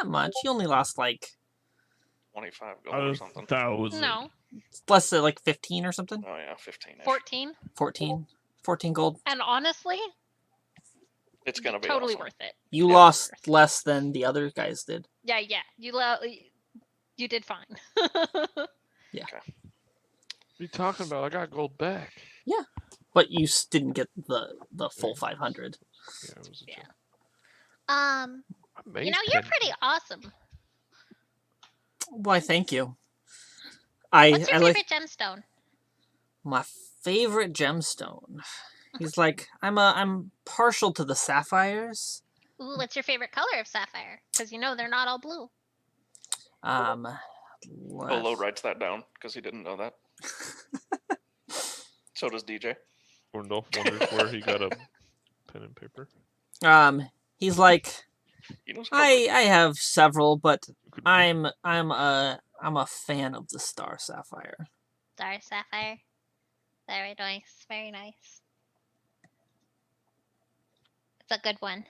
not much. You only lost like 25 gold or something. 1,000. No. less than like 15 or something. Oh yeah, 15. 14. 14 gold. And honestly, It's gonna be totally awesome. worth it. You Totally lost worth it. less than the other guys did. Yeah. You did fine. What are you talking about? I got gold back. But you didn't get the full Right. 500. Yeah, it was a Yeah. joke. Um, I made You know, you're 10. pretty awesome. Why, thank you. What's your I like favorite gemstone? my favorite gemstone. He's like, I'm partial to the sapphires. Ooh, what's your favorite color of sapphire? Because you know they're not all blue. Bolo writes that down because he didn't know that. So does DJ. Orndolph wonders where he got a pen and paper. He's like, He knows I have several, but Could- I'm a fan of the star sapphire. Star sapphire. Very nice. Very nice. It's a good one.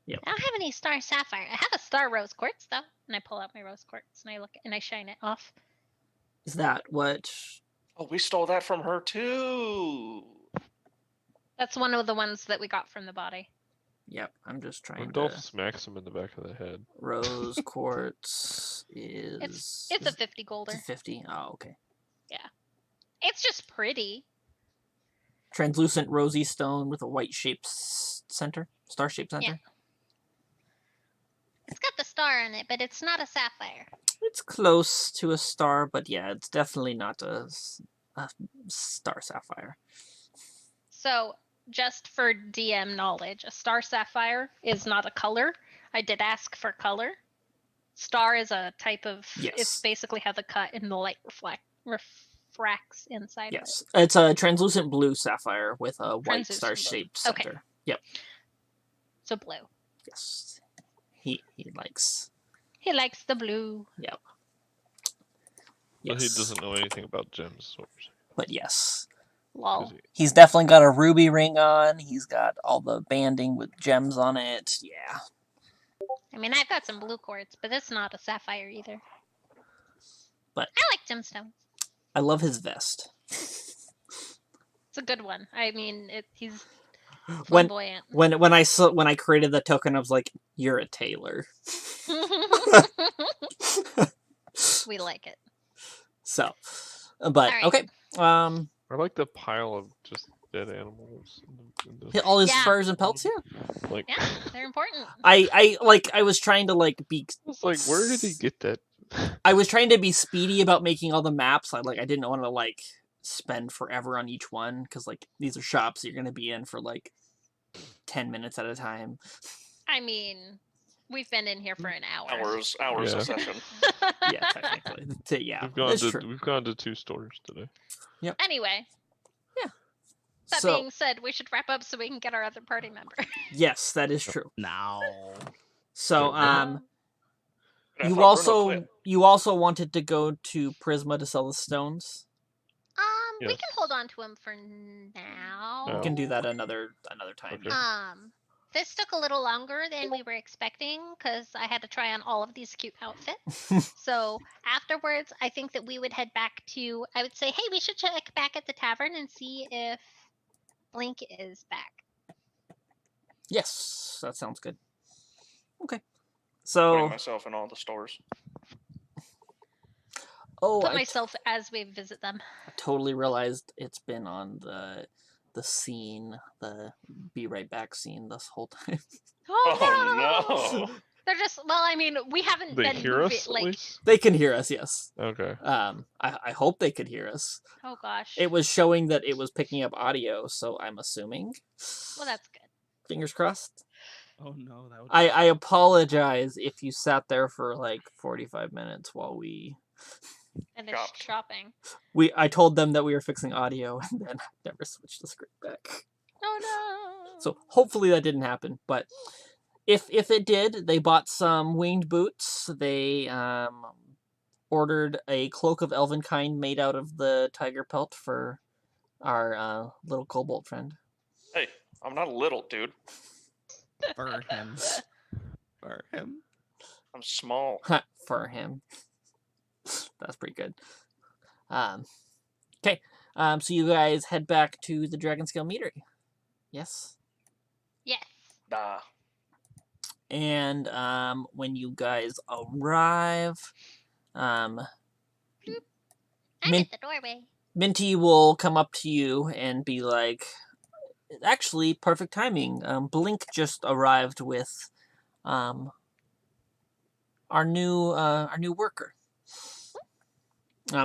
Yep. I don't have any star sapphire. I have a star rose quartz though, and I pull out my rose quartz and I look and I shine it off. Is that what? Oh, we stole that from her too. That's one of the ones that we got from the body. Yep. I'm just trying Orndolph to. smacks him in the back of the head. Rose quartz is. It's a is 50 it golder. 50. Oh, okay. It's just pretty. Translucent rosy stone with a white shaped center, star shaped center. Yeah. It's got the star in it, but it's not a sapphire. It's close to a star, but yeah, it's definitely not a star sapphire. So, just for DM knowledge, a star sapphire is not a color. I did ask for color. Star is a type of. Yes. It's basically how the cut and the light refracts inside of it. Yes, it's a translucent blue sapphire with a white Translucent star blue. shaped Okay. center. Yep. So blue. Yes. He likes. He likes the blue. Yep. But he Yes. doesn't know anything about gems. Is what you're saying. But yes, Lol. 'Cause he- he's definitely got a ruby ring on. He's got all the banding with gems on it. Yeah. I mean, I've got some blue quartz, but it's not a sapphire either. But I like gemstones. I love his vest. It's a good one. I mean, he's When flamboyant. when I created the token, I was like, "You're a tailor." We like it. So, but Alright. okay. I like the pile of just dead animals. In the, All his Yeah. furs and pelts. Yeah. like, Yeah, they're important. I was trying to be. it's like, where did he get that? I was trying to be speedy about making all the maps. I didn't want to spend forever on each one because these are shops you're gonna be in for 10 minutes at a time. I mean, we've been in here for an hour. Hours Yeah. of session. Yeah, technically. Yeah, We've gone to 2 stores today. Anyway. Yeah. That So being said, we should wrap up so we can get our other party member. yes, that is true. Now. So I you thought Bruno quit. also wanted to go to Prisma to sell the stones. We Yes. can hold on to him for now. We can do that another time. Okay. This took a little longer than we were expecting because I had to try on all of these cute outfits. So afterwards, I think that we would head back to. I would say, hey, we should check back at the tavern and see if Blink is back. Yes, that sounds good. Okay. Putting So myself in all the stores. Put I myself as we visit them. totally realized it's been on the scene, the be right back scene this whole time. Oh, no! They're just. Well, I mean, we haven't They been hear us at like. least? They can hear us, yes. Okay. I hope they could hear us. Oh gosh. It was showing that it was picking up audio, so I'm assuming. Well, that's good. Fingers crossed. Oh no, that would. I apologize if you sat there for 45 minutes while we And it's shopping. I told them that we were fixing audio and then never switched the script back. Oh no. So hopefully that didn't happen. But if it did, they bought some winged boots. They ordered a cloak of elven kind made out of the tiger pelt for our little kobold friend. Hey, I'm not a little dude. For him. For him. I'm small. For him. That's pretty good. Okay. So you guys head back to the Dragon Scale Meadery. Yes. Yes. Nah. And when you guys arrive, I'm Min- at the doorway. Minty will come up to you and be like, actually, perfect timing. Blink just arrived with our new worker.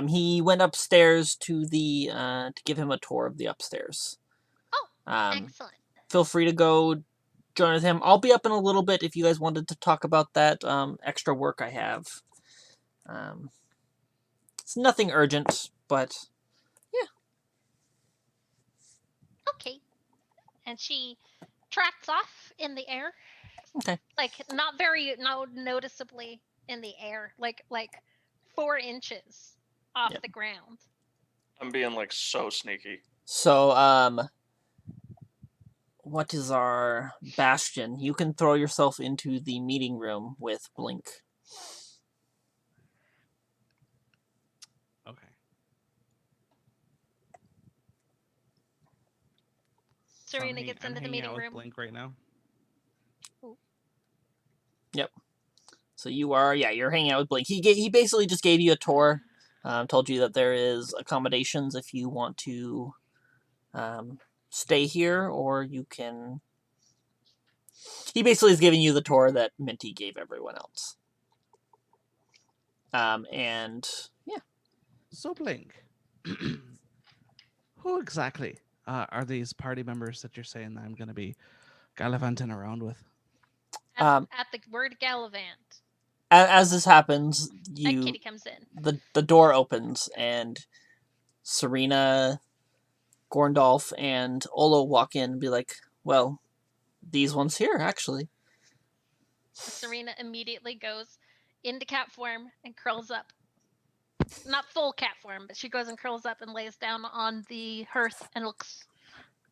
He went upstairs to the to give him a tour of the upstairs. Oh, Um, excellent. feel free to go join with him. I'll be up in a little bit if you guys wanted to talk about that extra work I have. It's nothing urgent, but Okay. And she trots off in the air. okay. Like not noticeably in the air. Like 4 inches off Yep. the ground. I'm being like so sneaky. So, what is our bastion? You can throw yourself into the meeting room with Blink. Okay. Serena gets into the hanging meeting out with room. Blink right now. Yep. So you're hanging out with Blink. He basically just gave you a tour. Told you that there is accommodations if you want to stay here, or you can. He basically is giving you the tour that Minty gave everyone else. And yeah. So Blink, who exactly are these party members that you're saying I'm going to be gallivanting around with? At the word Gallivant. As this happens, That kitty comes in. the door opens and Serena, Gorndolf, and Olo walk in and be like, well, these ones here, actually. Serena immediately goes into cat form and curls up. Not full cat form, but she goes and curls up and lays down on the hearth and looks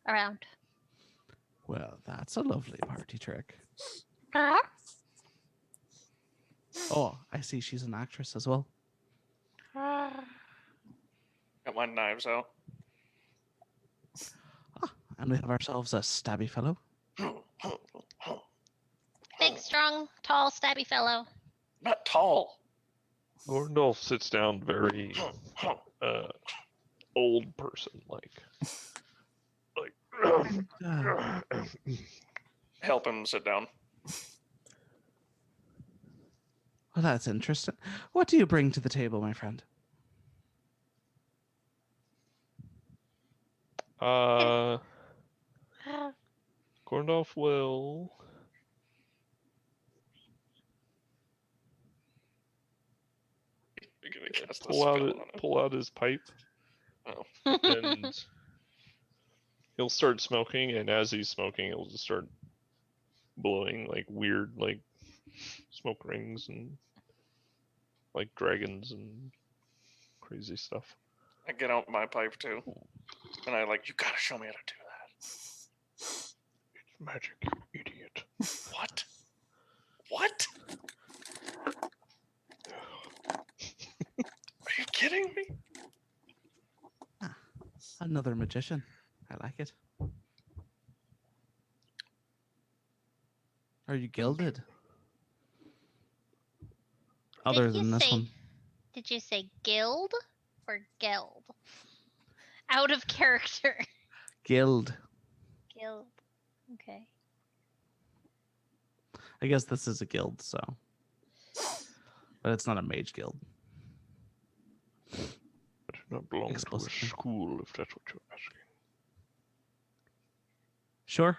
around. Well, that's a lovely party trick. Uh-huh. Oh, I see she's an actress as well. Got my knives out. And we have ourselves a stabby fellow. Big, strong, tall, stabby fellow. Not tall. Gorndolf sits down very old person like. Help him sit down. Well, that's interesting. What do you bring to the table, my friend? Gorndolf will. You're gonna cast a pull spell out on him. pull out his pipe. Oh. And he'll start smoking, and as he's smoking, he'll just start blowing like weird like smoke rings and like dragons and crazy stuff. I get out my pipe too, and I like, you gotta show me how to do that. It's magic, you idiot. What? What? Are you kidding me? Another magician. I like it. Are you gilded? Other Did you than this say- one. Did you say guild or geld? Out of character. Guild. Guild. Okay. I guess this is a guild, so. But it's not a mage guild. I do not belong to a Explicitly. school, if that's what you're asking. Sure.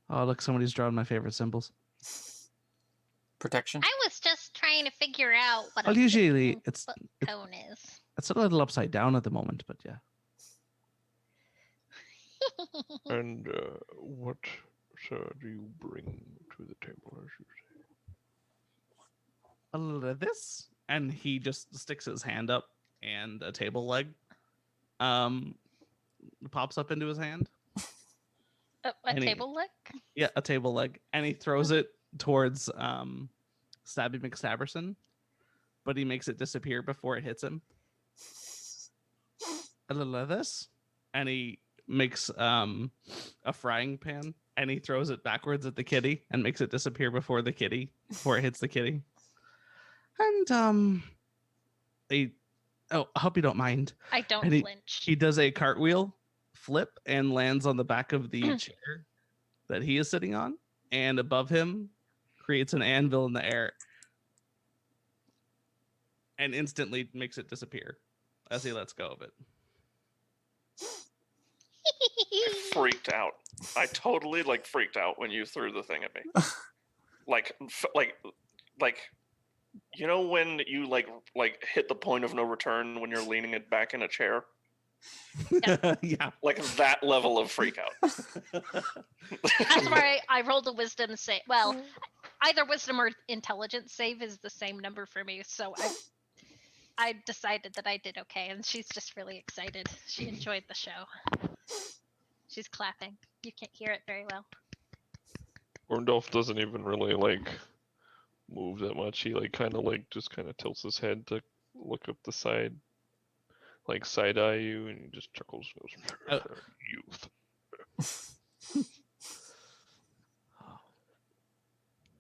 Oh, look, somebody's drawn my favorite symbols. Protection. I was just trying to figure out what Well, a usually 15 it's foot cone is. it's a little upside down at the moment, but yeah. And what, sir, do you bring to the table, as you say? A little of this, and he just sticks his hand up, and a table leg pops up into his hand. A Any- table leg? Yeah, a table leg, and he throws it towards Stabby McStabberson, but he makes it disappear before it hits him. a little of this, and he makes a frying pan, and he throws it backwards at the kitty and makes it disappear before it hits the kitty. And I hope you don't mind. I don't And flinch. he does a cartwheel flip and lands on the back of the chair that he is sitting on, and above him creates an anvil in the air and instantly makes it disappear as he lets go of it. I freaked out. I totally freaked out when you threw the thing at me. like you know when you hit the point of no return when you're leaning it back in a chair? Yeah. Like that level of freak out. That's why I rolled a wisdom save. Well, either wisdom or intelligence save is the same number for me, so I decided that I did okay, and she's just really excited. She enjoyed the show. She's clapping. You can't hear it very well. Orndolf doesn't even really move that much. He just kind of tilts his head to look up the side, side eye you, and he just chuckles and goes, "Youth."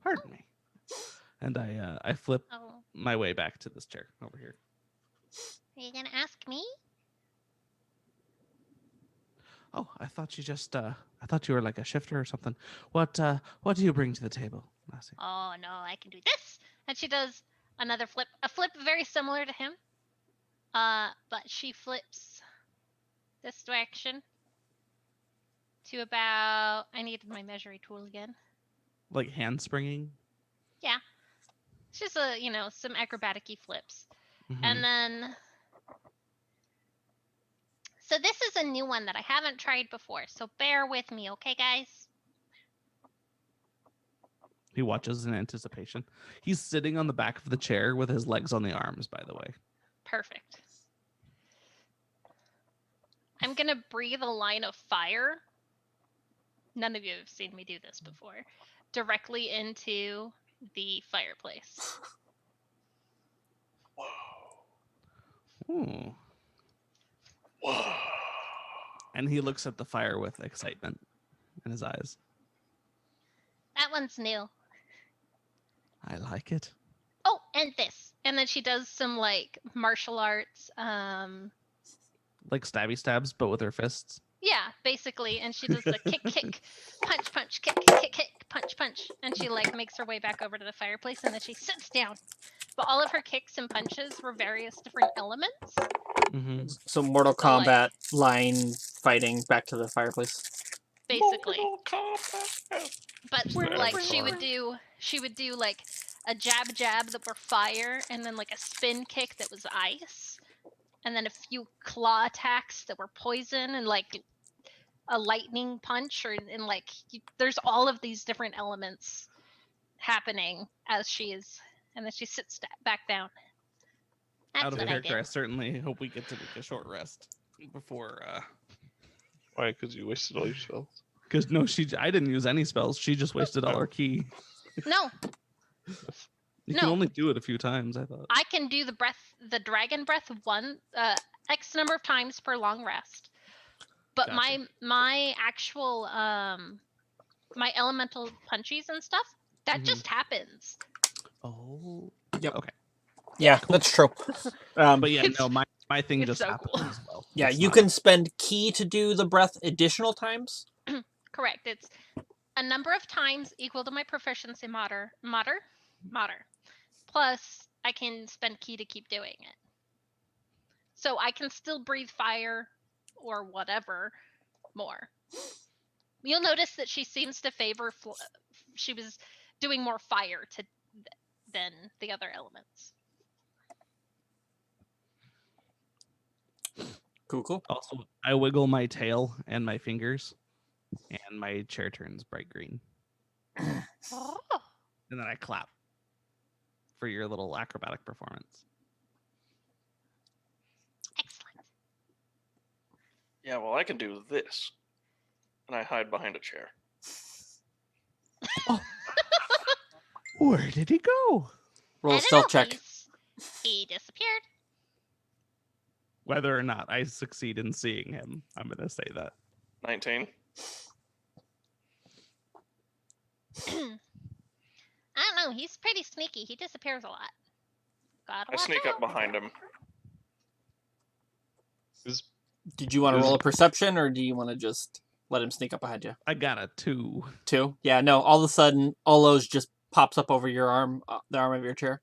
Pardon me. And I flip Oh, my way back to this chair over here. are you gonna ask me? Oh, I thought I thought you were like a shifter or something. What do you bring to the table, Lassie? Oh no, I can do this. And she does another flip, a flip very similar to him. But she flips this direction to about. I needed my measuring tool again. Like handspringing? Yeah, it's just some acrobatic-y flips, Mhm. and then. So this is a new one that I haven't tried before, so bear with me, okay, guys? He watches in anticipation. He's sitting on the back of the chair with his legs on the arms, by the way. Perfect. I'm gonna breathe a line of fire. None of you have seen me do this before. Directly into the fireplace. Ooh. Whoa. And he looks at the fire with excitement in his eyes. That one's new. I like it. Oh, and this. And then she does some martial arts. Like stabby stabs, but with her fists. Yeah, basically. And she does the kick, punch, punch, kick, punch, punch. And she makes her way back over to the fireplace, and then she sits down. But all of her kicks and punches were various different elements. Mm-hmm. So Mortal Kombat line fighting back to the fireplace. Basically. Mortal Kombat. But she would do a jab that were fire, and then a spin kick that was ice, and then a few claw attacks that were poison, and a lightning punch, there's all of these different elements happening as she is, and then she sits back down. That's Out of what character, I I did. certainly hope we get to take a short rest before. Why? Because you wasted all your spells. Because no, I didn't use any spells. She just wasted all her ki. No, You No. can only do it a few times, I thought. I can do the dragon breath X number of times per long rest. But Gotcha. my actual my elemental punchies and stuff, that Mhm. just happens. Oh. Yep. Okay. Yeah, that's true. But yeah, no, my thing it's just so happened cool. as well. Yeah, It's you not- can spend ki to do the breath additional times. Correct. It's a number of times equal to my proficiency modder. Plus, I can spend ki to keep doing it. So I can still breathe fire or whatever more. You'll notice that she seems to favor. She was doing more fire than the other elements. Cool. Also, I wiggle my tail and my fingers, and my chair turns bright green. Oh. And then I clap for your little acrobatic performance. Excellent. Yeah, well, I can do this. And I hide behind a chair. Where did he go? Roll I a don't stealth know, check. He disappeared. whether or not I succeed in seeing him. I'm going to say that. 19. I don't know. He's pretty sneaky. He disappears a lot. Gotta I watch sneak out. up behind him. Is Did you want to Is- roll a perception, or do you want to just let him sneak up behind you? I got a 2. 2? Yeah, no. All of a sudden, Olos just pops up over your arm, the arm of your chair.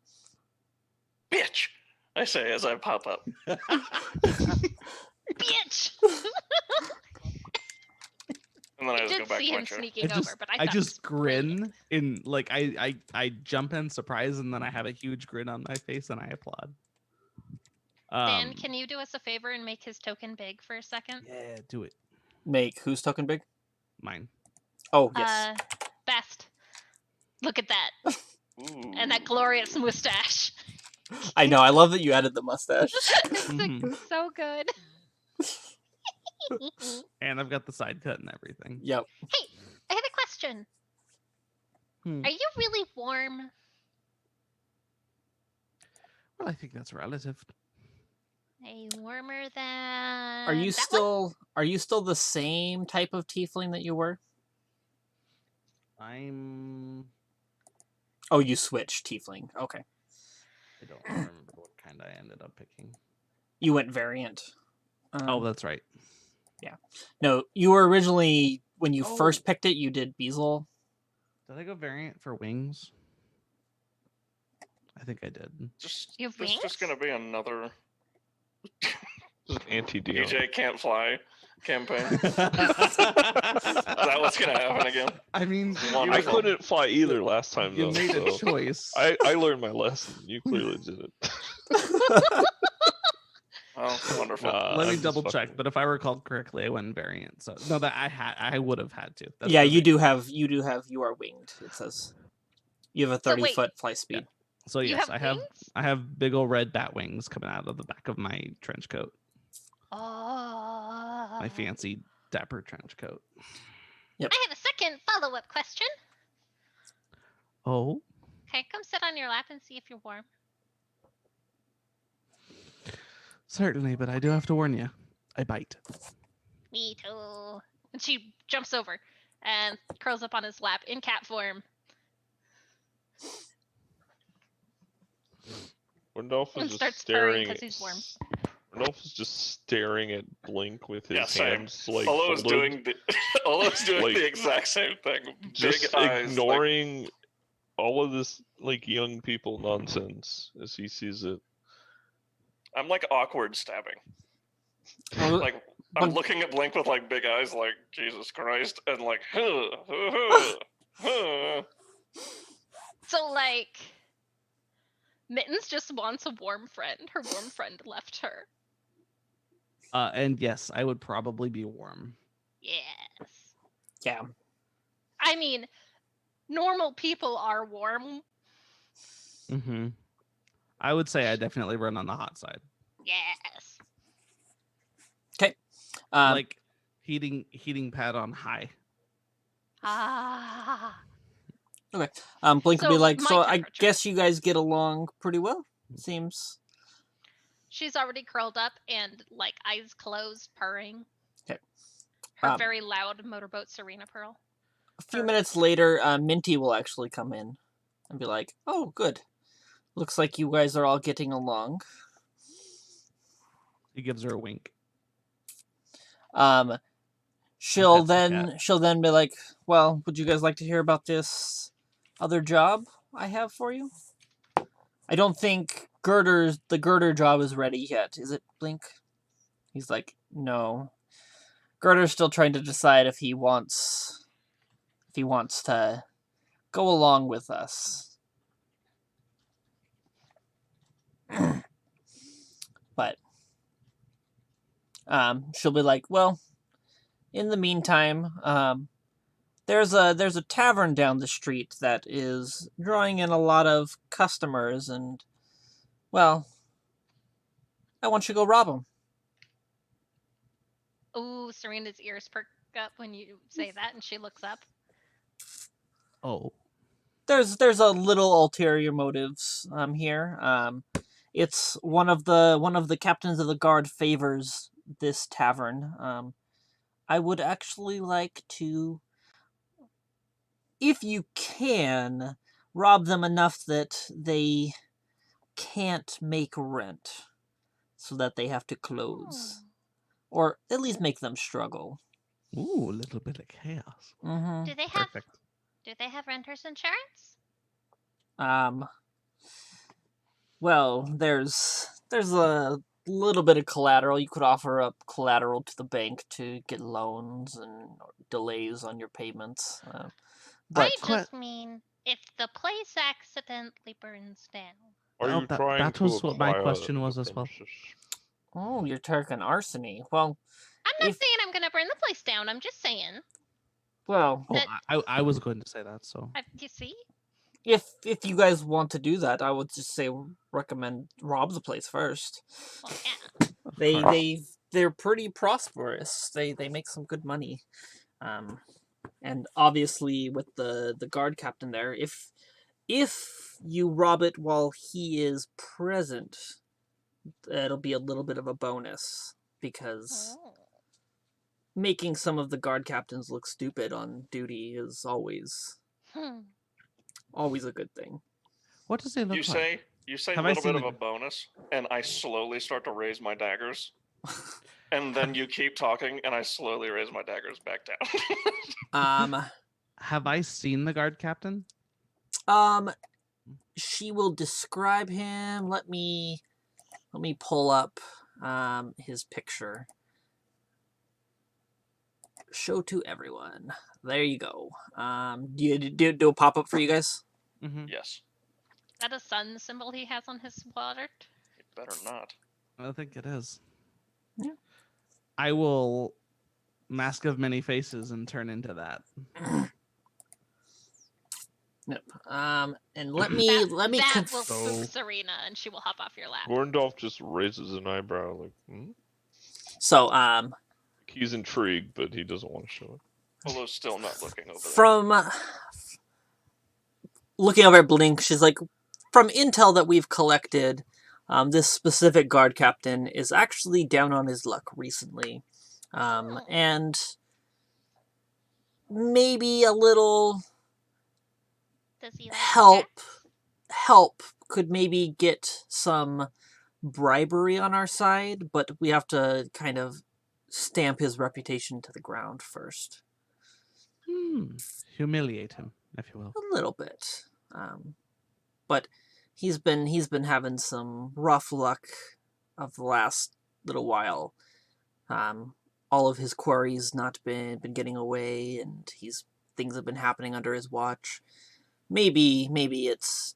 Bitch! I say as I pop up. Bitch! And then I I just go did back see to my him chair. sneaking over, but I I thought just it was brilliant. grin in like I jump in surprise and then I have a huge grin on my face and I applaud. Dan, can you do us a favor and make his token big for a second? Yeah, do it. Make whose token big? Mine. Oh, yes. Best. Look at that. Ooh. And that glorious mustache. I know. I love that you added the mustache. It's like so good. And I've got the side cut and everything. Yep. Hey, I have a question. Hmm. Are you really warm? Well, I think that's relative. Are you warmer than Are you that still the same type of tiefling that you were? I'm. Oh, you switched tiefling. Okay. I don't remember what kind I ended up picking. You went variant. Oh, that's right. No, you were originally, when you Oh. first picked it, you did Beazle. Did I go variant for wings? I think I did. Just, You have there's just wings? gonna be another just an anti-Dion? DJ can't fly campaign. Is that what's gonna happen again? I mean, I Wonderful. couldn't fly either last time you though. made a So choice. I learned my lesson. You clearly didn't. Oh, wonderful. Let I'm me just double check, fucking- but if I recall correctly, I went variant. So no, that I would have had to. That's Yeah, the you thing. do have, you are winged, it says. You have a So 30-foot fly speed. So You yes, have I wings? have big old red bat wings coming out of the back of my trench coat, Oh. my fancy dapper trench coat. I have a second follow-up question. Oh, Okay, come sit on your lap and see if you're warm. certainly, but I do have to warn you, I bite. Me too. And she jumps over and curls up on his lap in cat form. Randolph is And just starts purring staring. because he's warm. Randolph is just staring at Blink with his Yeah, same. hands like Olo's folded, doing the Olo's doing Like, the exact same thing. just Big eyes. Like, ignoring all of this like young people nonsense as he sees it. I'm like awkward stabbing. Oh, Like I'm but- looking at Blink with like big eyes, like Jesus Christ, and like. So, like, Mittens just wants a warm friend. Her warm friend left her. And yes, I would probably be warm. Yes. Yeah. I mean, normal people are warm. Mm-hmm. I would say I definitely run on the hot side, Yes. like heating pad on high. Ah. Blink will be So, like, my so I temperature. guess you guys get along pretty well. Seems. She's already curled up and, like, eyes closed, purring. Okay. Her very loud motorboat Serena Pearl. A few minutes later, Minty will actually come in and be like, "Oh, good. Looks like you guys are all getting along." He gives her a wink. She'll That's the then be like, "Well, would you guys like to hear about this other job I have for you? I don't think the girder job is ready yet, is it, Blink?" He's like, "No. Girder's still trying to decide if he wants to go along with us." But she'll be like, "Well, in the meantime, there's a tavern down the street that is drawing in a lot of customers, and, well, I want you to go rob them." Ooh, Serena's ears perk up when you say that, and she looks up. Oh, There's a little ulterior motives here. it's one of the captains of the guard favors this tavern. I would actually like to, if you can, rob them enough that they can't make rent, so that they have to close, or at least make them struggle. Ooh, a little bit of chaos. Mm-hmm. Do they have Perfect. renter's insurance? Well, there's a little bit of collateral. You could offer up collateral to the bank to get loans and delays on your payments. But I just mean if the place accidentally burns down. Are Oh, you trying that to was what my acquire question was the as well. premises? oh, you're talking arsony. Well, I'm not If- saying I'm gonna burn the place down. I'm just saying. well, Oh, That- I was going to say that. So You see? if you guys want to do that, I would just say recommend rob the place first. Well, yeah. They're pretty prosperous. They make some good money. And obviously with the guard captain there, if you rob it while he is present, it'll be a little bit of a bonus, because Oh. making some of the guard captains look stupid on duty is always a good thing. what does he look like? You say a Have I little bit seen of the- a bonus, and I slowly start to raise my daggers. And then you keep talking, and I slowly raise my daggers back down. Have I seen the guard captain? She will describe him. Let me pull up his picture. Show to everyone. There you go. Do you do a pop up for you guys? Mm-hmm. Yes. Is that a sun symbol he has on his water? It better not. I think it is. Yeah. I will mask of many faces and turn into that. Yep. And let me That will So- spook Serena, and she will hop off your lap. Gorndolf just raises an eyebrow, like, So he's intrigued, but he doesn't want to show it. Although still not looking over there. from looking over at Blink, she's like, from intel that we've collected, this specific guard captain is actually down on his luck recently, and maybe a little Does he like help cats? could maybe get some bribery on our side, but we have to kind of stamp his reputation to the ground first. Humiliate him, if you will. A little bit. But he's been having some rough luck of the last little while. All of his quarries not been getting away, and things have been happening under his watch. Maybe it's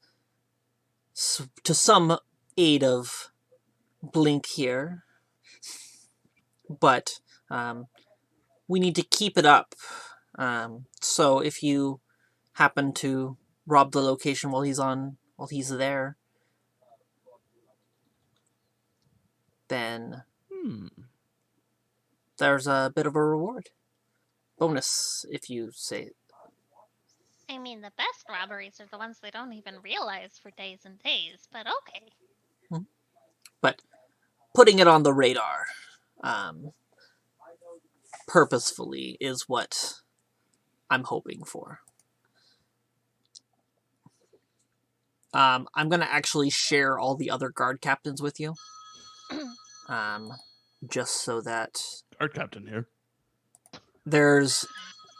to some aid of Blink here, but we need to keep it up. So if you happen to rob the location while he's there, then there's a bit of a reward. Bonus, if you say. I mean, the best robberies are the ones they don't even realize for days and days, but okay. But putting it on the radar purposefully is what I'm hoping for. I'm going to actually share all the other guard captains with you. Just so that Guard captain here. there's,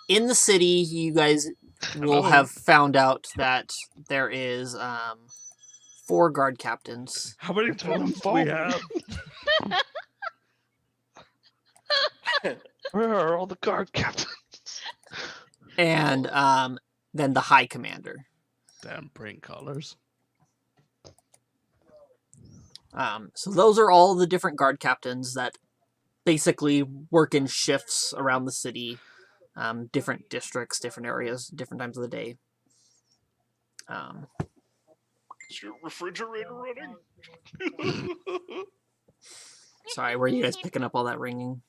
in the city, you guys will have found out that there is 4 guard captains. How many totems do we have? Where are all the guard captains? And then the High Commander. Damn prank callers. So those are all the different guard captains that basically work in shifts around the city, different districts, different areas, different times of the day. Is your refrigerator running? Sorry, were you guys picking up all that ringing?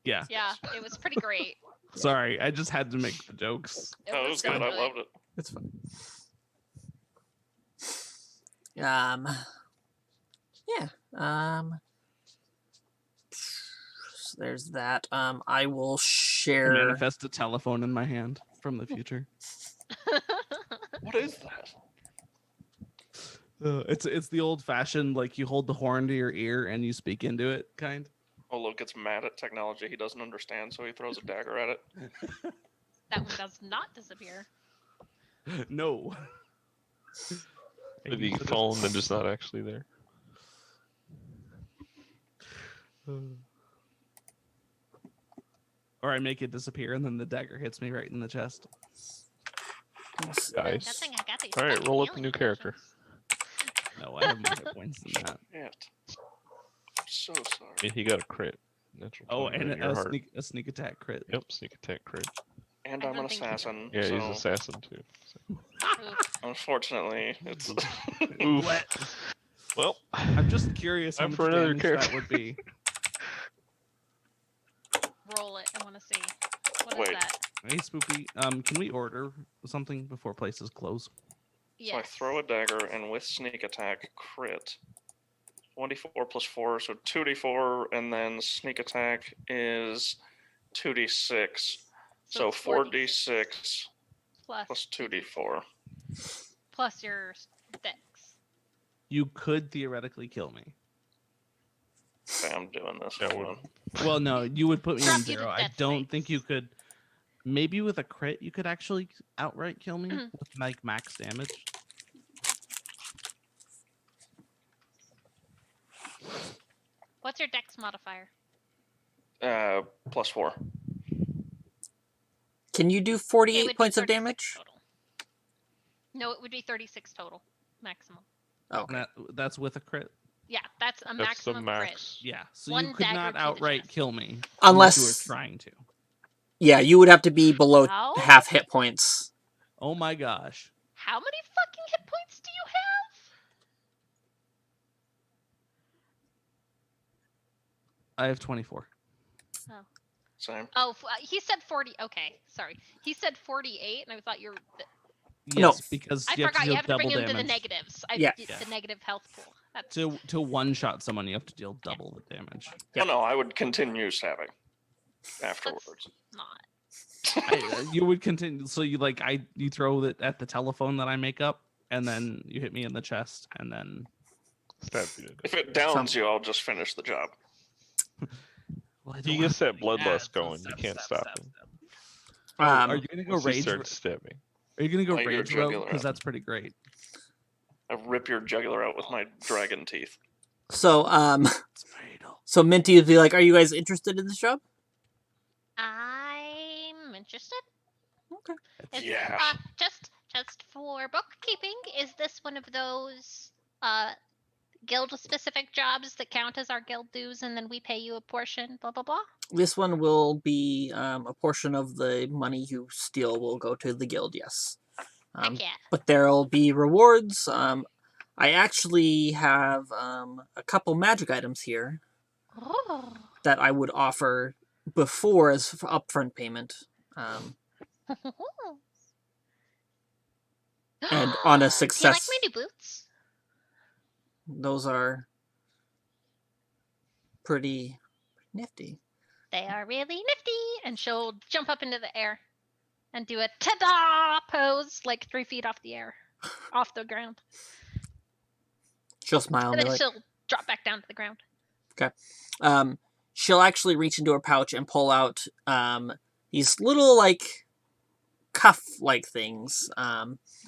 Yeah. Yeah, it was pretty great. Sorry, I just had to make the jokes. That was good. I loved it. It's fine. So there's that. I will I share. manifest a telephone in my hand from the future. What is that? It's the old fashioned like you hold the horn to your ear and you speak into it kind. Olo gets mad at technology he doesn't understand, so he throws a dagger at it. That one does not disappear. No. The phone that is not actually there. Or I make it disappear and then the dagger hits me right in the chest. Good Dice. thing I got these All right, fucking roll up a healing new character. potions. No, I have more hit points than that. Shit. I'm so sorry. Yeah, he got a crit. Natural Oh, 20 and right in your a heart. sneak attack crit. Yep, sneak attack crit. And I I'm an don't think he does. assassin. Yeah, so he's assassin too. So. Oof. Unfortunately, it's. Oof. What? Well, I'm just curious how time much for another damage character. that would be. Roll it. I want to see. What is Wait. that? Hey, Spoopy, can we order something before places close? So I Yes. throw a dagger and with sneak attack crit. 1d4 plus 4, so 2d4, and then sneak attack is 2d6. So it's 4d6 plus plus 2d4. plus your dex. You could theoretically kill me. Okay, I'm doing this. That Hold would- on. Well, no, you would put me Drop in you to 0. I death don't think you rates. could. Maybe with a crit, you could actually outright kill me with like max damage. What's your dex modifier? Plus 4. Can you do It 48 would be points of 36 damage? total. No, it would be 36 total maximum. Okay. That's with a crit. Yeah, that's a that's the maximum crit. max. Yeah, so One you could dagger not to the outright chest. kill me Unless you were trying to. Yeah, you would have to be below How? half hit points. Oh my gosh. How many fucking hit points do you I have 24. have? Same. Oh, he said 40. Okay, sorry. He said 48, and I thought you were. Yes, No. because I you have to forgot deal you have to double bring him to damage. the negatives. Yeah. The negative health pool. That's To one-shot someone, you have to deal double the damage. Yep. Oh no, I would continue stabbing afterwards. not. You would continue. So you you throw it at the telephone that I make up, and then you hit me in the chest, and then. Stab you to death. If it downs you, I'll just finish the job. Well, I He don't gets wanna that do bloodlust so going. You can't stop him. Oh, are Um, you gonna go Once he rage? starts stabbing. Are you gonna go Bite your rage rogue? jugular Because out. that's pretty great. I rip your jugular out with my dragon teeth. so, It's fatal. so Minty would be like, "Are you guys interested in this job?" I'm interested. Okay. Is, Yeah. just for bookkeeping, is this one of those guild specific jobs that count as our guild dues and then we pay you a portion, blah blah blah? This one will be a portion of the money you steal will go to the guild. Yes. Heck yeah. But there'll be rewards. I actually have a couple magic items here Oh. that I would offer before as upfront payment. And on a Do you like success, my new boots? those are pretty nifty. They are really nifty. And she'll jump up into the air and do a ta-da pose like 3 feet off the ground. She'll smile And and be then like, she'll drop back down to the ground. she'll actually reach into her pouch and pull out these little cuff-like things.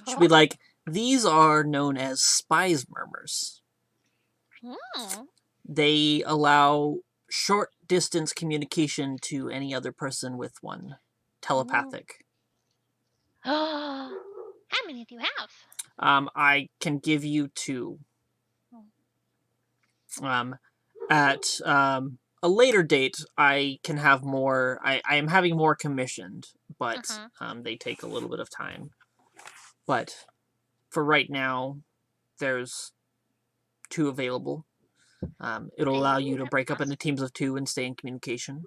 She'll be like, "These are known as spies murmurs. Hmm. They allow short-distance communication to any other person with one. Telepathic. How many do you have? I can give you 2. At a later date, I can have more. I am having more commissioned, but they take a little bit of time. But for right now, there's 2 available. It'll allow you to That's break up awesome. into teams of 2 and stay in communication.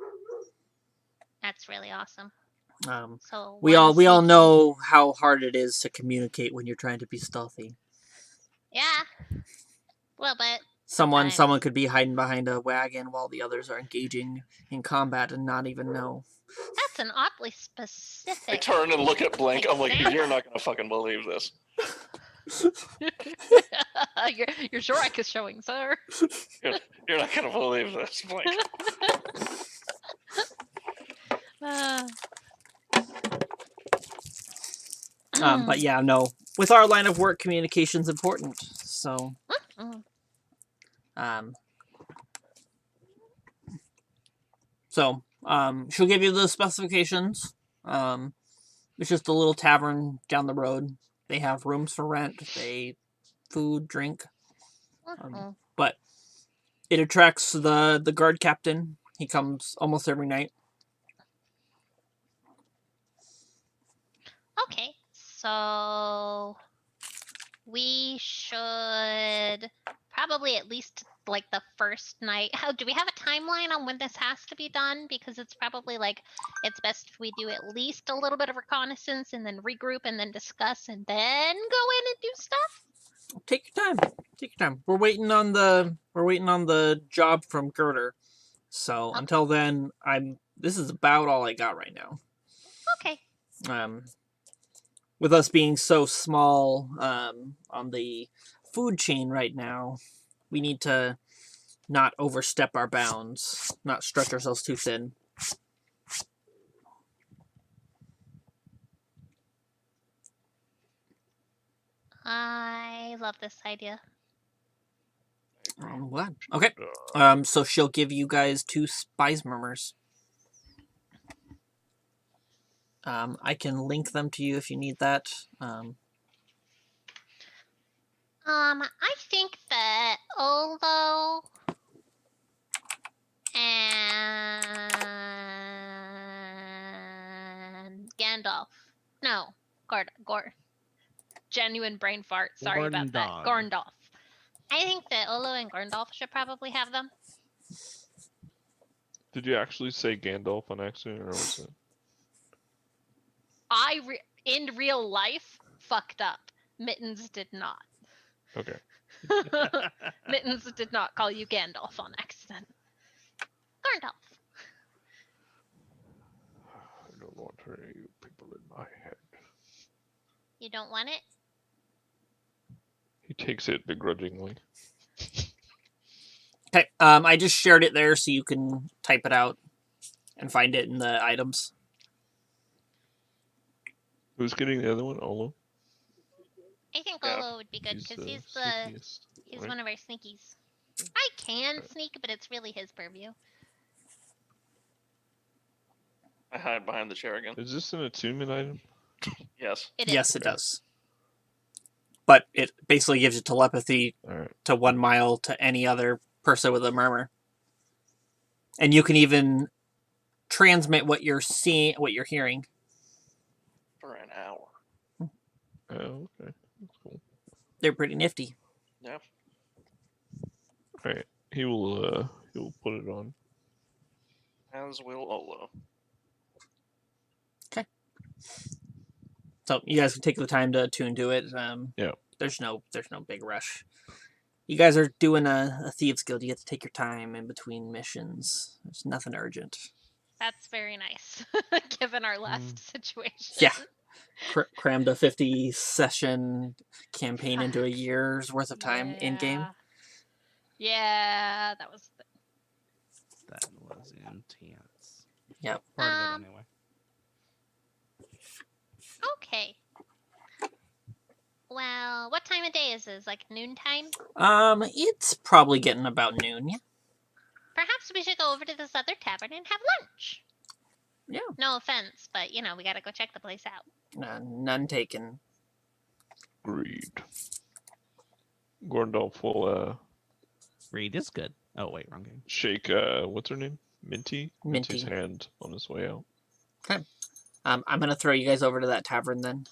That's really awesome. So We one all sneaky- know how hard it is to communicate when you're trying to be stealthy. Yeah. A little bit. Someone Nice. could be hiding behind a wagon while the others are engaging in combat and not even know. That's an oddly specific. I turn and look at Blank. I'm like, example. you're not gonna fucking believe this. your Zorak is showing, sir. You're not gonna believe this, Blank. But yeah, no. With our line of work, communication's important. So, Mm. she'll give you the specifications. It's just a little tavern down the road. They have rooms for rent. They food, drink. But it attracts the guard captain. He comes almost every night. Okay, so we should probably at least like the first night. How do we have a timeline on when this has to be done? Because it's probably like it's best if we do at least a little bit of reconnaissance and then regroup and then discuss and then go in and do stuff. Take your time. Take your time. We're waiting on the job from Girder. So Okay. until then, this is about all I got right now. Okay. With us being so small on the food chain right now, we need to not overstep our bounds, not stretch ourselves too thin. I love this idea. I'm glad. Okay. So she'll give you guys 2 spies murmurs. I can link them to you if you need that. I think that Olo and Gandalf. No, Gord. Genuine brain fart. Sorry about that. Gorndolf. I think that Olo and Gorndolf should probably have them. Did you actually say Gandalf on accident, or was it? In real life, fucked up. Mittens did not. Okay. Mittens did not call you Gandalf on accident. Gorndolf. I don't want any people in my head. You don't want it? He takes it begrudgingly. Okay. I just shared it there so you can type it out and find it in the items. Who's getting the other one? Olo? I think Yeah. Olo would be good because he's sneakiest, right? one of our sneakies. I can sneak, but it's really his purview. I hide behind the chair again. Is this an attunement item? Yes. It is. Yes, it does. But it basically gives you telepathy Alright. to 1 mile to any other person with a murmur. And you can even transmit what you're seeing, what you're hearing. For an hour. Oh, okay. That's cool. They're pretty nifty. Yeah. Alright. He will put it on. As will Olo. So you guys can take the time to tune to it. Yeah. There's no big rush. You guys are doing a thieves guild. You get to take your time in between missions. There's nothing urgent. That's very nice, given our last situation. Yeah. Crammed a 50 session campaign into a year's worth of time in game. Yeah, that was. That was intense. Yep. Part of it anyway. Okay. Well, what time of day is this? Like noontime? It's probably getting about noon. Yeah. Perhaps we should go over to this other tavern and have lunch. Yeah. No offense, but we gotta go check the place out. None taken. Agreed. Gorndolf will Reed is good. Oh wait, wrong game. shake what's her name? Minty's hand on his way out. Okay. I'm gonna throw you guys over to that tavern then.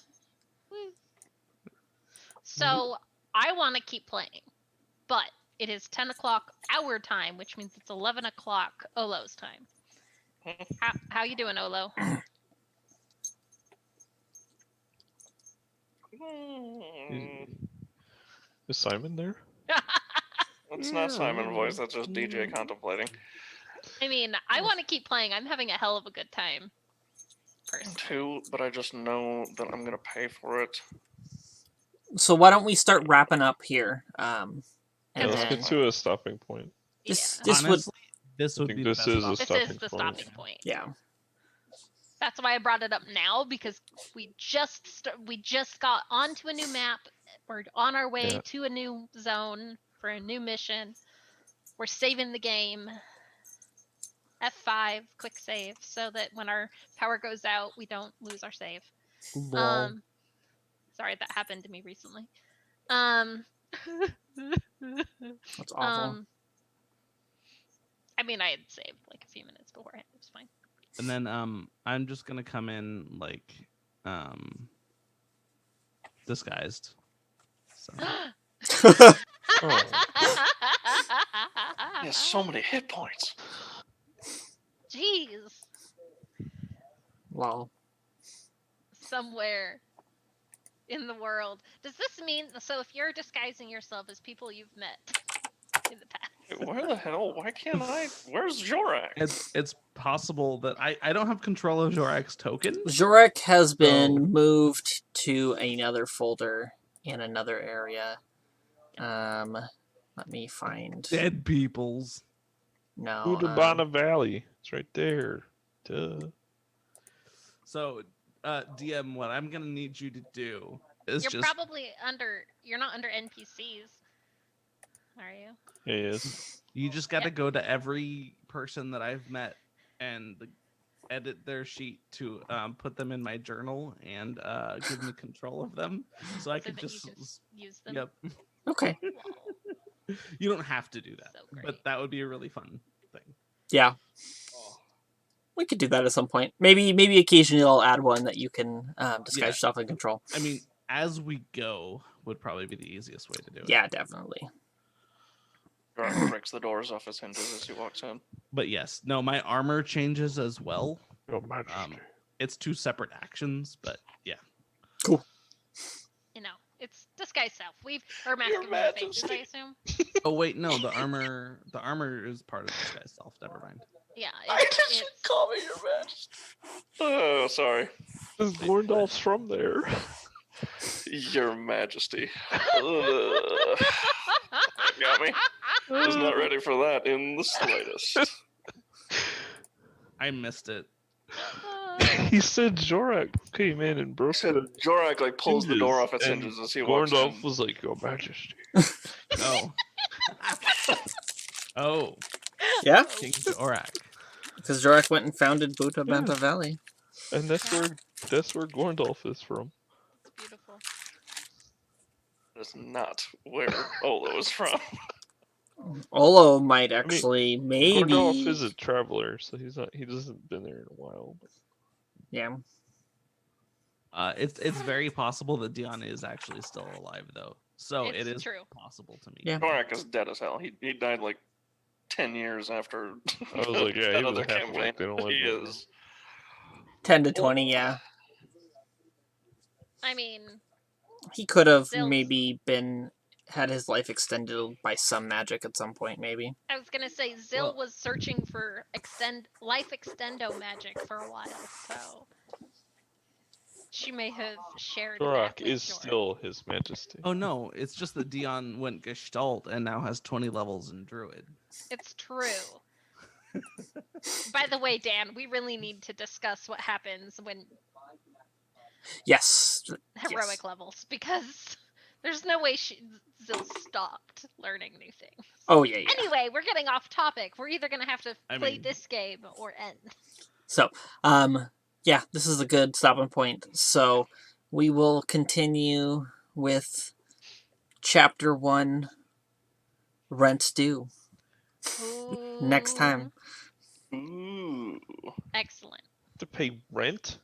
So I want to keep playing, but it is 10 o'clock our time, which means it's 11 o'clock Olo's time. How you doing, Olo? Is Simon there? It's not Simon voice. That's just DJ contemplating. I mean, I want to keep playing. I'm having a hell of a good time. Personally. Too, but I just know that I'm gonna pay for it. So why don't we start wrapping up here? Yeah, And let's then get to a stopping point. this Yeah. would Honestly, this I would think be this the best is a option. This stopping is the point. stopping point. yeah. That's why I brought it up now, because we just got onto a new map. We're on our way Yeah. to a new zone for a new mission. We're saving the game. F5, quick save, so that when our power goes out, we don't lose our save. Lol. Sorry, that happened to me recently. That's awful. I mean, I had saved like a few minutes beforehand. It was fine. And then I'm just gonna come in like disguised. So Oh. He has so many hit points. Jeez. Well, Somewhere in the world. Does this mean, so if you're disguising yourself as people you've met in the past? Wait, where the hell? Why can't I? Where's Jorak? it's possible that I don't have control of Jorak's token. Jorek has been moved to another folder in another area. Let me find. Dead peoples. No. Udabana Valley. It's right there. Duh. So DM, what I'm gonna need you to do is You're just probably you're not under NPCs, are you? He is. you just got to go to every person that I've met and edit their sheet to put them in my journal and give me control of them, so I So could that you just use them. yep. Okay. Lol. You don't have to do that, So great. but that would be a really fun thing. Yeah. We could do that at some point. Maybe occasionally I'll add one that you can disguise Yeah. yourself and control. I mean, as we go would probably be the easiest way to do it. Yeah, definitely. Jorak breaks the doors off his hinges as he walks in. But yes, no, my armor changes as well. Your Majesty. It's 2 separate actions, but yeah. You know, it's disguise self. Or Your masking faces, I Majesty. assume. Oh wait, no, the armor is part of disguise self. Never mind. Yeah. Just call me your Majesty. Oh, sorry. This Gorndolf's from there. Your Majesty. Ugh. Got me. I was not ready for that in the slightest. I missed it. He said Jorak came in and broke Said the Jorak like pulls the door off its and hinges as he walks in. Gorndolf was like, Your Majesty. Oh. Oh, Yeah, King Jorak. because Jorek went and founded Buta Banta Valley. And that's where Gorndolf is from. It's beautiful. That's not where Olo is from. Olo might actually, maybe. Gorndolf is a traveler, so he doesn't been there in a while. But Yeah. It's very possible that Dion is actually still alive though. So It's it is true. possible to me. Yeah. Jorak is dead as hell. He died like 10 years after I was like, yeah, he that was other a half campaign. orc. They don't live He no more. is. 10 to 20, yeah. I mean, He could have Zil's- maybe had his life extended by some magic at some point, maybe. I was gonna say Zil was searching for life extendo magic for a while, so she may have shared. Jorak that with is Jorak. still His Majesty. Oh no, it's just that Dion went Gestalt and now has 20 levels in Druid. It's true. By the way, Dan, we really need to discuss what happens when Yes. heroic levels, because there's no way Zil stopped learning new things. Oh, yeah, yeah. Anyway, we're getting off topic. We're either gonna have to I play mean- this game or end. So, yeah, this is a good stopping point. So, we will continue with Chapter 1, Rent Due, next time. Ooh, Ooh. excellent. To pay rent?